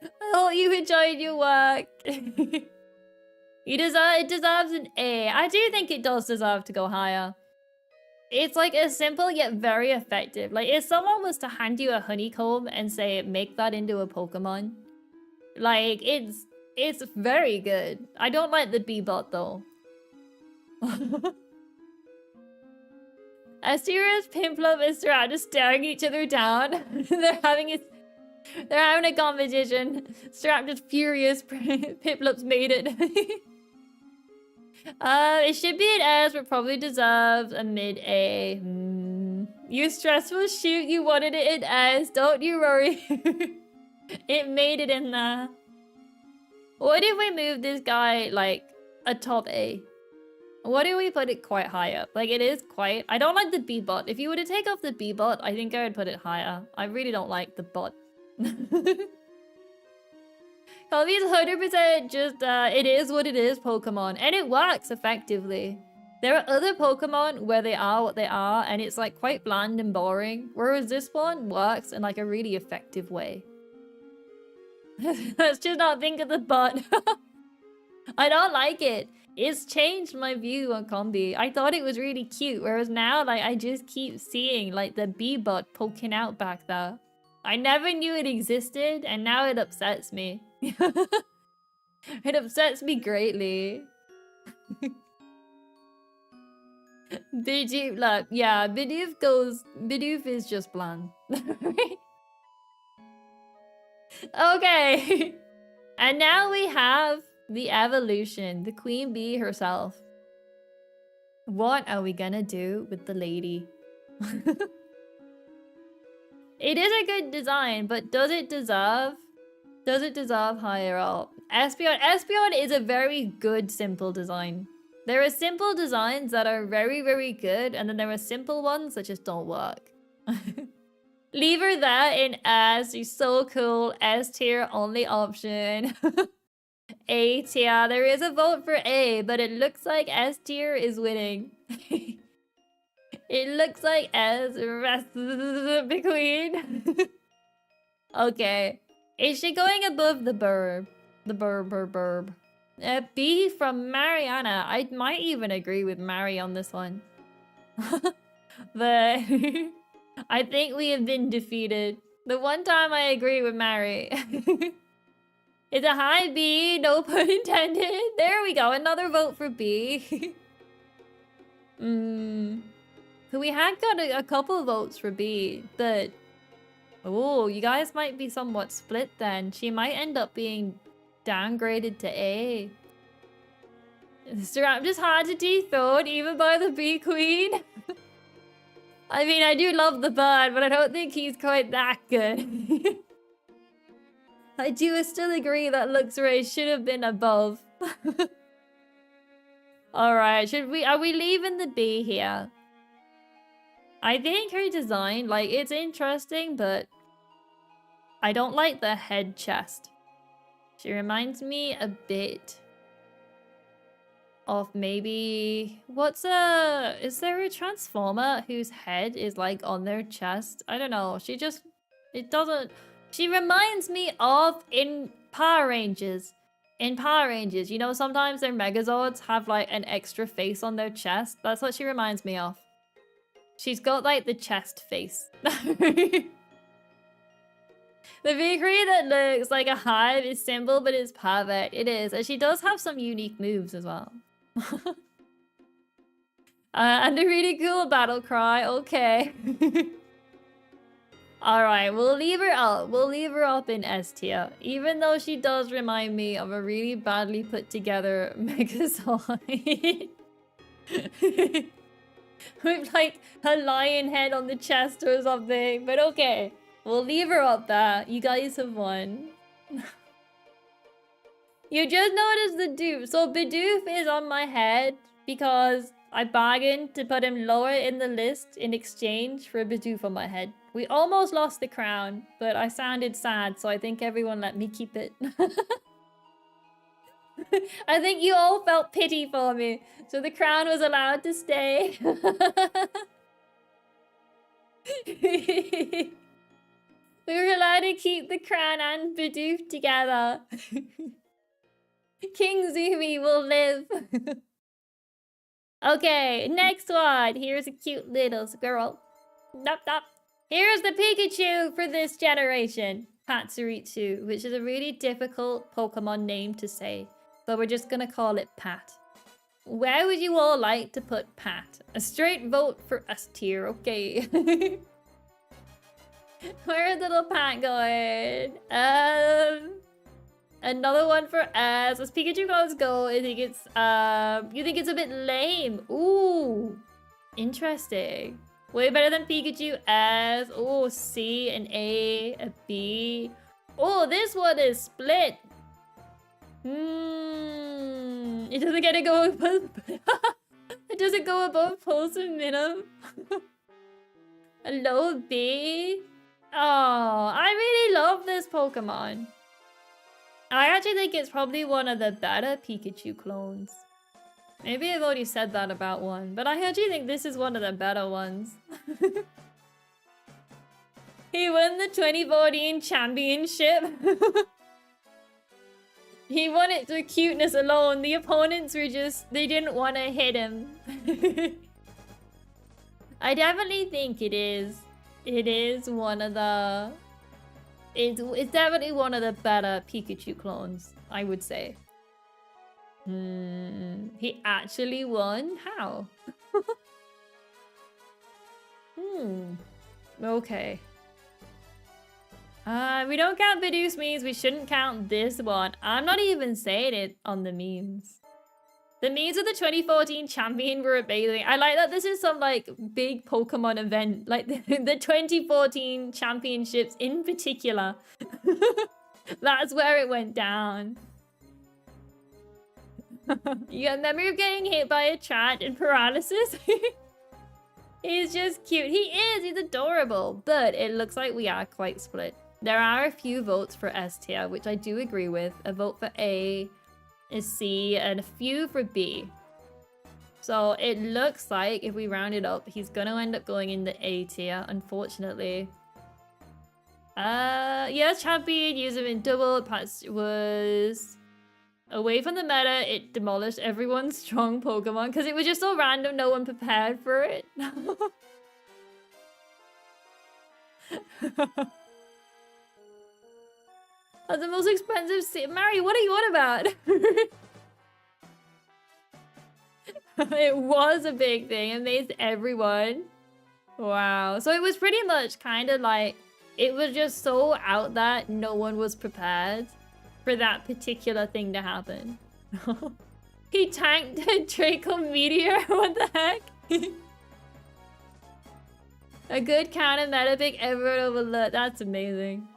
I hope you enjoyed your work. It deserves an A. I do think it does deserve to go higher. It's like a simple yet very effective. Like if someone was to hand you a honeycomb and say, make that into a Pokemon, like it's very good. I don't like the B-bot though. Asterius, Piplup, and Strat just staring each other down. They're having a competition. Strap just furious. Piplup's made it. It should be an S, but probably deserves a mid-A. You stressful shoot, you wanted it in S. Don't you worry. It made it in there. What if we move this guy, like, a top A? What if we put it quite high up? Like, it is quite... I don't like the B-bot. If you were to take off the B-bot, I think I would put it higher. I really don't like the bot. Colby's 100% just, it is what it is Pokemon. And it works effectively. There are other Pokemon where they are what they are, and it's, like, quite bland and boring. Whereas this one works in, like, a really effective way. Let's just not think of the bot. I don't like it. It's changed my view on Combi. I thought it was really cute, whereas now, like, I just keep seeing, like, the bee-bot poking out back there. I never knew it existed, and now it upsets me. It upsets me greatly. Bidoof, look, yeah, Bidoof is just bland. Okay. And now we have the evolution, the queen bee herself. What are we gonna do with the lady? It is a good design, but does it deserve higher up? Espeon is a very good simple design. There are simple designs that are very, very good, and then there are simple ones that just don't work. Leave her there in S. She's so cool. S tier only option. A tier. There is a vote for A, but it looks like S tier is winning. It looks like S the queen. Okay. Is she going above the burb? The burb. B from Mariana. I might even agree with Mari on this one. But I think we have been defeated. The one time I agree with Mary. It's a high B, no pun intended. There we go, another vote for B. So we had got a couple of votes for B, but... Oh, you guys might be somewhat split then. She might end up being downgraded to A. Mr. just hard to dethrone, even by the bee queen. I mean, I do love the bird, but I don't think he's quite that good. I do still agree that Luxray should have been above. Alright, are we leaving the bee here? I think her design, like, it's interesting, but I don't like the head chest. She reminds me a bit of maybe... Is there a Transformer whose head is, like, on their chest? I don't know. She reminds me of in Power Rangers. In Power Rangers, you know, sometimes their Megazords have, like, an extra face on their chest. That's what she reminds me of. She's got, like, the chest face. The victory that looks like a hive is simple, but it's perfect. It is. And she does have some unique moves as well. And a really cool battle cry. Okay. Alright, we'll leave her up. We'll leave her up in S tier. Even though she does remind me of a really badly put together Megazord. With like a lion head on the chest or something. But okay, we'll leave her up there. You guys have won. You just noticed the dupe. So Bidoof is on my head because I bargained to put him lower in the list in exchange for a Bidoof on my head. We almost lost the crown, but I sounded sad, so I think everyone let me keep it. I think you all felt pity for me, so the crown was allowed to stay. We were allowed to keep the crown and Bidoof together. Kitzumii will live. Okay, next one. Here's a cute little squirrel. Nop, nop. Here's the Pikachu for this generation. Patsuritsu, which is a really difficult Pokemon name to say. So we're just gonna call it Pat. Where would you all like to put Pat? A straight vote for S tier, okay. Where's little Pat going? Another one for S. As Pikachu goes go, I think it's you think it's a bit lame. Ooh. Interesting. Way better than Pikachu S. Oh, C, an A, a B. Oh, this one is split. It doesn't get to go above. It doesn't go above Pulse and Minim. A low B. Oh, I really love this Pokemon. I actually think it's probably one of the better Pikachu clones. Maybe I've already said that about one, but I actually think this is one of the better ones. He won the 2014 championship. He won it through cuteness alone. The opponents were just, they didn't want to hit him. I definitely think it is. It is one of the... It's definitely one of the better Pikachu clones, I would say. He actually won? How? Okay. We don't count Bidoof's memes. We shouldn't count this one. I'm not even saying it on the memes. The memes of the 2014 champion were amazing. I like that this is some like big Pokemon event. Like the 2014 championships in particular. That's where it went down. You got memory of getting hit by a chat and paralysis? He's just cute. He is. He's adorable. But it looks like we are quite split. There are a few votes for S tier, which I do agree with. A vote for A is C and a few for B. So it looks like if we round it up, he's going to end up going in the A tier, unfortunately. Yes, champion, use him in double. Patch was... Away from the meta, it demolished everyone's strong Pokemon because it was just so random, no one prepared for it. That's the most expensive Mary, what are you on about? It was a big thing. It amazed everyone. Wow. So it was pretty much kind of like, it was just so out that no one was prepared for that particular thing to happen. He tanked a Draco meteor. What the heck? A good counter meta pick ever overlooked. That's amazing.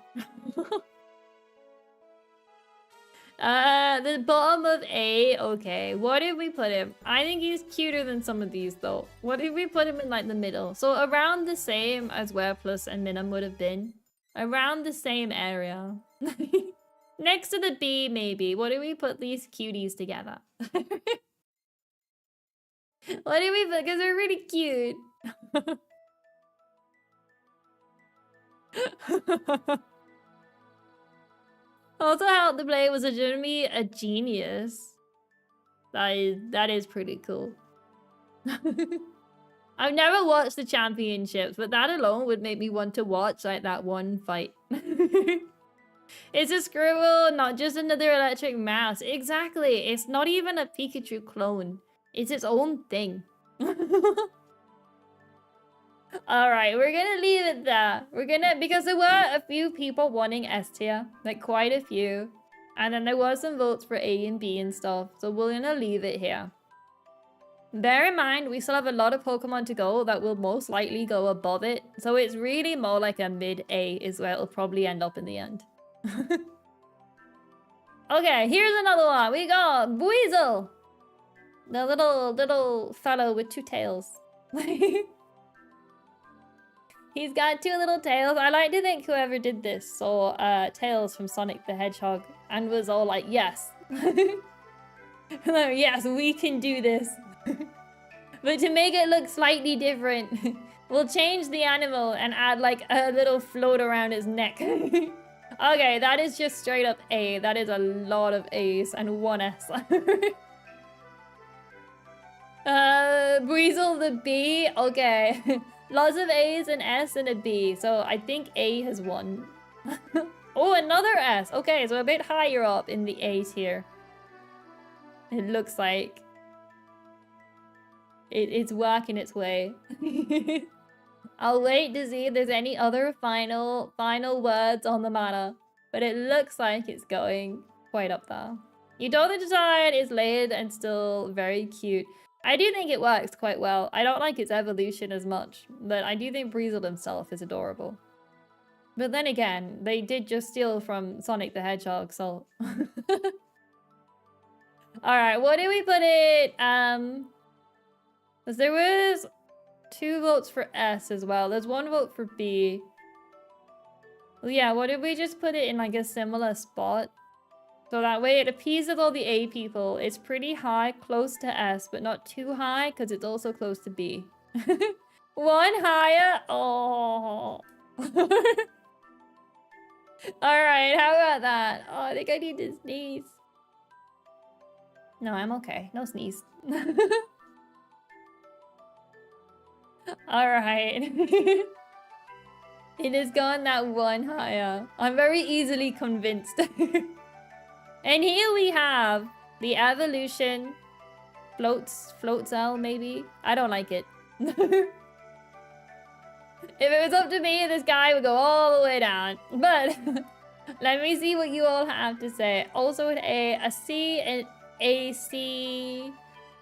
The bottom of A. Okay, what did we put him? I think he's cuter than some of these though. What did we put him in, like the middle? So around the same as where Plus and Minim would have been. Around the same area. Next to the B, maybe. What do we put these cuties together? What do we put? Because they're really cute. Also, how the player was legitimately a genius. That is pretty cool. I've never watched the championships, but that alone would make me want to watch like that one fight. It's a scribble, not just another electric mouse. Exactly. It's not even a Pikachu clone. It's its own thing. Alright, we're gonna leave it there. Because there were a few people wanting S tier. Like, quite a few. And then there were some votes for A and B and stuff. So we're gonna leave it here. Bear in mind, we still have a lot of Pokemon to go that will most likely go above it. So it's really more like a mid-A is where it'll probably end up in the end. Okay, here's another one. We got Buizel. The little fellow with two tails. He's got two little tails. I like to think whoever did this saw Tails from Sonic the Hedgehog and was all like, yes. Yes, we can do this. But to make it look slightly different, we'll change the animal and add like a little float around his neck. Okay, that is just straight up A. That is a lot of A's and one S. Buizel the B. Okay. Lots of A's, an S, and a B. So I think A has won. Oh, another S. Okay, so a bit higher up in the A tier. It looks like it's working its way. I'll wait to see if there's any other final words on the matter. But it looks like it's going quite up there. Eachother design is layered and still very cute. I do think it works quite well. I don't like its evolution as much, but I do think Buizel himself is adorable. But then again, they did just steal from Sonic the Hedgehog, so... Alright, what did we put it? Because there was 2 votes for S as well. There's 1 vote for B. Well, yeah, what did we just put it in like a similar spot? So that way it appeases all the A people. It's pretty high, close to S, but not too high because it's also close to B. 1 higher? Oh. Alright, how about that? Oh, I think I need to sneeze. No, I'm okay. No sneeze. Alright. It has gone that 1 higher. I'm very easily convinced. And here we have the evolution float cell, maybe? I don't like it. If it was up to me, this guy would go all the way down. But let me see what you all have to say. Also an A, a C, an A, C,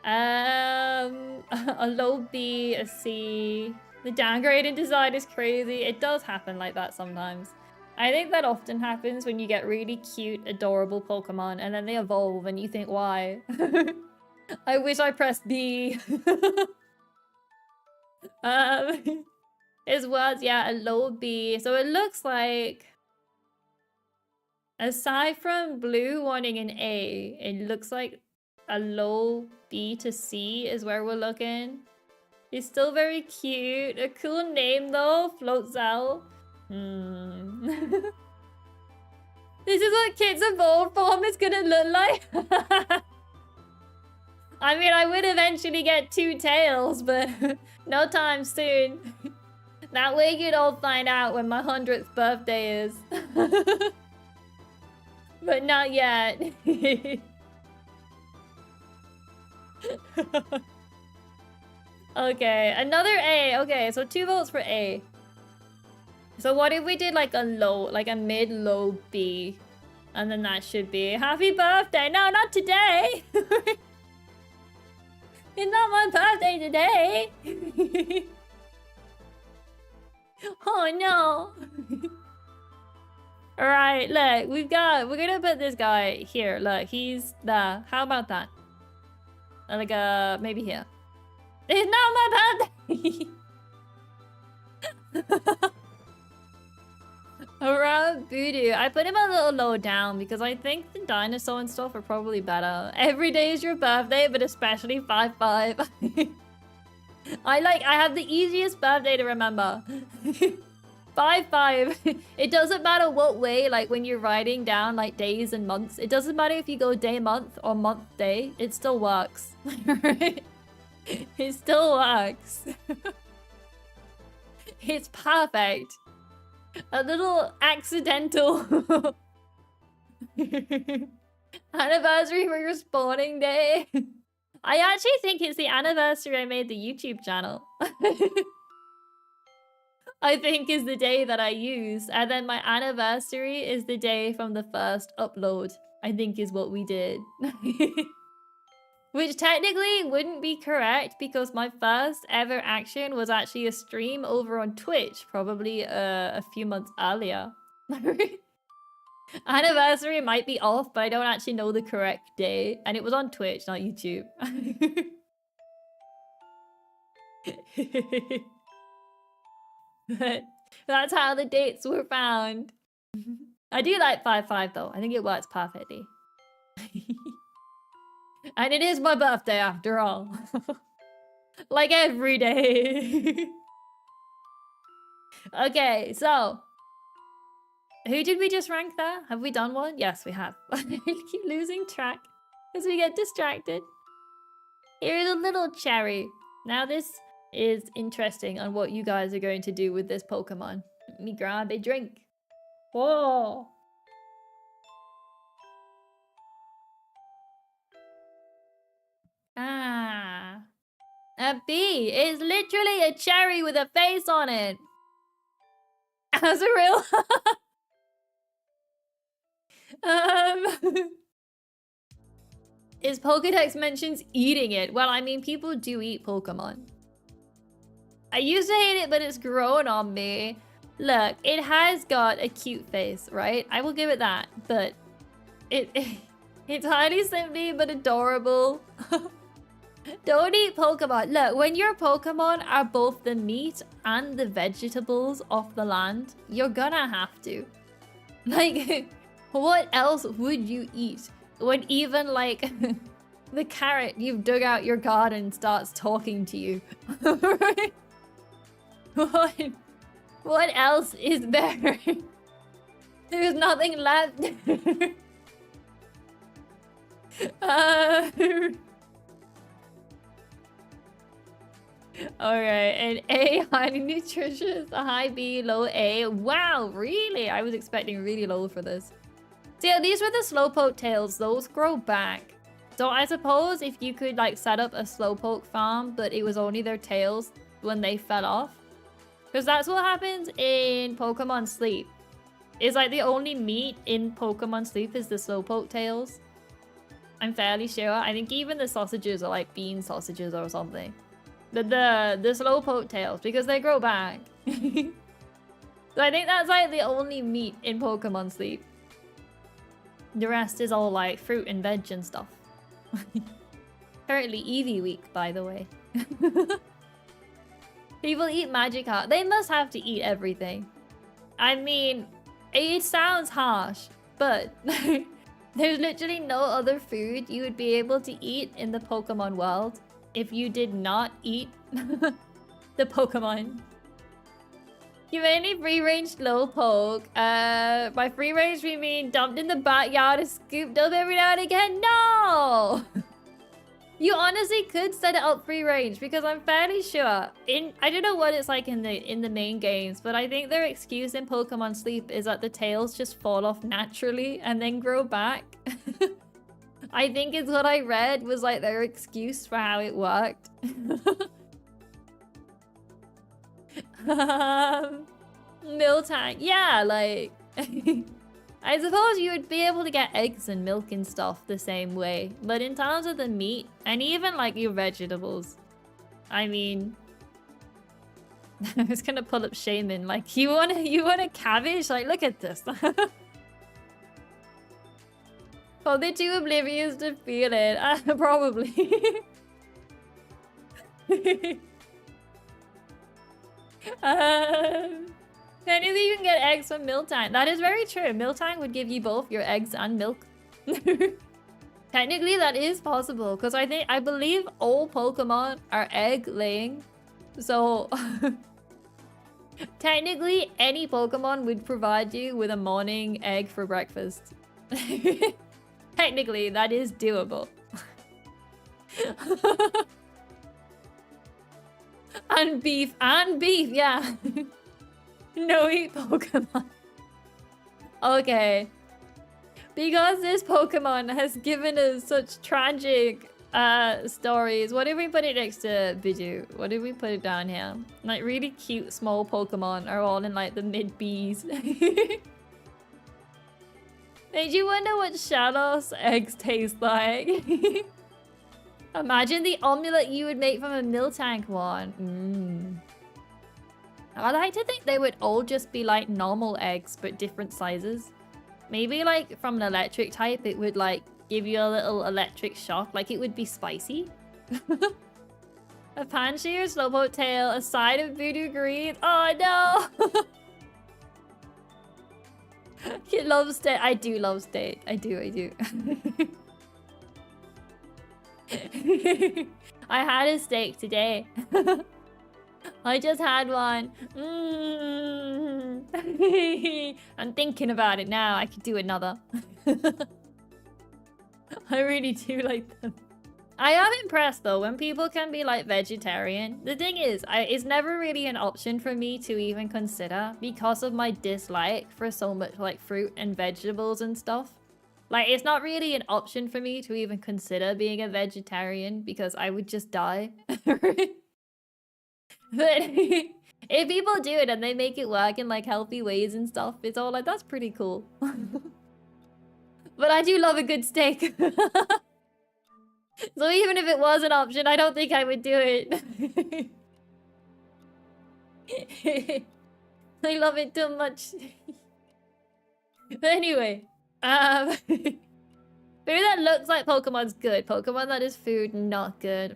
a low B, a C. The downgrade in design is crazy. It does happen like that sometimes. I think that often happens when you get really cute, adorable Pokemon and then they evolve and you think, why? I wish I pressed B. His words, yeah, a low B. So it looks like, aside from Blue wanting an A, it looks like a low B to C is where we're looking. He's still very cute. A cool name though, Floatzel. This is what Kit's evolved form is gonna look like. I mean, I would eventually get 2 tails, but no time soon. That way you'd all find out when my 100th birthday is. But not yet. Okay, another A. Okay, so 2 votes for A. So what if we did like a low, like a mid-low B? And then that should be happy birthday. No, not today. It's not my birthday today. Oh no. Alright, look, we're gonna put this guy here. Look, he's there. How about that? Like, maybe here. It's not my birthday! Around Voodoo. I put him a little low down because I think the dinosaur and stuff are probably better. Every day is your birthday, but especially 5-5. I have the easiest birthday to remember. 5-5. It doesn't matter what way, like when you're writing down like days and months. It doesn't matter if you go day month or month day. It still works. It still works. It's perfect. A little accidental anniversary for your spawning day. I actually think it's the anniversary I made the YouTube channel. I think is the day that I use. And then my anniversary is the day from the first upload. I think is what we did. Which technically wouldn't be correct because my first ever action was actually a stream over on Twitch, probably a few months earlier. Anniversary might be off, but I don't actually know the correct day. And it was on Twitch, not YouTube. But that's how the dates were found. I do like 5-5 though. I think it works perfectly. And it is my birthday after all. Like every day. Okay, so who did we just rank there? Have we done one? Yes, we have. I keep losing track as we get distracted. Here's a little cherry. Now this is interesting on what you guys are going to do with this Pokemon. Let me grab a drink. Whoa. Ah. A bee is literally a cherry with a face on it. As a real... Is Pokedex mentions eating it? Well, I mean, people do eat Pokemon. I used to hate it, but it's grown on me. Look, it has got a cute face, right? I will give it that, but it's highly simply but adorable. Don't eat Pokemon. Look, when your Pokemon are both the meat and the vegetables off the land, you're gonna have to. Like, what else would you eat when even, like, the carrot you've dug out your garden starts talking to you? Right? What else is there? There's nothing left. Alright, and A, highly nutritious, a high B, low A. Wow, really? I was expecting really low for this. So yeah, these were the Slowpoke tails. Those grow back. So I suppose if you could like set up a Slowpoke farm, but it was only their tails when they fell off. Because that's what happens in Pokemon Sleep. It's like the only meat in Pokemon Sleep is the Slowpoke tails. I'm fairly sure. I think even the sausages are like bean sausages or something. The Slowpoke tails, because they grow back. So I think that's like the only meat in Pokemon Sleep. The rest is all like fruit and veg and stuff. Currently Eevee week, by the way. People eat Magikarp. They must have to eat everything. I mean, it sounds harsh, but there's literally no other food you would be able to eat in the Pokemon world if you did not eat the Pokemon. You mainly free-range Slowpoke. By free-range we mean dumped in the backyard and scooped up every now and again. No! You honestly could set it up free range because I'm fairly sure I don't know what it's like in the main games, but I think their excuse in Pokemon Sleep is that the tails just fall off naturally and then grow back. I think is what I read was like their excuse for how it worked. Miltank, yeah, like I suppose you would be able to get eggs and milk and stuff the same way, but in terms of the meat and even like your vegetables, I mean, I was gonna pull up Shaman. Like, you want a cabbage? Like, look at this. Oh, they're too oblivious to feel it. Probably. Technically, you can get eggs from Miltank. That is very true. Miltank would give you both your eggs and milk. Technically, that is possible because I believe all Pokemon are egg laying. So technically, any Pokemon would provide you with a morning egg for breakfast. Technically, that is doable. And beef, yeah. No eat Pokemon. Okay. Because this Pokemon has given us such tragic stories. What if we put it next to Bidoo? What if we put it down here? Like really cute small Pokemon are all in like the mid Bs. Made you wonder what Shadows eggs taste like. Imagine the omelette you would make from a Miltank one. I like to think they would all just be like normal eggs, but different sizes. Maybe like from an electric type, it would like give you a little electric shock. Like it would be spicy. A Panchi or Slowpoke tail, a side of Voodoo Green. Oh no! You love steak. I do love steak. I do. I had a steak today. I just had one. I'm thinking about it now. I could do another. I really do like them. I am impressed though when people can be like vegetarian. The thing is, it's never really an option for me to even consider because of my dislike for so much like fruit and vegetables and stuff. Like, it's not really an option for me to even consider being a vegetarian because I would just die. But if people do it and they make it work in like healthy ways and stuff, it's all like, that's pretty cool. But I do love a good steak. So even if it was an option, I don't think I would do it. I love it too much. But anyway, food that looks like Pokemon's good. Pokemon that is food, not good.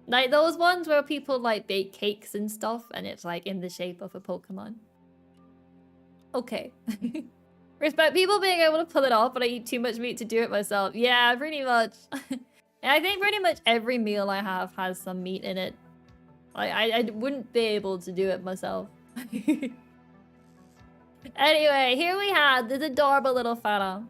Like those ones where people like bake cakes and stuff and it's like in the shape of a Pokemon. Okay. Respect people being able to pull it off, but I eat too much meat to do it myself. Yeah, pretty much. I think pretty much every meal I have has some meat in it. I wouldn't be able to do it myself. Anyway, here we have this adorable little fella.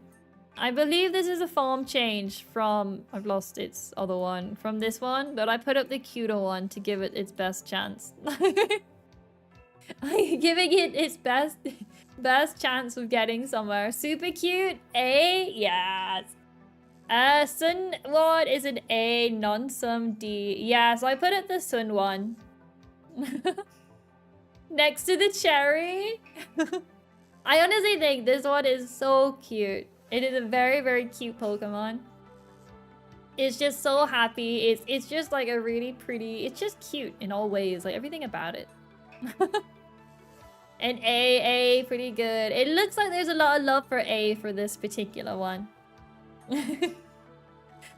I believe this is a form change from... I've lost its other one. From this one, but I put up the cuter one to give it its best chance. Giving it its best chance of getting somewhere. Super cute. A? Yes. Sun one is an A, non-sum D. Yeah, so I put it the Sun one. Next to the cherry. I honestly think this one is so cute. It is a very, very cute Pokemon. It's just so happy. It's just like a really pretty... It's just cute in all ways. Like everything about it. And A, pretty good. It looks like there's a lot of love for A for this particular one.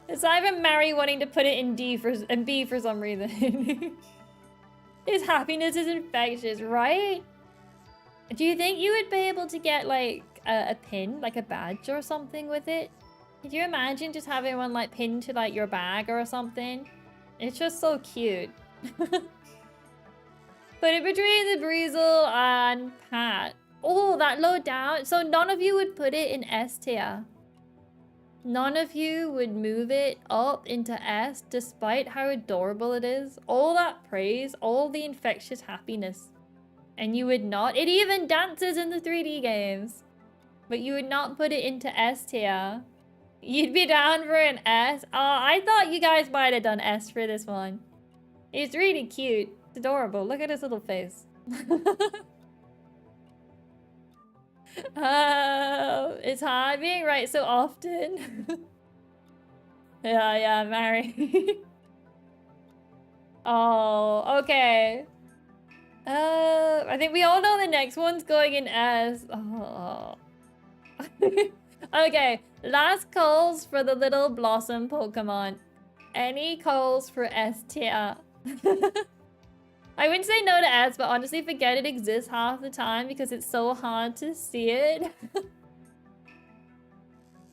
Aside from Mary wanting to put it in D and B for some reason. His happiness is infectious, right? Do you think you would be able to get like a pin, like a badge or something with it? Could you imagine just having one like pinned to like your bag or something? It's just so cute. Put it between the Breezel and Pat. Oh, that low down. So none of you would put it in S tier. None of you would move it up into S despite how adorable it is. All that praise, all the infectious happiness. And you would not. It even dances in the 3D games. But you would not put it into S tier. You'd be down for an S. Oh, I thought you guys might have done S for this one. It's really cute. It's adorable. Look at his little face. It's hard being right so often. Yeah, Mary. Oh, okay. I think we all know the next one's going in S. Oh. Okay, last calls for the little blossom Pokemon. Any calls for S tier? I wouldn't say no to S, but honestly forget it exists half the time because it's so hard to see it.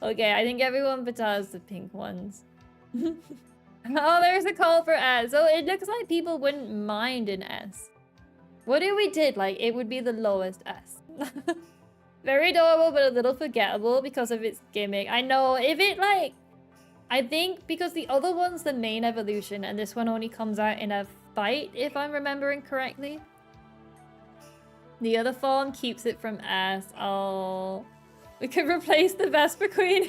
Okay, I think everyone but us the pink ones. Oh, there's a call for S. So it looks like people wouldn't mind an S. What if we did, like, it would be the lowest S? Very adorable, but a little forgettable because of its gimmick. I know, if it, like... I think because the other one's the main evolution, and this one only comes out in a fight, if I'm remembering correctly. The other form keeps it from S. Oh... We could replace the Vesper Queen.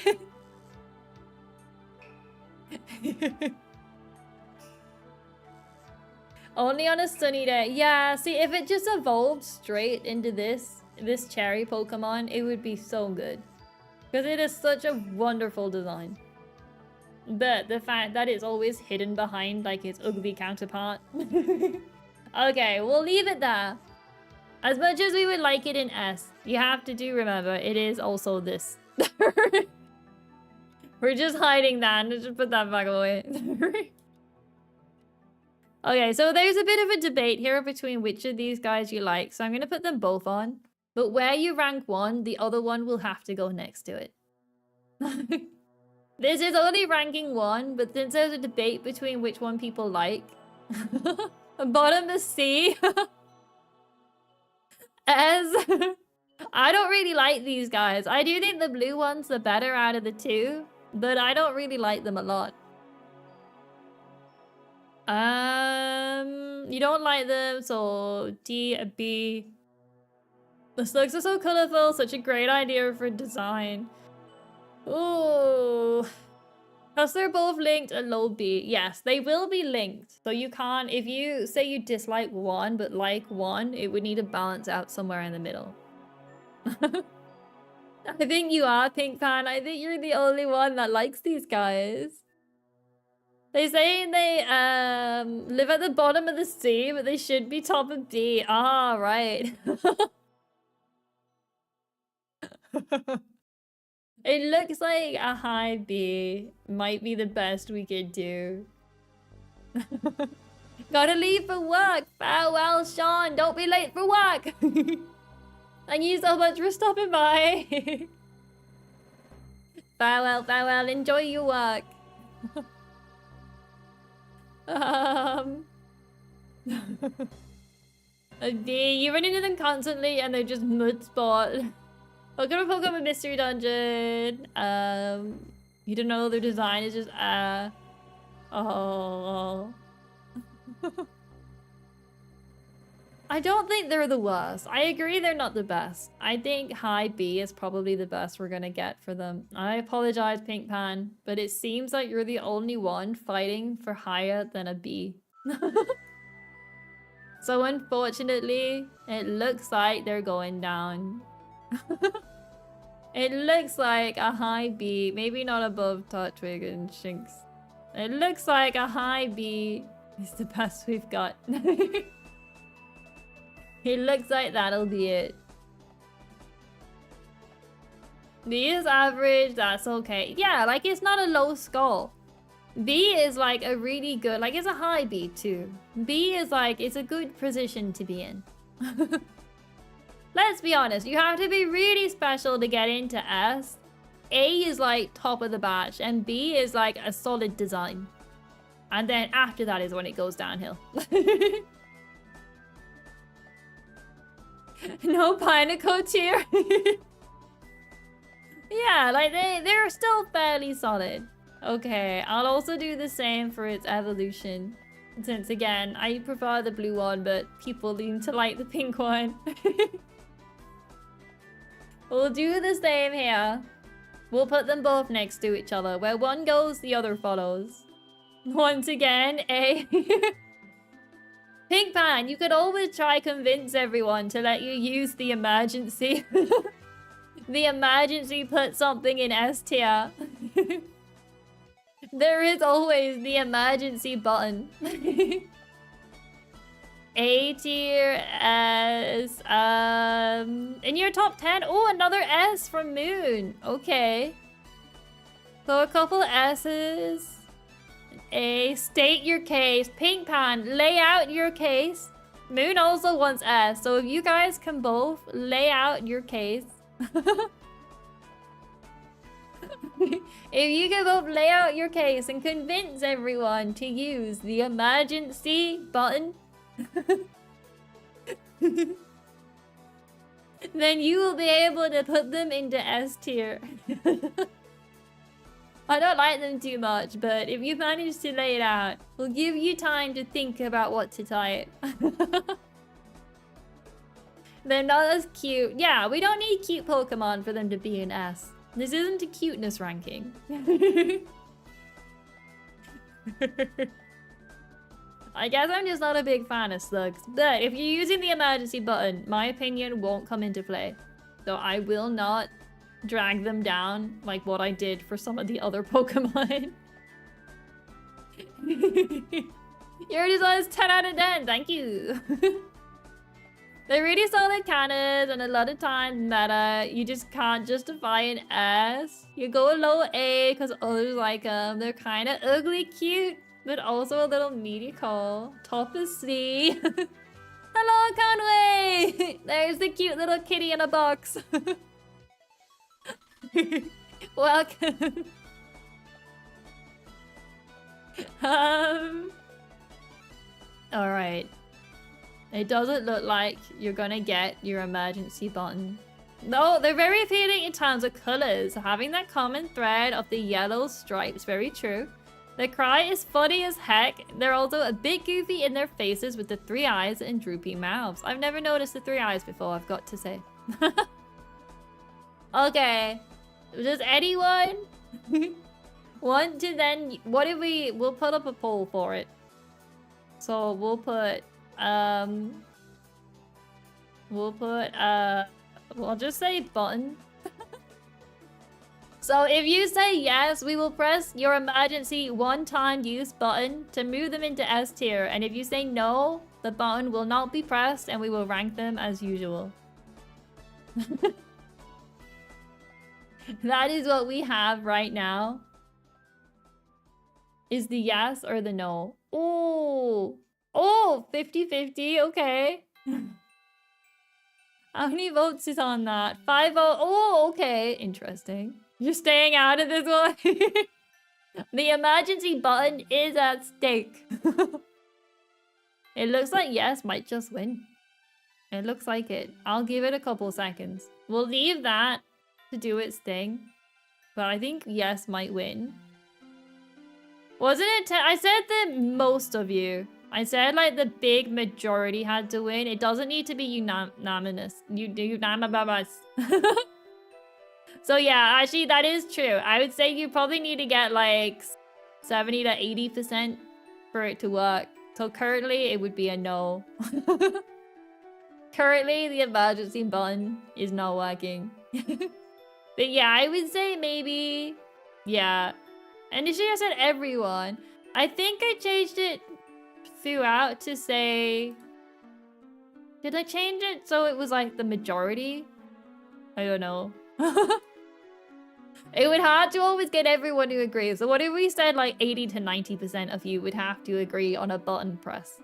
Only on a sunny day. Yeah, see, if it just evolved straight into this cherry Pokemon, it would be so good. Because it is such a wonderful design. But the fact that it's always hidden behind, like, its ugly counterpart. Okay, we'll leave it there. As much as we would like it in S, you have to remember, it is also this. We're just hiding that. Let's just put that back away. Okay, so there's a bit of a debate here between which of these guys you like. So I'm going to put them both on. But where you rank one, the other one will have to go next to it. This is only ranking one, but since there's a debate between which one people like. Bottom is C. S. I don't really like these guys. I do think the blue one's the better out of the two, but I don't really like them a lot. You don't like them, so D, a B. The slugs are so colorful, such a great idea for design. Ooh. Because they're both linked, a low B. Yes, they will be linked. So you can't, if you say you dislike one, but like one, it would need to balance out somewhere in the middle. I think you are, Pink Pan. I think you're the only one that likes these guys. They say they live at the bottom of the C, but they should be top of D. Ah, right. It looks like a high B might be the best we could do. Gotta leave for work. Farewell, Sean. Don't be late for work. Thank you so much for stopping by. Farewell, farewell. Enjoy your work. A B. You run into them constantly and they're just mud spot. Pokemon Mystery Dungeon. You don't know their design is just oh. I don't think they're the worst. I agree they're not the best. I think high B is probably the best we're gonna get for them. I apologize, Pink Pan, but it seems like you're the only one fighting for higher than a B. So unfortunately, it looks like they're going down. It looks like a high B, maybe not above Turtwig and Shinx. It looks like a high B is the best we've got. It looks like that'll be it. B is average, that's okay. Yeah, like it's not a low score. B is like a really good, like it's a high B too. B is like, it's a good position to be in. Let's be honest, you have to be really special to get into S. A is like top of the batch and B is like a solid design. And then after that is when it goes downhill. No Pineco tier. Yeah, like they're still fairly solid. Okay, I'll also do the same for its evolution. Since again, I prefer the blue one, but people seem to like the pink one. We'll do the same here. We'll put them both next to each other. Where one goes, the other follows. Once again, a... Pink Pan, you could always try convince everyone to let you use the emergency. The emergency put something in S tier. There is always the emergency button. A tier S. In your top 10. Oh, another S from Moon. Okay. So a couple S's. A, state your case. Pink Pan, lay out your case. Moon also wants S, so if you guys can both lay out your case. If you can both lay out your case and convince everyone to use the emergency button, then you will be able to put them into S tier. I don't like them too much, but if you manage to lay it out, we'll give you time to think about what to type. They're not as cute. Yeah, we don't need cute Pokemon for them to be an S. This isn't a cuteness ranking. I guess I'm just not a big fan of slugs. But if you're using the emergency button, my opinion won't come into play. So I will not drag them down like what I did for some of the other Pokemon. Your design is 10 out of 10. Thank you. They're really solid cannons, and a lot of times meta, you just can't justify an S. You go low A because others like them. They're kind of ugly cute, but also a little mediocre. Top is C. Hello, Conway! There's the cute little kitty in a box. Welcome. Alright. It doesn't look like you're gonna get your emergency button. No, they're very appealing in terms of colors. Having that common thread of the yellow stripes, very true. The cry is funny as heck. They're also a bit goofy in their faces with the 3 eyes and droopy mouths. I've never noticed the 3 eyes before, I've got to say. Okay. Does anyone want to then... What if we'll put up a poll for it. So we'll put... We'll just say button. So if you say yes, we will press your emergency one-time use button to move them into S tier. And if you say no, the button will not be pressed and we will rank them as usual. That is what we have right now. Is the yes or the no? Oh, oh, 50-50, okay. How many votes is on that? 5 votes. Oh, okay, interesting. You're staying out of this one? The emergency button is at stake. It looks like yes might just win. It looks like it. I'll give it a couple seconds. We'll leave that to do its thing. But I think yes might win. Wasn't it? I said that most of you. I said like the big majority had to win. It doesn't need to be unanimous. Unanimous. So yeah, actually that is true. I would say you probably need to get like 70 to 80% for it to work. So currently it would be a no. Currently the emergency button is not working. But yeah, I would say maybe, yeah. Initially I said everyone. I think I changed it throughout to say, did I change it so it was like the majority? I don't know. It would hard to always get everyone to agree. So what if we said like 80 to 90% of you would have to agree on a button press?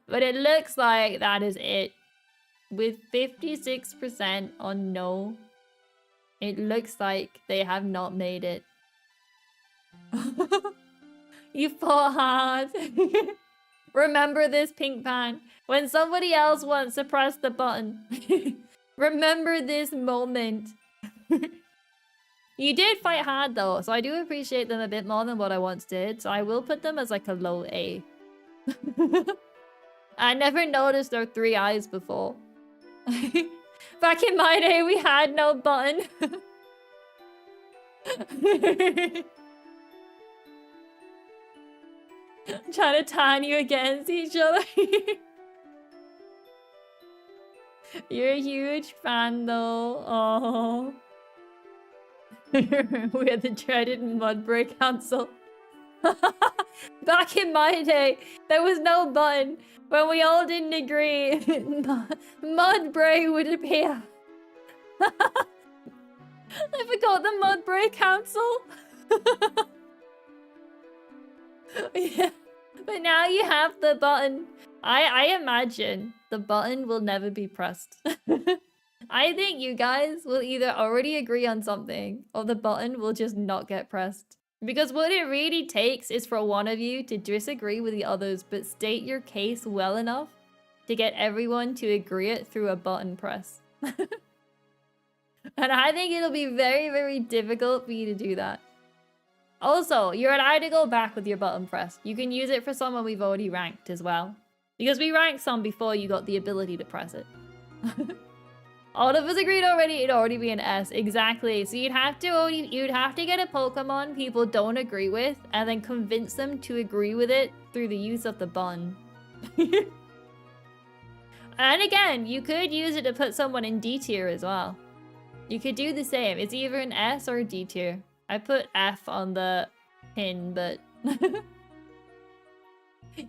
But it looks like that is it. With 56% on no, it looks like they have not made it. You fought hard. Remember this, Pink Pan. When somebody else wants to press the button, Remember this moment. You did fight hard though, so I do appreciate them a bit more than what I once did. So I will put them as like a low A. I never noticed their 3 eyes before. Back in my day, we had no button. Trying to turn you against each other. You're a huge fan though. Oh. We're the dreaded Mudbray Council. Back in my day, there was no button. When we all didn't agree, Mudbray would appear. I forgot the Mudbray Council. Yeah. But now you have the button. I imagine the button will never be pressed. I think you guys will either already agree on something or the button will just not get pressed. Because what it really takes is for one of you to disagree with the others but state your case well enough to get everyone to agree it through a button press. And I think it'll be very, very difficult for you to do that. Also, you're allowed to go back with your button press. You can use it for someone we've already ranked as well. Because we ranked some before you got the ability to press it. All of us agreed already, it'd already be an S. Exactly. So you'd have to get a Pokemon people don't agree with and then convince them to agree with it through the use of the button. And again, you could use it to put someone in D tier as well. You could do the same. It's either an S or a D tier. I put F on the pin, but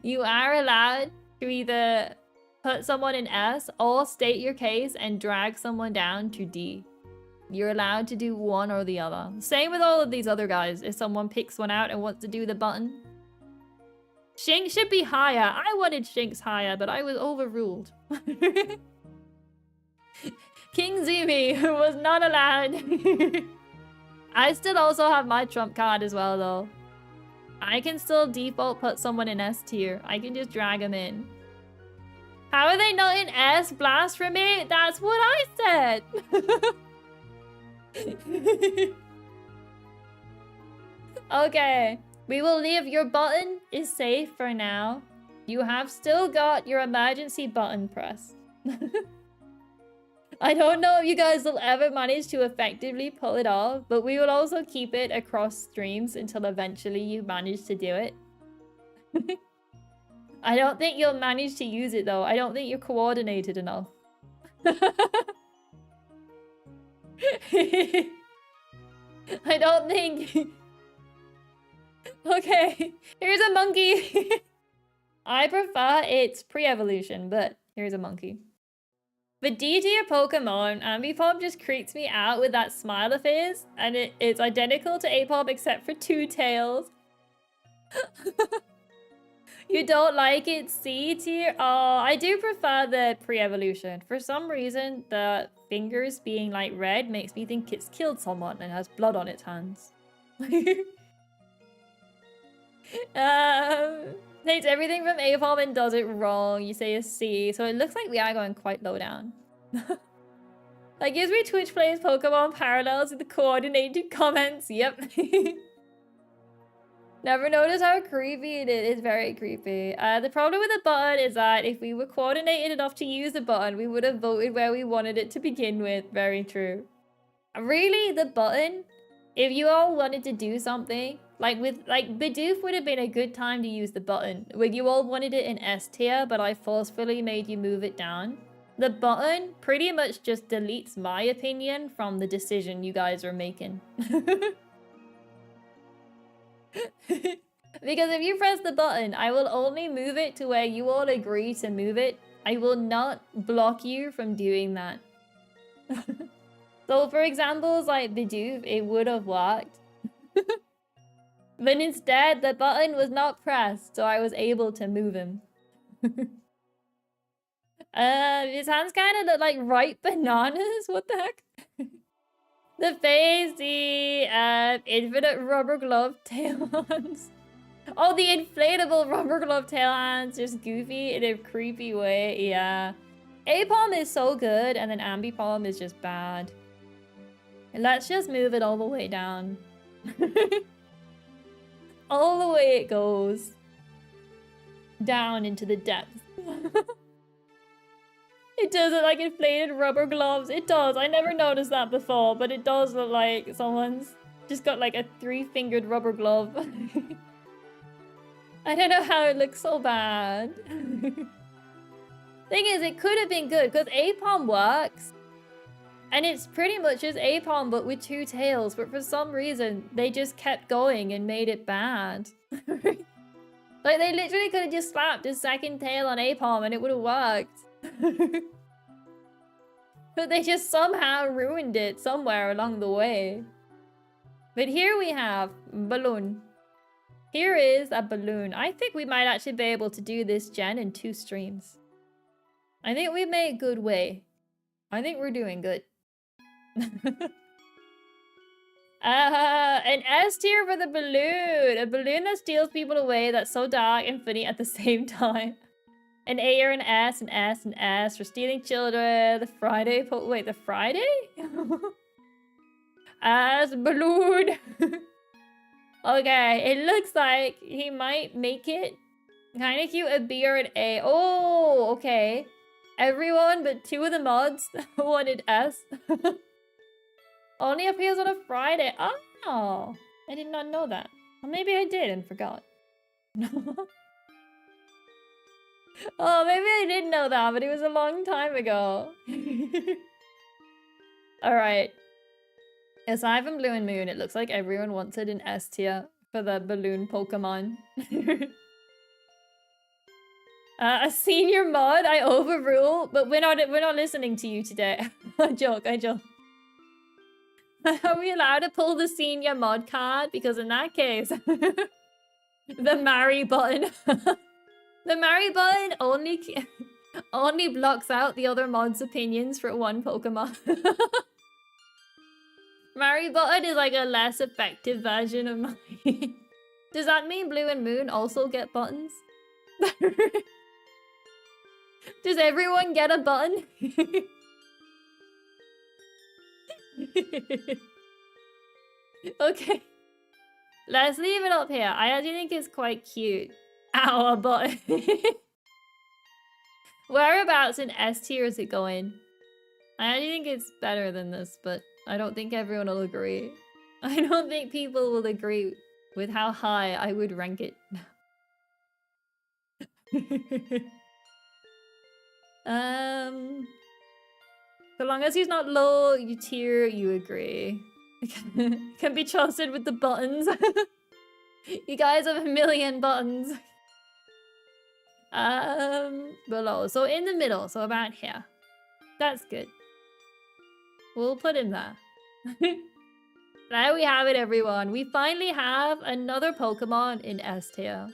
you are allowed to either put someone in S or state your case and drag someone down to D. You're allowed to do one or the other. Same with all of these other guys. If someone picks one out and wants to do the button. Shinx should be higher. I wanted Shinx higher, but I was overruled. Kitzumii was not allowed. I still also have my trump card as well, though. I can still default put someone in S tier. I can just drag them in. How are they not in S? Blasphemy? That's what I said. Okay. We will leave. Your button is safe for now. You have still got your emergency button press. I don't know if you guys will ever manage to effectively pull it off, but we will also keep it across streams until eventually you manage to do it. I don't think you'll manage to use it though. I don't think you're coordinated enough. I don't think... Okay, here's a monkey. I prefer its pre-evolution, but here's a monkey. The D tier Pokemon, Ambipom just creeps me out with that smile of his, and it's identical to Apom except for 2 tails. You don't like it C tier? Oh, I do prefer the pre-evolution. For some reason, the fingers being like red makes me think it's killed someone and has blood on its hands. Takes everything from Apom and does it wrong. You say a C, so it looks like we are going quite low down. That gives me Twitch plays Pokemon parallels with the coordinated comments. Yep. Never noticed how creepy it is. It's very creepy. The problem with the button is that if we were coordinated enough to use the button, we would have voted where we wanted it to begin with. Very true. Really, the button, if you all wanted to do something, like Bidoof would have been a good time to use the button. When you all wanted it in S tier, but I forcefully made you move it down. The button pretty much just deletes my opinion from the decision you guys are making. Because if you press the button, I will only move it to where you all agree to move it. I will not block you from doing that. So for examples like Bidoof, it would have worked. But instead, the button was not pressed, so I was able to move him. His hands kind of look like ripe bananas. What the heck? The face, the infinite rubber glove tail hands. Oh, the inflatable rubber glove tail hands, just goofy in a creepy way. Yeah. A-palm is so good, and then ambi-palm is just bad. Let's just move it all the way down. All the way it goes. Down into the depths. It does look like inflated rubber gloves. It does. I never noticed that before, but it does look like someone's just got like a 3-fingered rubber glove. I don't know how it looks so bad. Thing is, it could have been good because A-palm works. And it's pretty much just A-palm but with 2 tails. But for some reason, they just kept going and made it bad. Like, they literally could have just slapped a 2nd tail on A-palm and it would have worked. But they just somehow ruined it somewhere along the way. But here we have balloon. Here is a balloon. I think we might actually be able to do this gen in 2 streams. I think we made good way. I think we're doing good. An S tier for the balloon. A balloon that steals people away that's so dark and funny at the same time. An A or an S, an S, an S for stealing children. The Friday wait, the Friday? As balloon. Okay, it looks like he might make it. Kind of cute, a B or an A. Oh, okay. Everyone but 2 of the mods wanted S. Only appears on a Friday. Oh, I did not know that. Well, maybe I did and forgot. Oh, maybe I did know that, but it was a long time ago. Alright. Aside from Blue and Moon, it looks like everyone wanted an S tier for the balloon Pokemon. A senior mod, I overrule, but we're not listening to you today. I joke. Are we allowed to pull the senior mod card? Because in that case, the marry button. The marry button only blocks out the other mod's opinions for 1 Pokemon. Marry button is like a less effective version of mine. Does that mean Blue and Moon also get buttons? Does everyone get a button? Okay. Let's leave it up here. I actually think it's quite cute. Ow, a button. Whereabouts in S tier is it going? I actually think it's better than this, but I don't think everyone will agree. I don't think people will agree with how high I would rank it. So long as he's not low tier, you agree. Can be trusted with the buttons. You guys have a million buttons. Below. So in the middle, so about here. That's good. We'll put him there. There we have it, everyone. We finally have another Pokemon in S tier.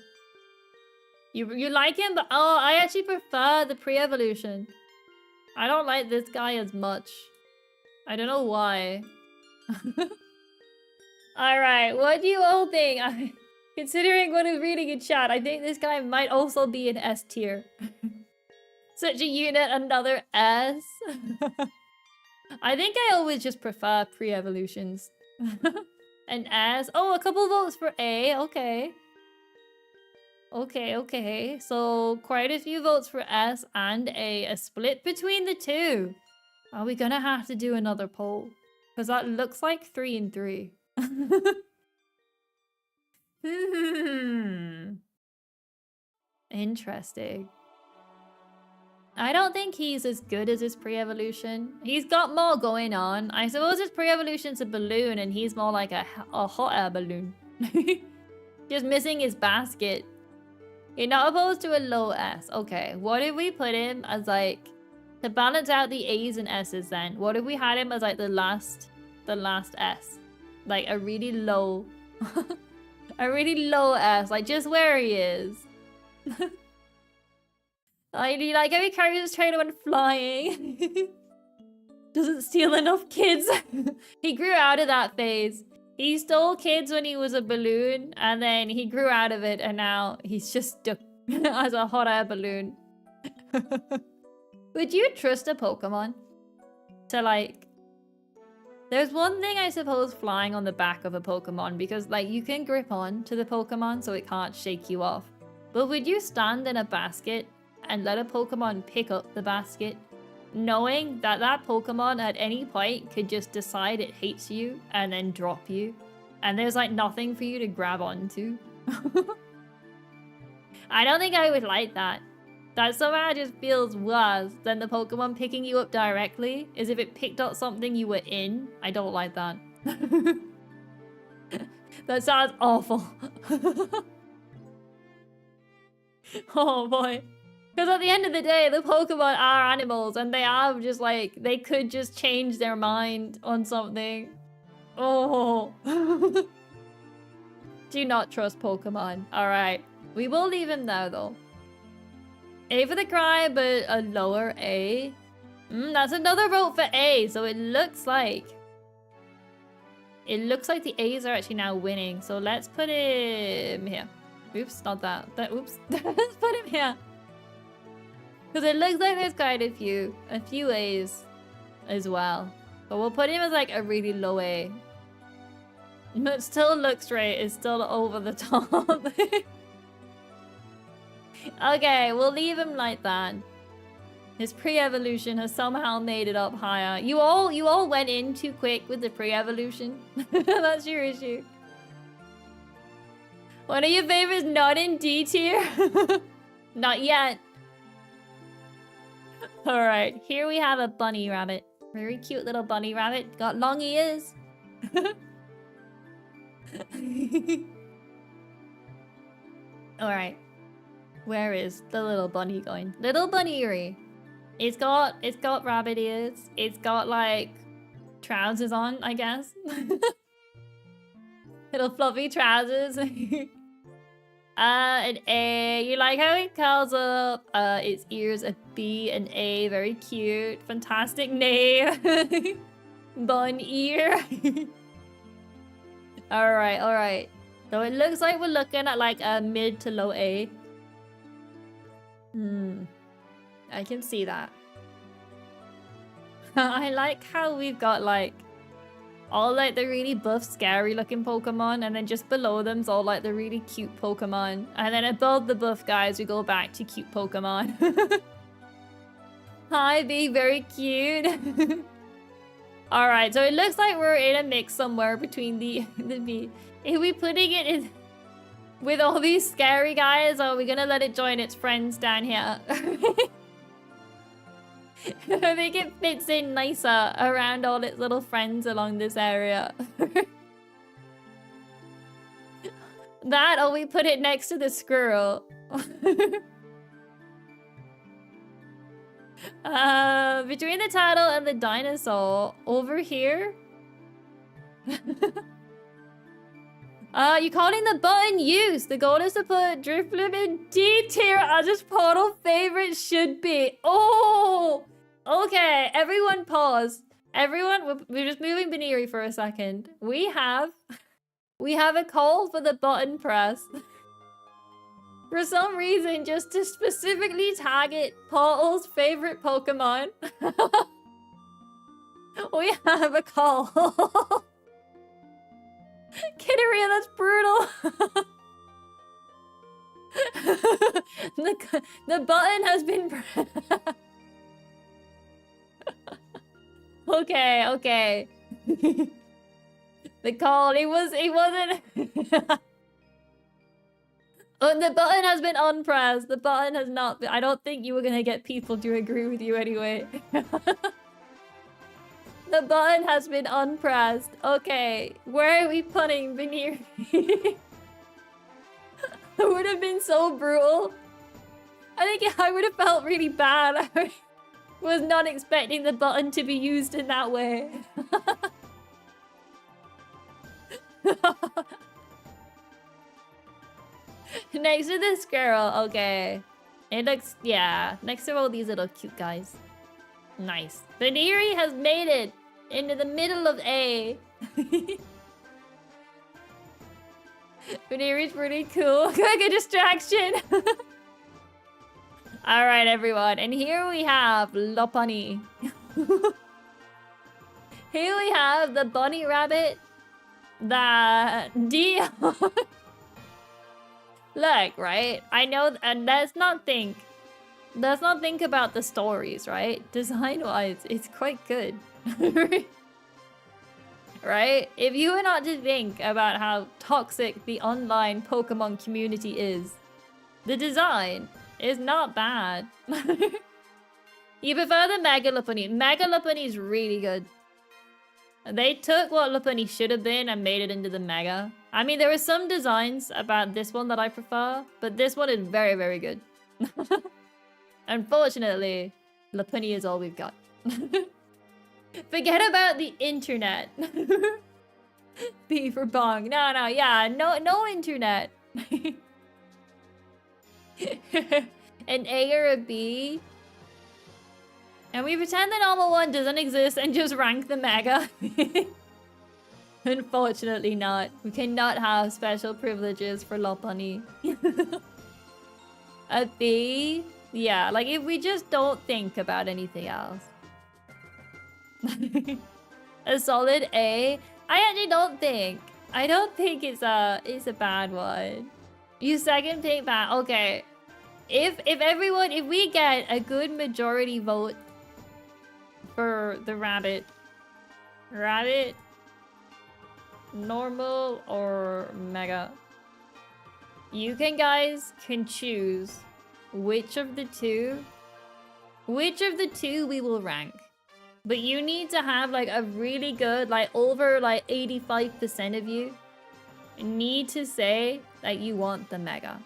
You like him, but oh, I actually prefer the pre-evolution. I don't like this guy as much. I don't know why. Alright, what do you all think? Considering what is reading in chat, I think this guy might also be an S tier. Such a unit, another S. I think I always just prefer pre-evolutions. An S. Oh, a couple votes for A. Okay. Okay. So, quite a few votes for S and A. A split between the 2. Are we gonna have to do another poll? Because that looks like 3 and 3. Interesting. I don't think he's as good as his pre-evolution. He's got more going on. I suppose his pre-evolution's a balloon and he's more like a hot air balloon. Just missing his basket. You're not opposed to a low S. Okay, what if we put him as like... To balance out the A's and S's then, what if we had him as like the last S? Like a really low... a really low S, like just where he is. Like every character's trying to went flying. Doesn't steal enough kids. He grew out of that phase. He stole kids when he was a balloon, and then he grew out of it, and now he's just stuck as a hot air balloon. Would you trust a Pokemon to like... There's one thing, I suppose, flying on the back of a Pokemon, because like you can grip on to the Pokemon so it can't shake you off. But would you stand in a basket and let a Pokemon pick up the basket, knowing that that Pokemon at any point could just decide it hates you and then drop you? And there's like nothing for you to grab onto. I don't think I would like that. That somehow just feels worse than the Pokemon picking you up directly, as if it picked up something you were in. I don't like that. That sounds awful. Oh boy. Because at the end of the day, the Pokemon are animals, and they are just like, they could just change their mind on something. Oh. Do not trust Pokemon. Alright. We will leave him there though. A for the cry, but a lower A. That's another vote for A, so it looks like... It looks like the A's are actually now winning, so let's put him here. Oops, not that. Oops. Let's put him here. Because it looks like there's quite a few A's as well. But we'll put him as like a really low A. But still looks right, it's still over the top. Okay, we'll leave him like that. His pre-evolution has somehow made it up higher. You all went in too quick with the pre-evolution. That's your issue. One of your favorites not in D tier? Not yet. Alright, here we have a bunny rabbit. Very cute little bunny rabbit. Got long ears. Alright. Where is the little bunny going? Little bunny-eary. It's got rabbit ears. It's got like trousers on, I guess. Little fluffy trousers. An A. You like how it curls up its ears? A B, an A. Very cute. Fantastic name. Bun ear. Alright, alright. So it looks like we're looking at like a mid to low A. I can see that. I like how we've got like all like the really buff scary looking Pokemon, and then just below them's all like the really cute Pokemon, and then above the buff guys we go back to cute Pokemon. Hi, being very cute. Alright, so it looks like we're in a mix somewhere between the B. If we putting it in with all these scary guys, or are we gonna let it join its friends down here? I think it fits in nicer around all its little friends along this area. That, or we put it next to the squirrel. Between the turtle and the dinosaur, over here? You're calling the button use. The goal is to put Drifloon in D tier as his portal favorite should be. Oh! Okay, everyone pause. Everyone, we're just moving Baneri for a second. We have a call for the button press. For some reason, just to specifically target Portal's favorite Pokemon. We have a call. Kitteria, that's brutal. The button has been Okay, okay. The call, it wasn't Oh, the button has been unpressed. The button has not been... I don't think you were gonna get people to agree with you anyway. The button has been unpressed. Okay, where are we putting Veneer? It would have been so brutal. I think I would have felt really bad. I was not expecting the button to be used in that way. Next to the squirrel, okay. It looks, yeah, next to all these little cute guys. Nice. Baneri has made it into the middle of A. Baneri's pretty cool. Like a distraction. Alright, everyone. And here we have Lopunny. Here we have the bunny rabbit that Dion. Look, right? I know, and let's not think about the stories, right? Design-wise, it's quite good. Right? If you were not to think about how toxic the online Pokemon community is, the design is not bad. You prefer the Mega Lopunny. Mega Lopunny is really good. They took what Lopunny should have been and made it into the Mega. I mean, there are some designs about this one that I prefer, but this one is very, very good. Unfortunately, Lopunny is all we've got. Forget about the internet. B for bong. No, yeah, no internet. An A or a B. And we pretend the normal one doesn't exist and just rank the Mega. Unfortunately not. We cannot have special privileges for Lopunny. A B? Yeah, like if we just don't think about anything else. A solid A? I actually don't think. I don't think it's a bad one. You second pink bat. Okay. If we get a good majority vote for the rabbit, normal or Mega, you guys can choose which of the two we will rank. But you need to have like a really good, like over like 85% of you need to say that you want the Mega.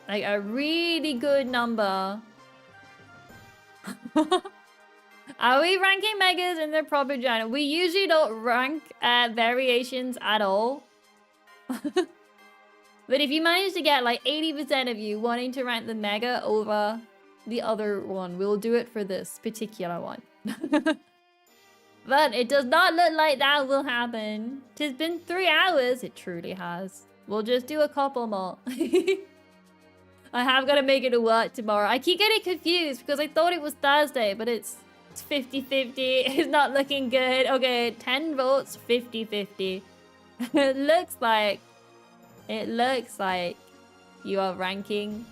Like a really good number. Are we ranking Megas in their proper genre? We usually don't rank variations at all. But if you manage to get like 80% of you wanting to rank the Mega over the other one, we'll do it for this particular one. But it does not look like that will happen. 'Tis been 3 hours. It truly has. We'll just do a couple more. I have got to make it to work tomorrow. I keep getting confused because I thought it was Thursday, but it's 50-50. It's not looking good. Okay, 10 votes, 50-50. It looks like you are ranking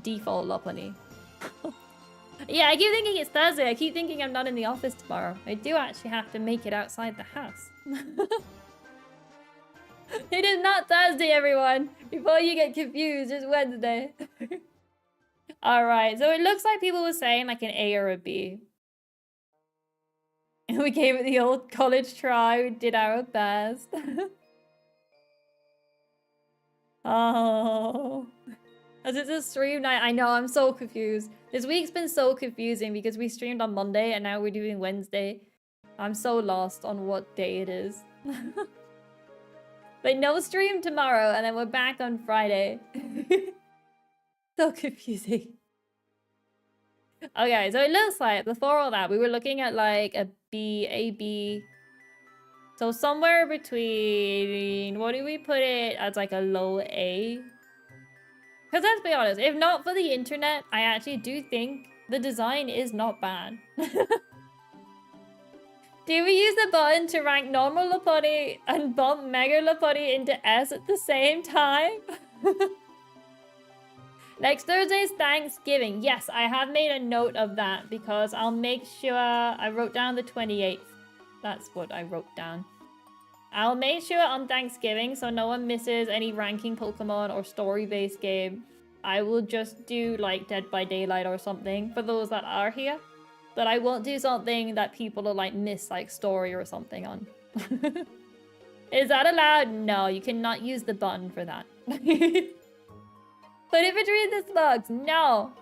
default Lopunny. Yeah, I keep thinking it's Thursday. I keep thinking I'm not in the office tomorrow. I do actually have to make it outside the house. It is not Thursday, everyone. Before you get confused, it's Wednesday. Alright, so it looks like people were saying like an A or a B. And we gave it the old college try. We did our best. Oh. As it's a stream night, I know, I'm so confused. This week's been so confusing because we streamed on Monday and now we're doing Wednesday. I'm so lost on what day it is. But no stream tomorrow and then we're back on Friday. So confusing. Okay, so it looks like before all that, we were looking at like a B, A, B. So somewhere between, what do we put it as like a low A? Because let's be honest, if not for the internet, I actually do think the design is not bad. Do we use the button to rank normal Lopunny and bump Mega Lopunny into S at the same time? Next Thursday's Thanksgiving. Yes, I have made a note of that because I'll make sure I wrote down the 28th. That's what I wrote down. I'll make sure on Thanksgiving so no one misses any ranking Pokemon or story-based game. I will just do like Dead by Daylight or something for those that are here. But I won't do something that people will like miss like story or something on. Is that allowed? No, you cannot use the button for that. Put inventory in the slugs. No.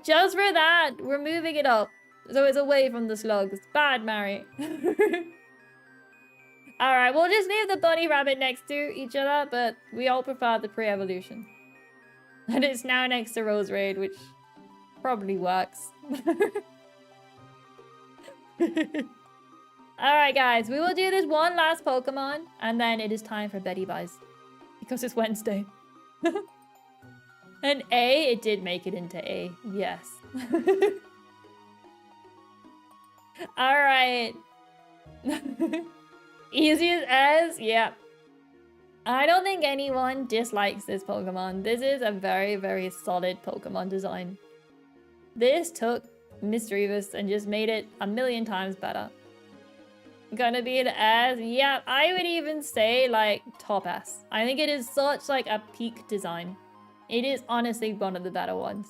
Just for that, we're moving it up. So it's away from the slugs. Bad, Mary. Alright, we'll just leave the bunny rabbit next to each other, but we all prefer the pre-evolution. And it's now next to Rose Raid, which probably works. Alright guys, we will do this one last Pokemon, and then it is time for Betty Buys. Because it's Wednesday. An A? It did make it into A. Yes. Alright. Easiest as? Yep. I don't think anyone dislikes this Pokemon. This is a very, very solid Pokemon design. This took Misdreavus and just made it a million times better. Gonna be an S? Yeah, I would even say like top S. I think it is such like a peak design. It is honestly one of the better ones.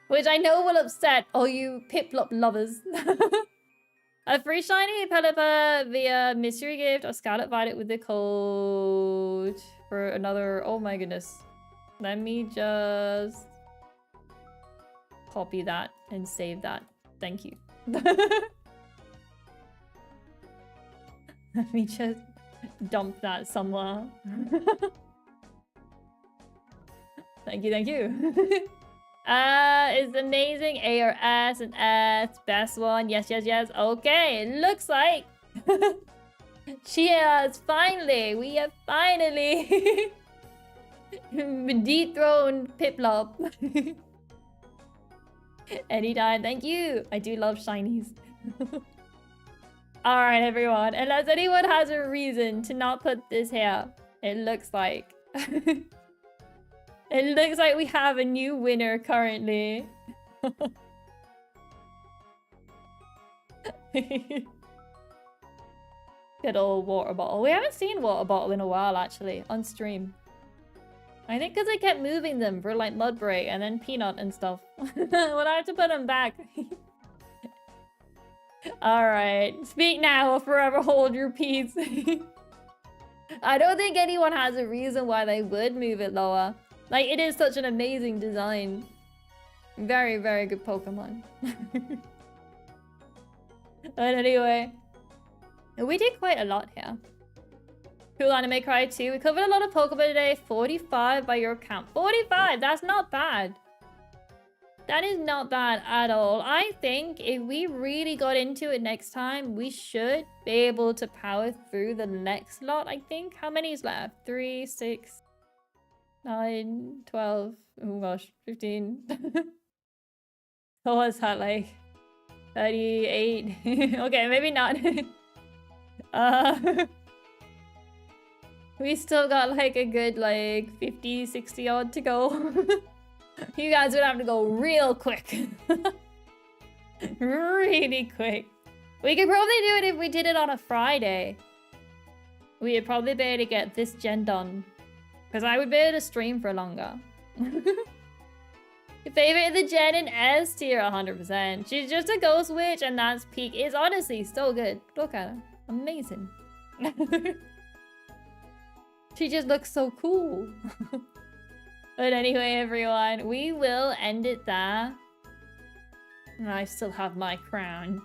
Which I know will upset all you Piplup lovers. A free shiny Pelipper via mystery gift or Scarlet Violet with the code for another. Oh my goodness. Let me just copy that and save that. Thank you. Let me just dump that somewhere. Thank you, thank you. It's amazing. A or S and S. Best one. Yes, yes, yes. Okay, it looks like... Cheers! Finally! We have finally dethroned Piplup. Anytime. Thank you. I do love shinies. Alright, everyone. Unless anyone has a reason to not put this here, it looks like... It looks like we have a new winner currently. Good old water bottle. We haven't seen water bottle in a while, actually, on stream. I think because I kept moving them for like Mudbray and then Peanut and stuff. Well, I have to put them back. Alright. Speak now or forever hold your peace. I don't think anyone has a reason why they would move it lower. Like, it is such an amazing design. Very, very good Pokemon. But anyway. We did quite a lot here. Cool Anime Cry 2. We covered a lot of Pokemon today. 45 by your count. 45! That's not bad. That is not bad at all. I think if we really got into it next time, we should be able to power through the next lot, I think. How many is left? 3, 6, 9, 12. Oh gosh, 15. What was that like? 38. Okay, maybe not. We still got like a good like 50, 60 odd to go. You guys would have to go real quick. Really quick. We could probably do it if we did it on a Friday. We'd probably be able to get this gen done. Because I would be able to stream for longer. Your favorite of the gen in S tier, 100%. She's just a ghost witch and that's peak. It's honestly so good. Look at her. Amazing. She just looks so cool. But anyway, everyone, we will end it there. I still have my crown.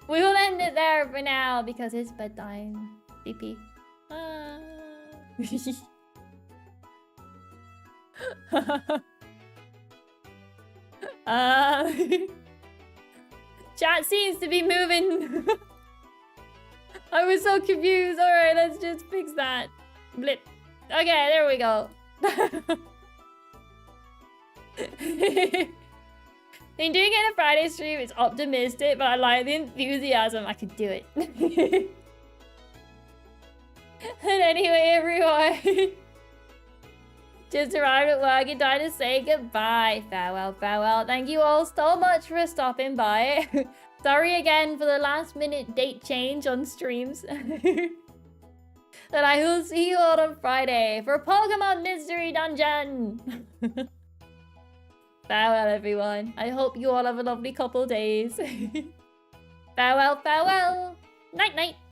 We will end it there for now because it's bedtime. Sleepy. Chat seems to be moving. I was so confused. Alright, let's just fix that. Blip. Okay, there we go. Then doing it on a Friday stream is optimistic, but I like the enthusiasm. I could do it. And anyway, everyone. Just arrived at work and time to say goodbye. Farewell, farewell. Thank you all so much for stopping by. Sorry again for the last minute date change on streams. And I will see you all on Friday for Pokemon Mystery Dungeon. Farewell, everyone. I hope you all have a lovely couple days. Farewell, farewell. Night, night.